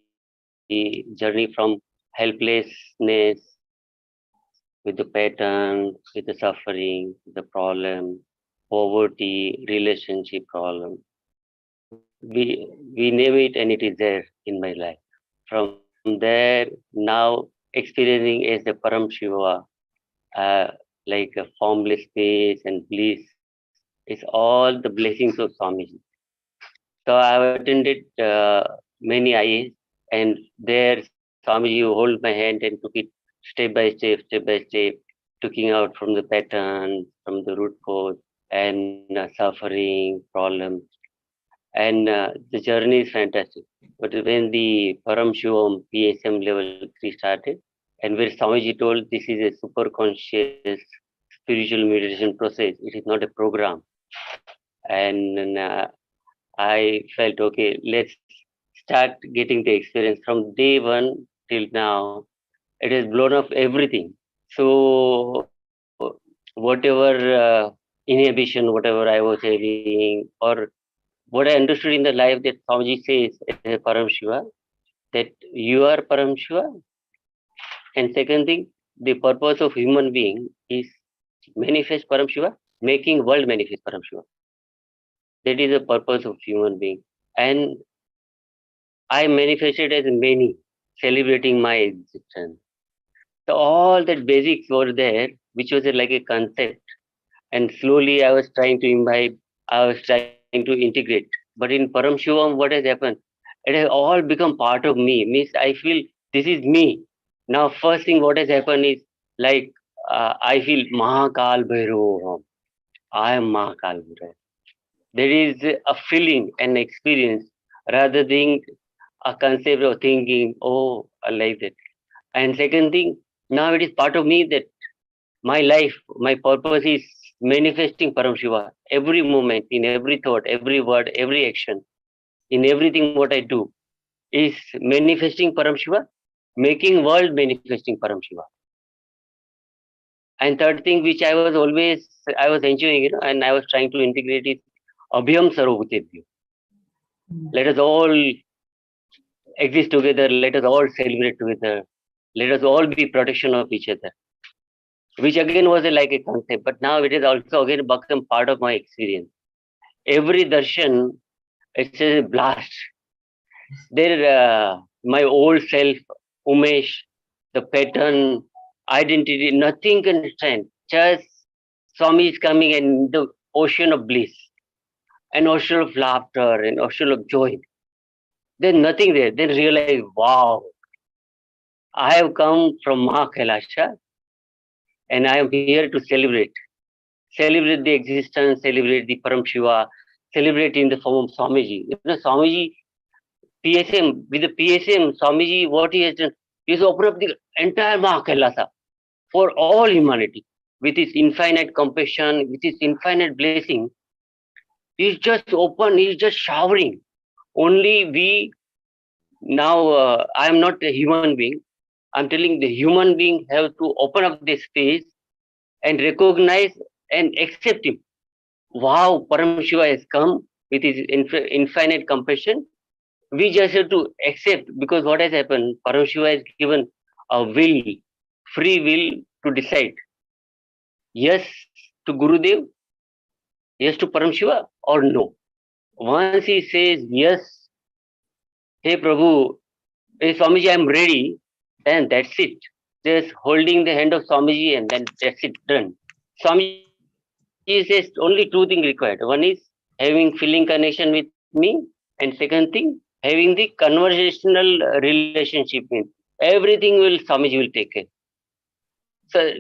journey from helplessness with the pattern, with the suffering, the problem, poverty, relationship problem. We name it and it is there in my life. From there, now experiencing as the Paramashivoham, like a formless space and bliss, is all the blessings of Swamiji. So I have attended many IS, and there Swamiji hold my hand and took it step by step, taking out from the pattern, from the root cause, and suffering, problems. And the journey is fantastic. But when the Paramashivoham PSM level 3 started, and where Swamiji told this is a super conscious spiritual meditation process, it is not a program. And I felt, okay, let's start getting the experience from day one till now. It has blown up everything. So whatever inhibition, whatever I was having, or what I understood in the life that Swamiji says as Paramashiva, that you are Paramashiva. And second thing, the purpose of human being is manifest Paramashiva, making world manifest Paramashiva. That is the purpose of human being. And I manifested as many, celebrating my existence. So all that basics were there, which was like a concept. And slowly I was trying to imbibe, I was trying to integrate. But in Paramashivoham, what has happened? It has all become part of me. Means I feel this is me. Now, first thing what has happened is like I feel Mahakal Bhairava. I am Mahakal Bhairava. There is a feeling and experience rather than a concept of thinking, oh, I like that. And second thing, now it is part of me that my life, my purpose is manifesting Paramashiva. Every moment, in every thought, every word, every action, in everything what I do is manifesting Paramashiva, making world manifesting Paramashiva. And third thing, which I was enjoying, and I was trying to integrate is Abhyam Sarvabhutebhyo. Let us all exist together. Let us all celebrate together. Let us all be protection of each other. Which again was like a concept, but now it is also again become part of my experience. Every darshan, it's a blast. There, my old self, Umesh, the pattern, identity, nothing can stand. Just Swami is coming and the ocean of bliss, an ocean of laughter, an ocean of joy. There's nothing there. Then realize, wow, I have come from Mahakailasha and I am here to celebrate. Celebrate the existence, celebrate the Paramashiva, celebrate in the form of Swamiji. Swamiji, PSM, with the PSM, Swamiji, what he has done is open up the entire Mahakailasa for all humanity with his infinite compassion, with his infinite blessing. He's just open, he's just showering. Only we now, I am not a human being. I'm telling the human being have to open up this space and recognize and accept him. Wow, Paramashiva has come with his infinite compassion We just have to accept, because what has happened, Paramashiva has given a will, free will to decide. Yes to Gurudev, yes to Paramashiva, or no. Once he says yes, hey Prabhu, hey Swamiji, I'm ready, then that's it. Just holding the hand of Swamiji and then that's it, done. Swamiji says only two things required. One is having feeling connection with me, and second thing, having the conversational relationship with. Everything will Swamiji will take care.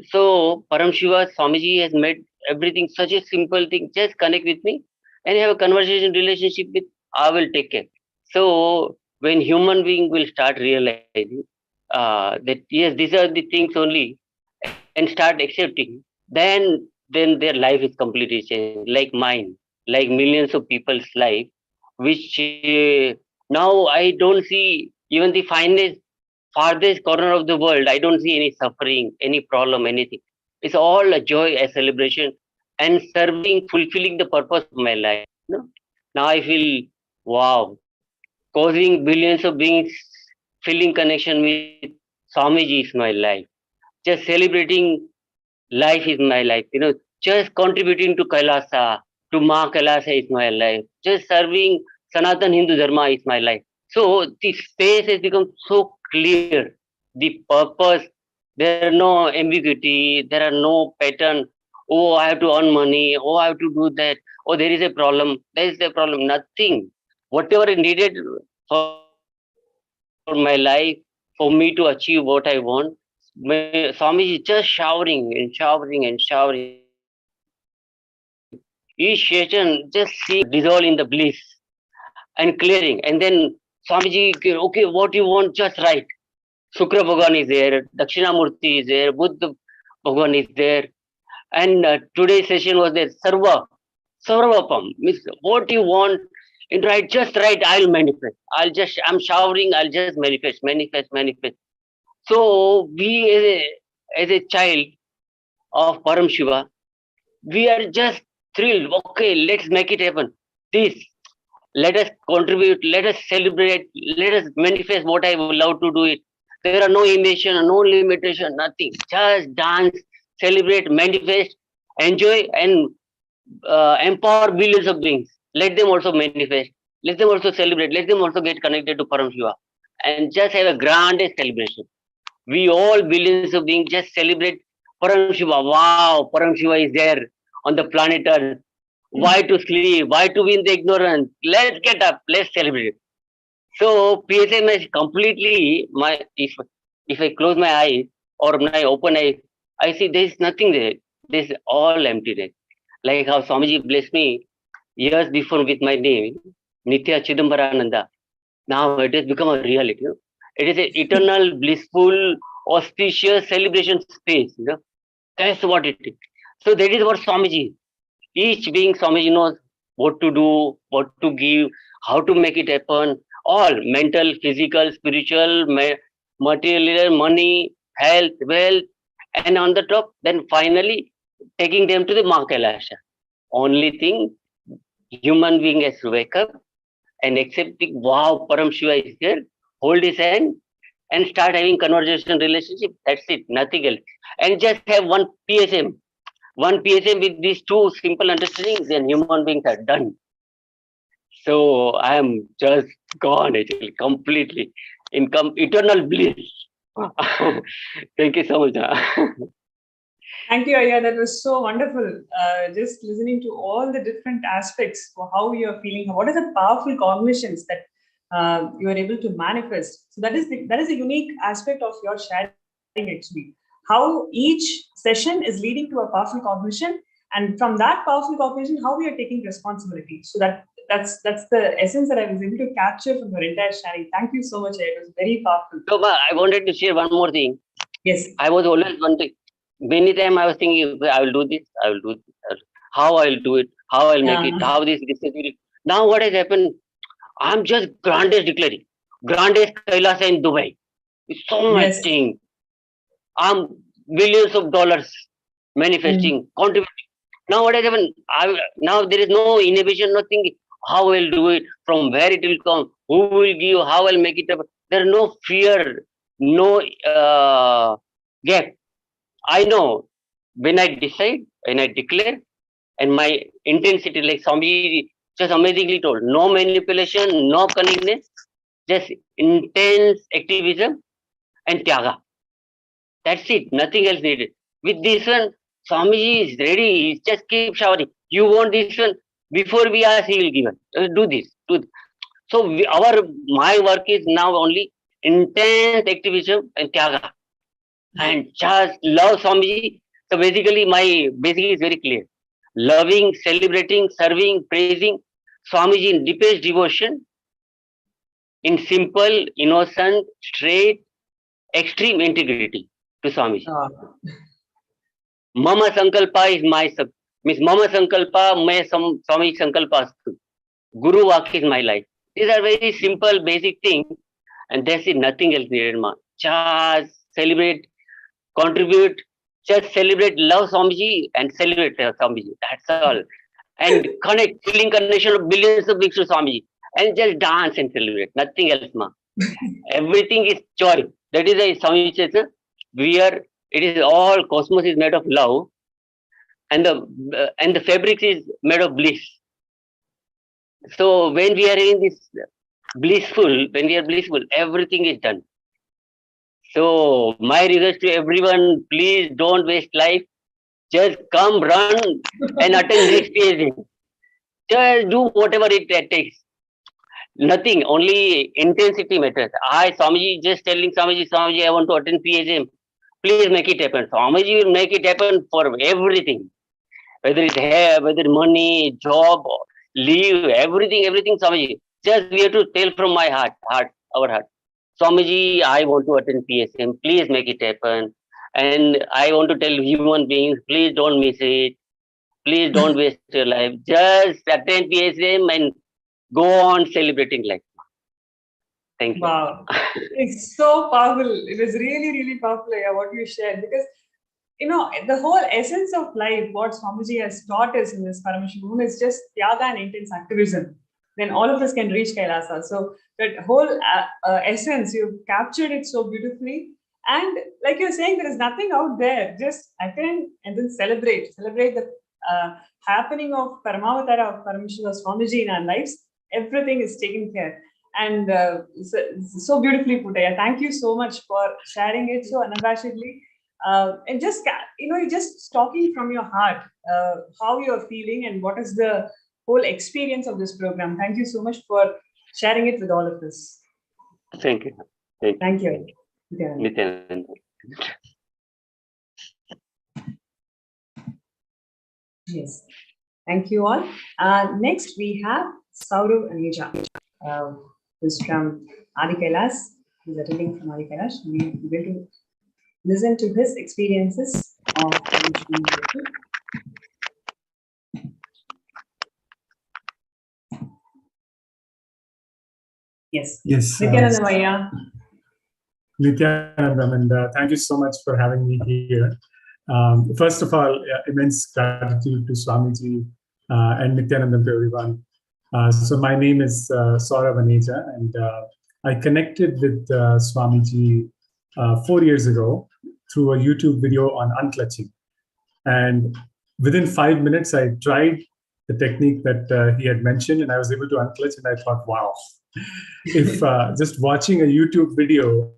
So Paramashiva, Swamiji has made everything such a simple thing. Just connect with me and have a conversation relationship with. I will take care. So when human being will start realizing that yes, these are the things only, and start accepting, then their life is completely changed. Like mine, like millions of people's life, which now I don't see even the farthest corner of the world. I don't see any suffering, any problem, anything. It's all a joy, a celebration, and serving, fulfilling the purpose of my life. You know? Now I feel wow, causing billions of beings feeling connection with Swamiji is my life. Just celebrating life is my life. Just contributing to Kailasa, to Ma Kailasa is my life. Just serving Sanatan Hindu Dharma is my life. So the space has become so clear. The purpose, there are no ambiguity, there are no pattern. Oh, I have to earn money. Oh, I have to do that. Oh, there is a problem. There is a problem. Nothing. Whatever is needed for my life, for me to achieve what I want, Swami is just showering and showering and showering. Each session just see dissolve in the bliss and clearing. And then Swamiji, okay, what you want, just right. Shukra Bhagavan is there, Dakshinamurti is there, Buddha Bhagavan is there. And today's session was there, Sarvapam, means what you want, and right, just right, I'll manifest. I'm showering, I'll just manifest, manifest, manifest. So we as a child of Param Shiva, we are just thrilled. Okay, let's make it happen. This, let us contribute, let us celebrate, let us manifest what I would love to do it. There are no inhibition, no limitation, nothing. Just dance, celebrate, manifest, enjoy, and empower billions of beings. Let them also manifest. Let them also celebrate. Let them also get connected to Param Shiva. And just have a grandest celebration. We all billions of beings just celebrate Param Shiva. Wow, Param Shiva is there on the planet Earth. Why to sleep? Why to be in the ignorance? Let's get up. Let's celebrate. So PSM is completely my. If I close my eyes or my open eyes, I see there is nothing there. There is all emptiness. Like how Swamiji blessed me years before with my name, Nitya Chidambarananda. Now it has become a reality. It is an eternal, blissful, auspicious celebration space. That's what it is. So that is what Swamiji is. Each being Swamiji knows what to do, what to give, how to make it happen. All mental, physical, spiritual, material, money, health, wealth, and on the top, then finally taking them to the Ma Kailasha. Only thing, human being has to wake up and accepting, wow, Param Shiva is here, hold his hand and start having conversation relationship. That's it, nothing else. And just have one PSM with these two simple understandings, then human beings are done. So I am just gone actually, completely in eternal bliss. Thank you so much. Thank you, Aya. That was so wonderful. Just listening to all the different aspects for how you are feeling. What are the powerful cognitions that you are able to manifest? So that is the unique aspect of your sharing actually. How each session is leading to a powerful cognition, and from that powerful cognition, how we are taking responsibility. So that's the essence that I was able to capture from your entire sharing. Thank you so much, Aya. It was very powerful. So I wanted to share one more thing. Yes. I was always wanting. Many times I was thinking, I will do this, I will do this. How I will do it, how I'll make it, how this. Now what has happened? I'm just grandest declaring. Grandest Kailasa in Dubai. It's so much thing. I'm billions of dollars manifesting, contributing. Now what has happened? Now there is no inhibition, nothing. how I'll do it, from where it will come, who will give, how I'll make it up. There is no fear, no gap. I know when I decide, when I declare, and my intensity, like Swamiji just amazingly told, no manipulation, no cunningness, just intense activism and tyaga. That's it, nothing else needed. With this one, Swamiji is ready, he just keep showering. You want this one? Before we ask, he will give us. Do this, do this. So my work is now only intense activism and tyaga. And just love Swamiji. So basically, my basic is very clear. Loving, celebrating, serving, praising Swamiji in deepest devotion, in simple, innocent, straight, extreme integrity to Swamiji. Mama Sankalpa is my means Mama Sankalpa, may Swami Sankalpa. Guru Vak is my life. These are very simple, basic things, and that's it, nothing else needed, ma. Just celebrate, contribute, just celebrate, love Swamiji and celebrate Swamiji. That's all. And connect, feeling connection of billions of beings to Swamiji. And just dance and celebrate. Nothing else, ma. Everything is joy. That is why Swamiji says, it is all cosmos is made of love, and the fabric is made of bliss. So when we are in this when we are blissful, everything is done. So my request to everyone, please don't waste life. Just come, run, and attend next PhD. Just do whatever it takes. Nothing, only intensity matters. Swamiji, just telling Swamiji, I want to attend PhD. Please make it happen. Swamiji will make it happen for everything. Whether it's hair, whether money, job, leave, everything, Swamiji. Just we have to tell from my heart, our heart. Swamiji, I want to attend PSM. Please make it happen. And I want to tell human beings, please don't miss it. Please don't waste your life. Just attend PSM and go on celebrating life. Thank you. Wow. It's so powerful. It was really, really powerful, what you shared, because the whole essence of life, what Swamiji has taught us in this Paramashivoham is just tyaga and intense activism. Then all of us can reach Kailasa. So that whole essence, you've captured it so beautifully. And like you're saying, there is nothing out there. Just attend and then celebrate. Celebrate the happening of Paramavatara of Paramashiva Swamiji in our lives. Everything is taken care. And so beautifully put. Thank you so much for sharing it so unabashedly. And just, you're just talking from your heart, how you're feeling and what is the whole experience of this program. Thank you so much for sharing it with all of us. Thank you. Thank you. Nityananda. Yes. Thank you all. Next, we have Saurav Aneja, who's from Adi Kailas. He's attending from Adi Kailas. We will listen to his experiences of Yes. Nityanandam, and thank you so much for having me here. First of all, immense gratitude to Swamiji and Nityanandam to everyone. So my name is Saurav Aneja, and I connected with Swamiji 4 years ago through a YouTube video on unclutching. And within 5 minutes, I tried the technique that he had mentioned, and I was able to unclutch, and I thought, wow, if just watching a YouTube video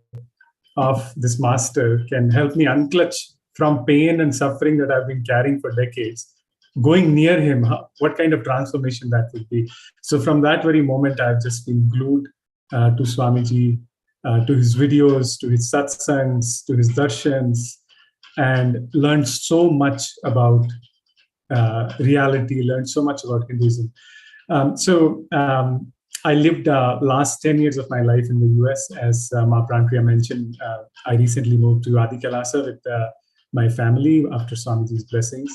of this master can help me unclutch from pain and suffering that I've been carrying for decades, going near him, what kind of transformation that would be. So from that very moment, I've just been glued to Swamiji, to his videos, to his satsangs, to his darshans, and learned so much about reality, learned so much about Hinduism. I lived last 10 years of my life in the US. As Ma Pranpriya mentioned, I recently moved to Adi Kailasa with my family after Swamiji's blessings.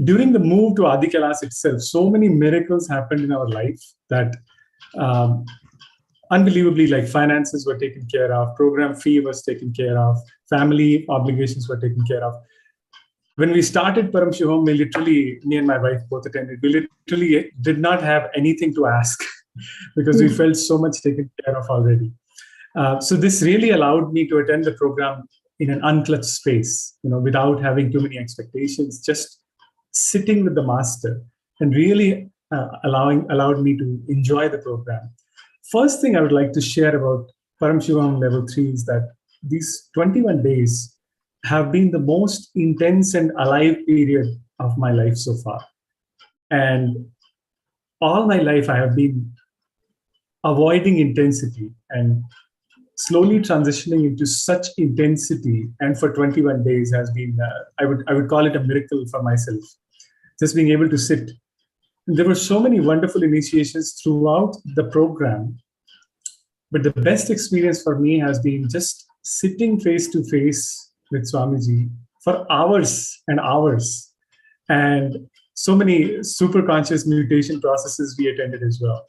During the move to Adi Kailasa itself, so many miracles happened in our life that unbelievably, like finances were taken care of, program fee was taken care of, family obligations were taken care of. when we started Paramashivoham, we literally, me and my wife both attended, we literally did not have anything to ask because we felt so much taken care of already. So this really allowed me to attend the program in an unclutched space, without having too many expectations, just sitting with the master, and really allowed me to enjoy the program. First thing I would like to share about Paramashivoham Level 3 is that these 21 days have been the most intense and alive period of my life so far. And all my life I have been avoiding intensity and slowly transitioning into such intensity, and for 21 days has been, I would call it a miracle for myself. Just being able to sit. There were so many wonderful initiations throughout the program, but the best experience for me has been just sitting face to face with Swamiji for hours and hours, and so many super conscious meditation processes we attended as well.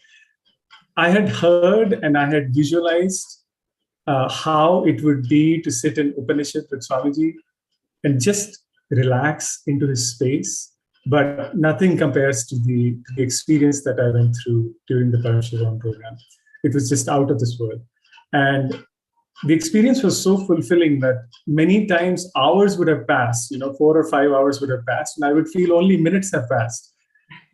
I had heard and I had visualized how it would be to sit in Upanishad with Swamiji and just relax into his space, but nothing compares to the experience that I went through during the Paramashivoham program. It was just out of this world. And the experience was so fulfilling that many times hours would have passed, 4 or 5 hours would have passed, and I would feel only minutes have passed.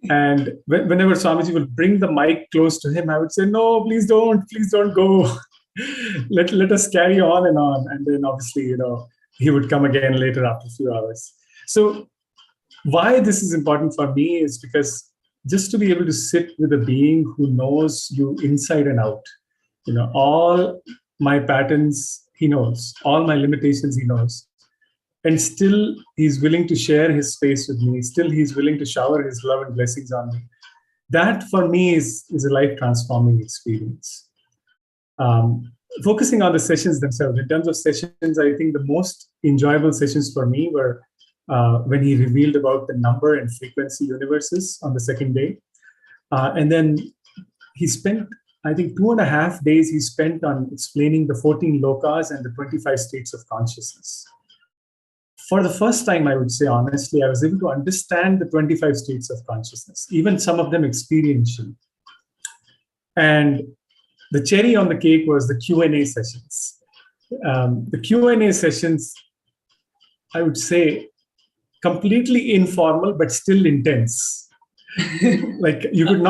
And whenever Swamiji would bring the mic close to him, I would say, no, please don't go. let us carry on. And then obviously, he would come again later after a few hours. So why this is important for me is because just to be able to sit with a being who knows you inside and out, all my patterns he knows, all my limitations he knows, and still he's willing to share his space with me, still he's willing to shower his love and blessings on me. That for me is a life transforming experience. Focusing on the sessions themselves, in terms of sessions, I think the most enjoyable sessions for me were when he revealed about the number and frequency universes on the second day. And then he spent, I think, 2.5 days he spent on explaining the 14 lokas and the 25 states of consciousness. For the first time, I would say, honestly, I was able to understand the 25 states of consciousness, even some of them experientially. And the cherry on the cake was the Q&A sessions. The Q&A sessions, I would say, completely informal, but still intense. Like you could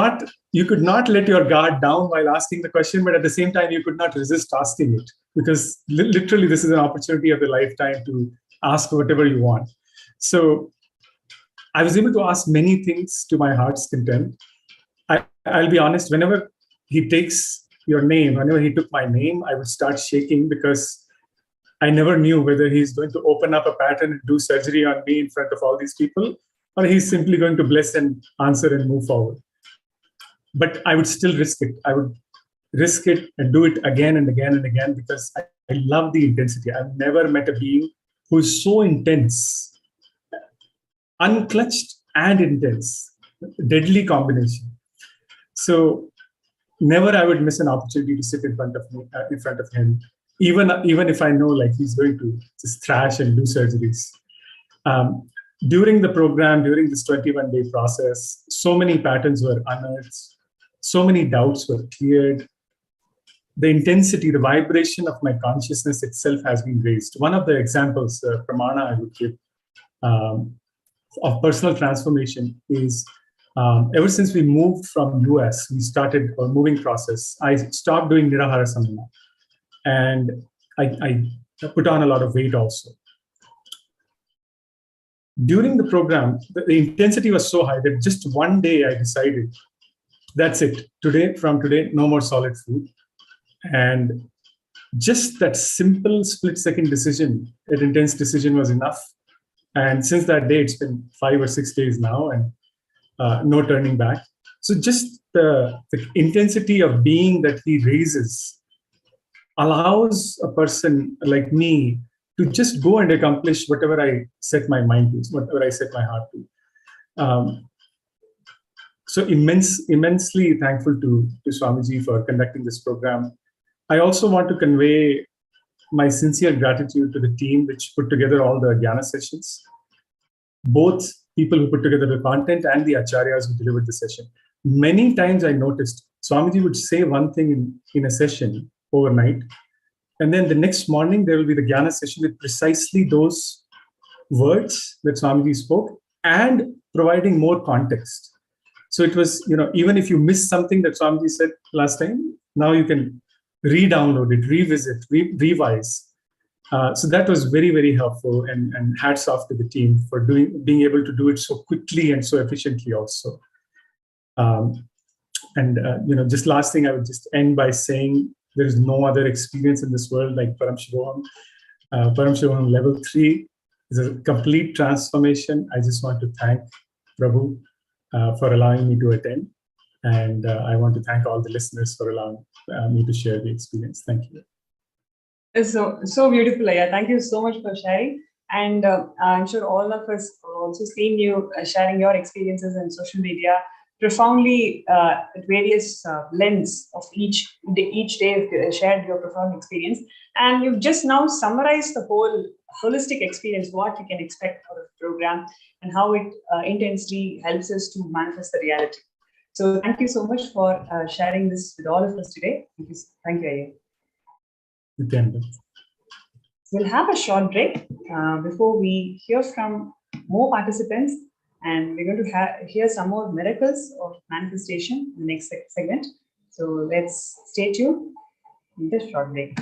not let your guard down while asking the question, but at the same time, you could not resist asking it, because literally this is an opportunity of a lifetime to ask whatever you want. So I was able to ask many things to my heart's content. I'll be honest, whenever he takes your name, whenever he took my name, I would start shaking because I never knew whether he's going to open up a pattern and do surgery on me in front of all these people, or he's simply going to bless and answer and move forward. But I would still risk it. I would risk it and do it again and again and again because I love the intensity. I've never met a being who is so intense, unclutched and intense, deadly combination. So never I would miss an opportunity to sit in front of him, even if I know like he's going to just thrash and do surgeries. During the program, during this 21-day process, so many patterns were unearthed, so many doubts were cleared. The intensity, the vibration of my consciousness itself has been raised. One of the examples, pramana I would give of personal transformation is ever since we moved from US, we started our moving process. I stopped doing Nirahara Samana, and I put on a lot of weight also. During the program, the intensity was so high that just one day I decided, that's it. From today, no more solid food. And just that simple split-second decision, that intense decision was enough. And since that day, it's been 5 or 6 days now, and no turning back. So just the intensity of being that he raises allows a person like me to just go and accomplish whatever I set my mind to, whatever I set my heart to. So immensely thankful to Swamiji for conducting this program. I also want to convey my sincere gratitude to the team which put together all the Jnana sessions. both people who put together the content and the acharyas who delivered the session. Many times I noticed Swamiji would say one thing in a session overnight, and then the next morning there will be the Jnana session with precisely those words that Swamiji spoke and providing more context. So it was, even if you missed something that Swamiji said last time, now you can re-download it, revisit, revise. So that was very, very helpful, and hats off to the team for being able to do it so quickly and so efficiently also. Just last thing, I would just end by saying there is no other experience in this world like Paramashivoham. Paramashivoham level 3 is a complete transformation. I just want to thank Prabhu for allowing me to attend. And I want to thank all the listeners for allowing me to share the experience. Thank you. It's so beautiful, Aya. Thank you so much for sharing. And I'm sure all of us also seen you sharing your experiences in social media, profoundly at various lens of each day shared your profound experience. And you've just now summarized the whole holistic experience, what you can expect out of the program and how it intensely helps us to manifest the reality. So thank you so much for sharing this with all of us today. Thank you, Aya. We'll have a short break before we hear from more participants, and we're going to hear some more miracles of manifestation in the next segment. So let's stay tuned in this short break.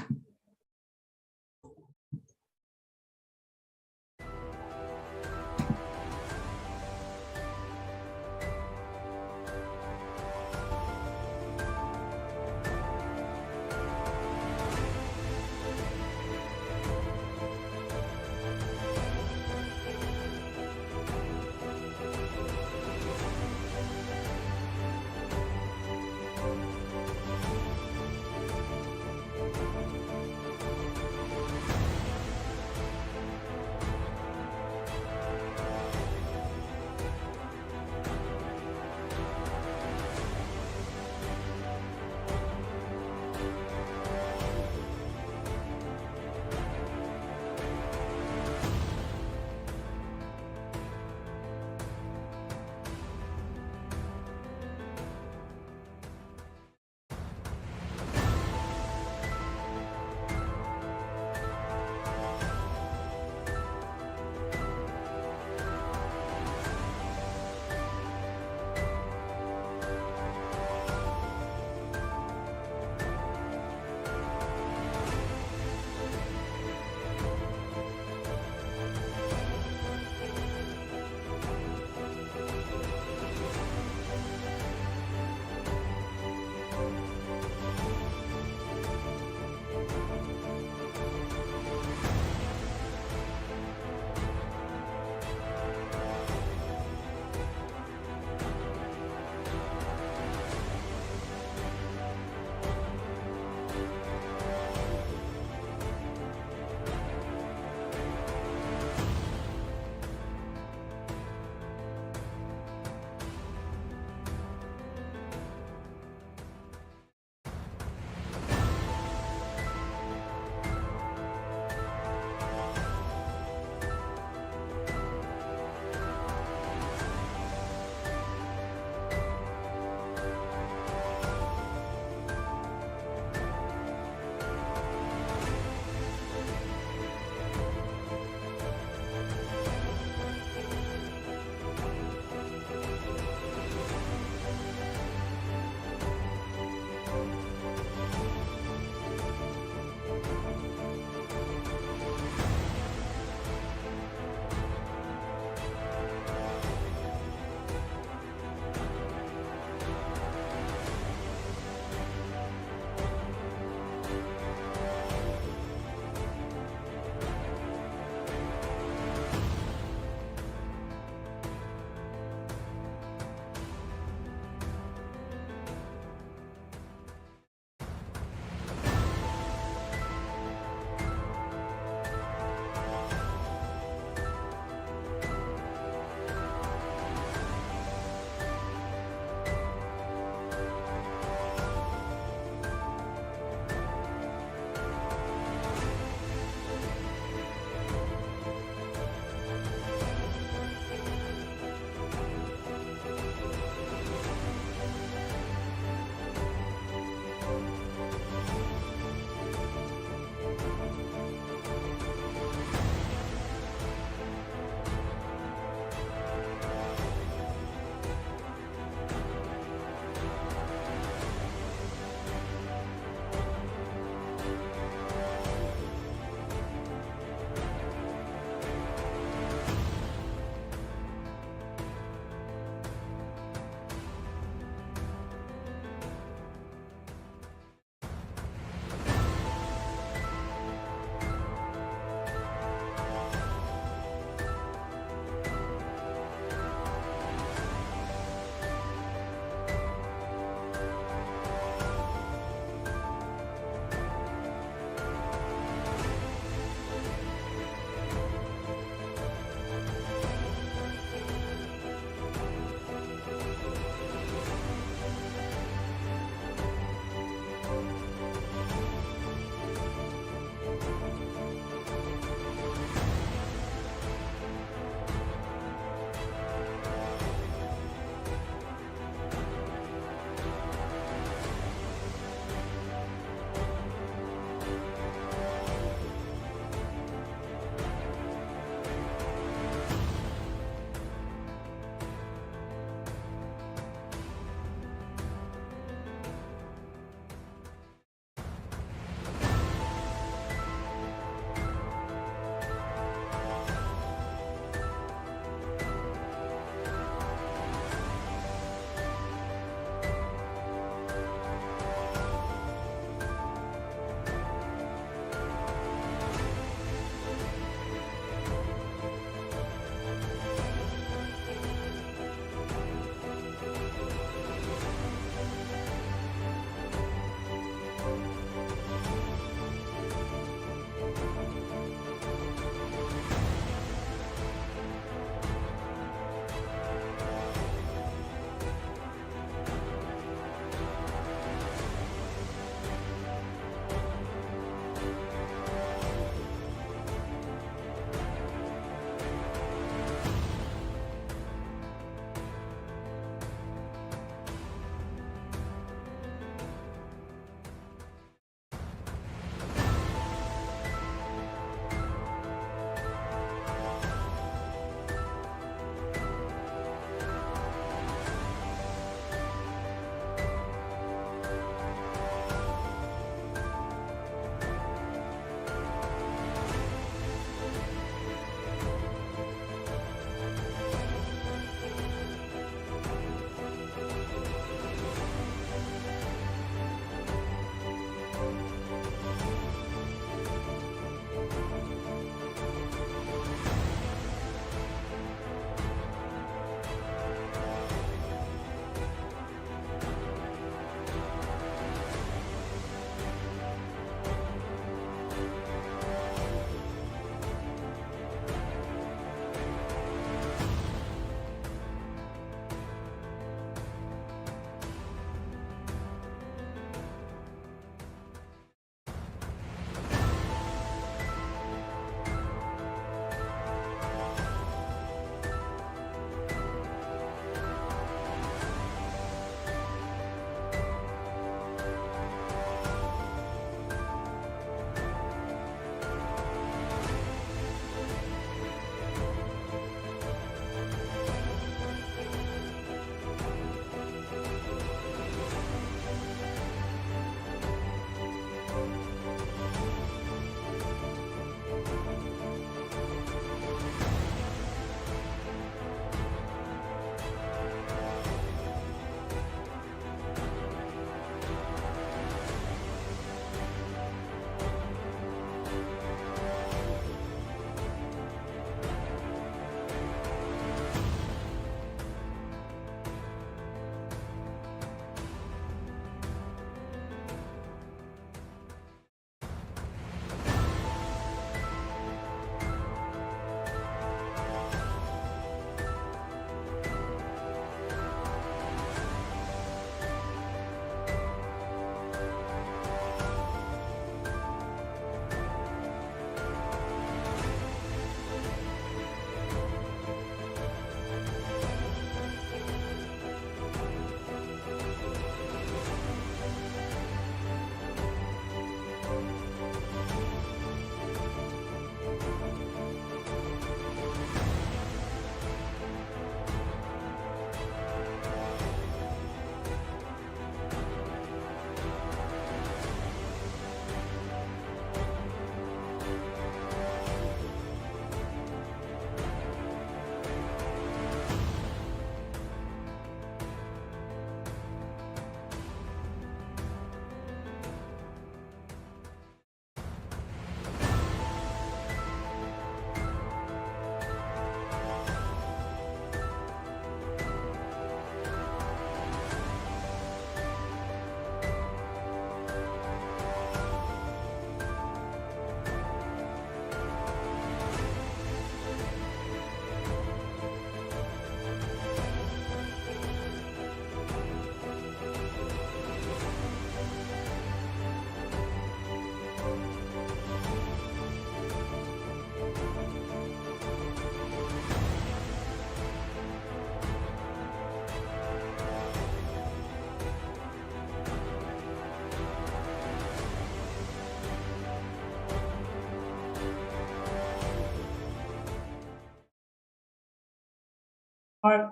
for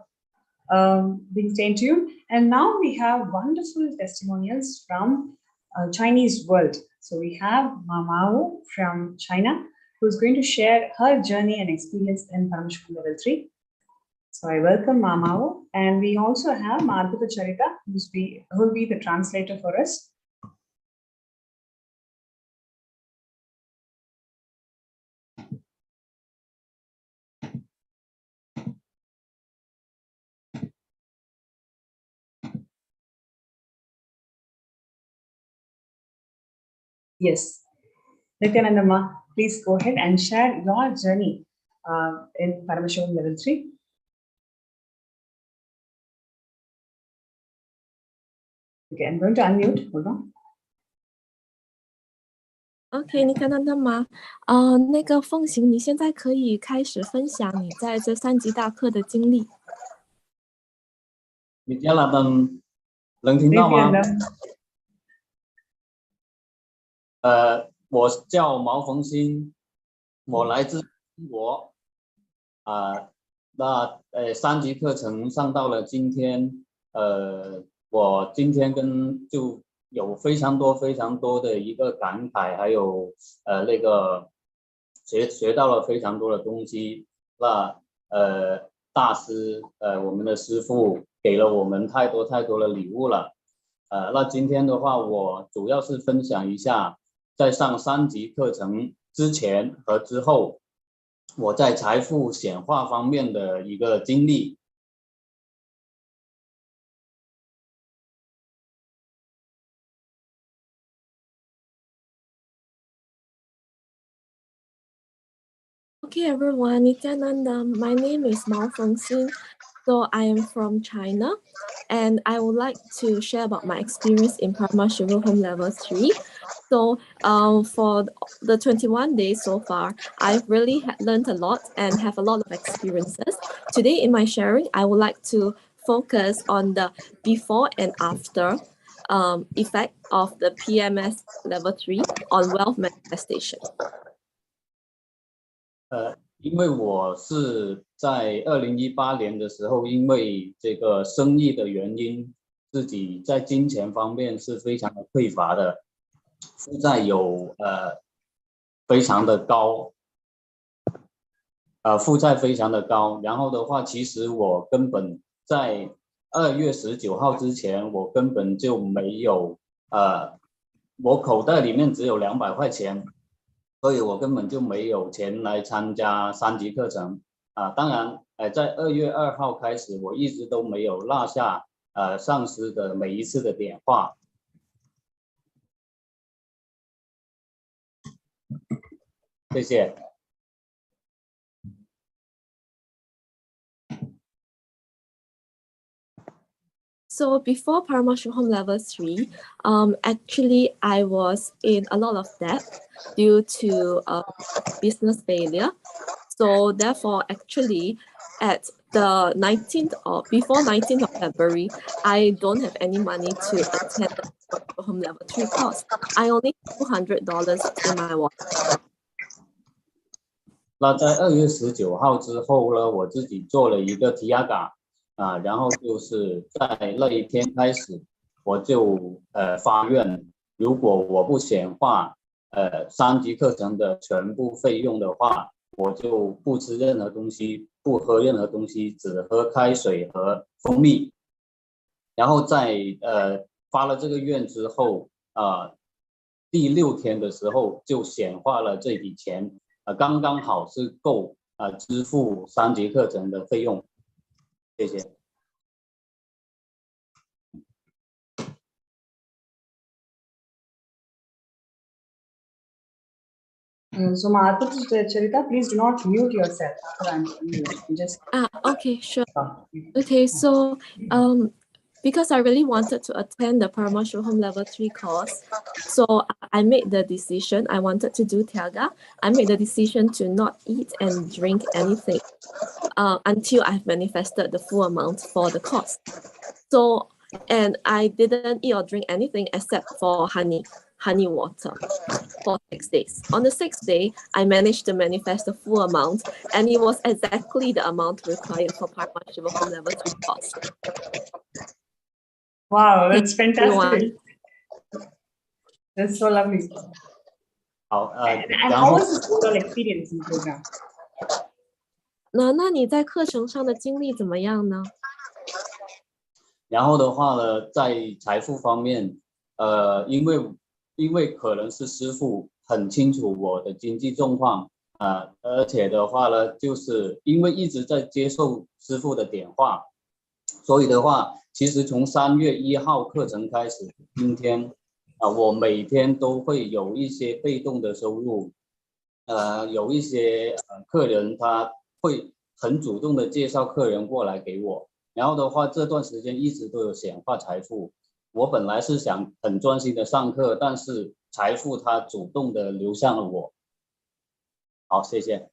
being staying tuned. And now we have wonderful testimonials from Chinese world. So we have Mamao from China, who's going to share her journey and experience in Paramashivoham level 3. So I welcome Mamao, and we also have Madhava Charita, who will be the translator for us. Yes. Nityanandamma, please go ahead and share your journey in Paramashivoham level 3. Okay, I'm going to unmute. Hold on. OK，你看到的吗？那个凤行，你现在可以开始分享你在这3级大课的经历。你家那灯能听到吗？我叫毛逢新，我来自中国。那3级课程上到了今天，我今天就有非常多的一个感慨，还有那个学到了非常多的东西。那大师我们的师父给了我们太多的礼物了。那今天的话，我主要是分享一下在上3级课程之前和之后，我在财富显化方面的一个经历。Okay, everyone, Nityanandam. My name is Mao Fengxin. So I am from China, and I would like to share about my experience in Paramashivoham level 3. So for the 21 days so far, I've really learned a lot and have a lot of experiences. Today in my sharing, I would like to focus on the before and after effect of the PMS level 3 on wealth manifestation. 因为我是在2018年的时候，因为这个生意的原因，自己在金钱方面是非常的匮乏的，负债有非常的高，负债非常的高。然后的话，其实我根本在2月19号之前，我根本就没有我口袋里面只有200块钱。所以我根本就没有钱来参加3级课程当然在2月2号开始，我一直都没有落下上师的每一次的点化。谢谢。So before Paramashivoham level 3, actually I was in a lot of debt due to business failure. So therefore, actually, at the 19th or before 19th of February, I don't have any money to attend the Paramashivoham level 3 course. I only have $200 in my wallet. 那在2月19号之后呢，我自己做了一个提亚嘎。然后就是在那一天开始，我就发愿，如果我不显化3级课程的全部费用的话，我就不吃任何东西，不喝任何东西，只喝开水和蜂蜜。然后在发了这个愿之后，第6天的时候就显化了这笔钱，刚刚好是够支付3级课程的费用。谢谢。So Madhava Charita, please do not mute yourself after I'm just. Okay, sure. Okay, so because I really wanted to attend the Paramashivoham level 3 course, so I made the decision. I wanted to do Tiaga. I made the decision to not eat and drink anything until I've manifested the full amount for the course. So, and I didn't eat or drink anything except for honey water. for 6 days. On the 6th day, I managed to manifest the full amount, and it was exactly the amount required for Paramashivoham level 3 course. Wow, that's fantastic. Everyone. That's so lovely. And how was this overall experience in the program? 那你在课程上的经历怎么样呢？然后的话呢，在财富方面，因为可能是师傅很清楚我的经济状况，而且的话呢，就是因为一直在接受师傅的点化，所以的话，其实从3月1号课程开始，今天我每天都会有一些被动的收入，有一些客人他会很主动的介绍客人过来给我。然后的话，这段时间一直都有显化财富。我本来是想很专心的上课，但是财富它主动的流向了我。好，谢谢。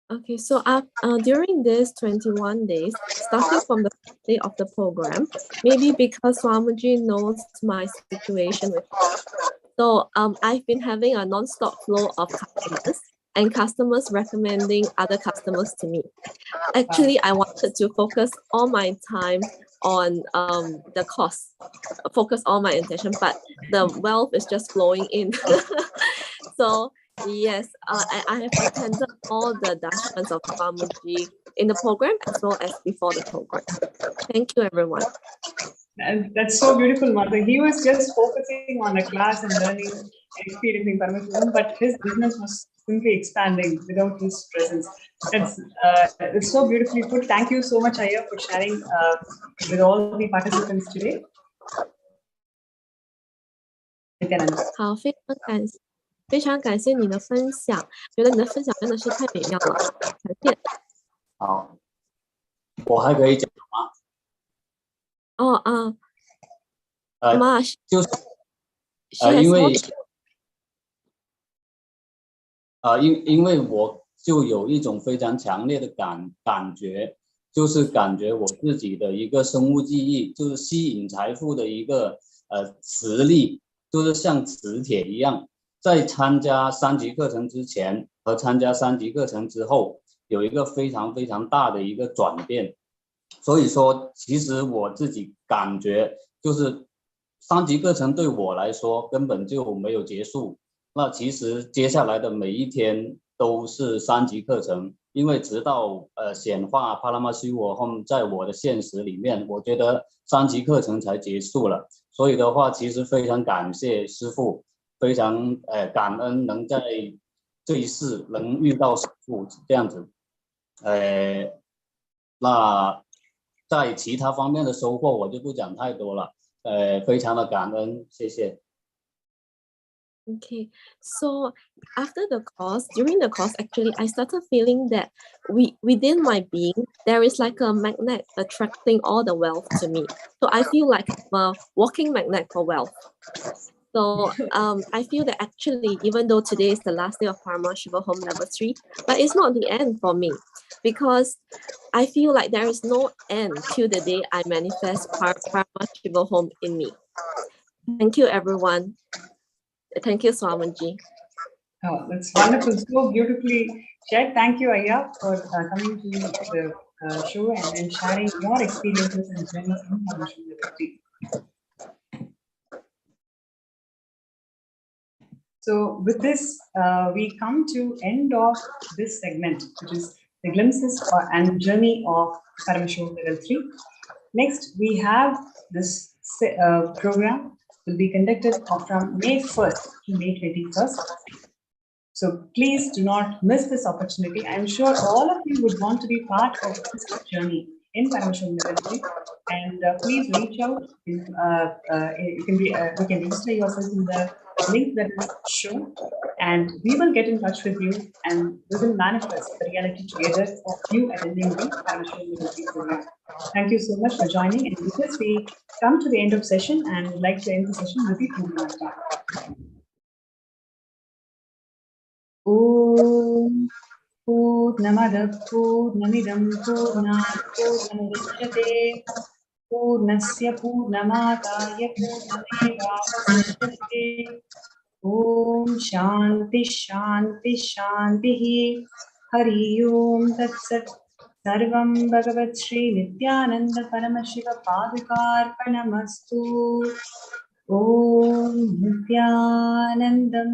Okay, so during these 21 days, starting from the first day of the program, maybe because Swamiji knows my situation with me, so I've been having a non-stop flow of customers and customers recommending other customers to me. Actually, I wanted to focus all my time on the cost, focus all my attention, but the wealth is just flowing in. So yes, I have attended all the darshans of Swamiji in the program as well as before the program. Thank you, everyone. And that's so beautiful, Mother. He was just focusing on the class and learning and experiencing Paramashivoham, but his business was simply expanding without his presence. It's so beautifully put. Thank you so much, Aya, for sharing with all the participants today. 好，非常感谢你的分享，觉得你的分享真的是太美妙了，感谢。好，我还可以讲吗？就是因为我就有一种非常强烈的感觉，就是感觉我自己的一个生物记忆，就是吸引财富的一个磁力，就是像磁铁一样，在参加3级课程之前和参加3级课程之后，有一个非常非常大的一个转变。所以说，其实我自己感觉就是3级课程对我来说根本就没有结束。那其实接下来的每一天都是3级课程，因为直到显化Paramashivoham在我的现实里面，我觉得3级课程才结束了。所以的话，其实非常感谢师父，非常感恩能在这一世能遇到师父这样子。那在其他方面的收获我就不讲太多了，非常的感恩，谢谢。Okay, so after the course, during the course, actually, I started feeling that within my being, there is like a magnet attracting all the wealth to me. So I feel like I'm a walking magnet for wealth. So I feel that actually, even though today is the last day of Paramashivoham level 3, but it's not the end for me, because I feel like there is no end till the day I manifest Paramashivoham in me. Thank you, everyone. Thank you, Swamiji. Oh, that's wonderful. So beautifully shared. Thank you, Aya, for coming to the show and sharing your experiences and journeys in Paramashivoham. So with this, we come to end of this segment, which is the glimpses and journey of Paramashivoham level 3. Next, we have this program will be conducted from May 1st to May 21st. So please do not miss this opportunity. I'm sure all of you would want to be part of this journey in Paramashivoham level 3. And please reach out. You can register yourself in the link that is shown, and we will get in touch with you and we will manifest the reality together of you attending the Paramashivoham level 3 program. Thank you so much for joining, and with this we come to the end of session and would like to end the session with the Puja Mantra. Om Purnamada Purnamidam Purnat Purnamudachyate Purnasya Purnamadaya Purnamevavasishyate Om Shanti Shanti Shanti. Hari Om Tat Sat. Sarvam Bhagavat Shri Nityananda Paramashiva Padukarpanamastu. Om Nityanandam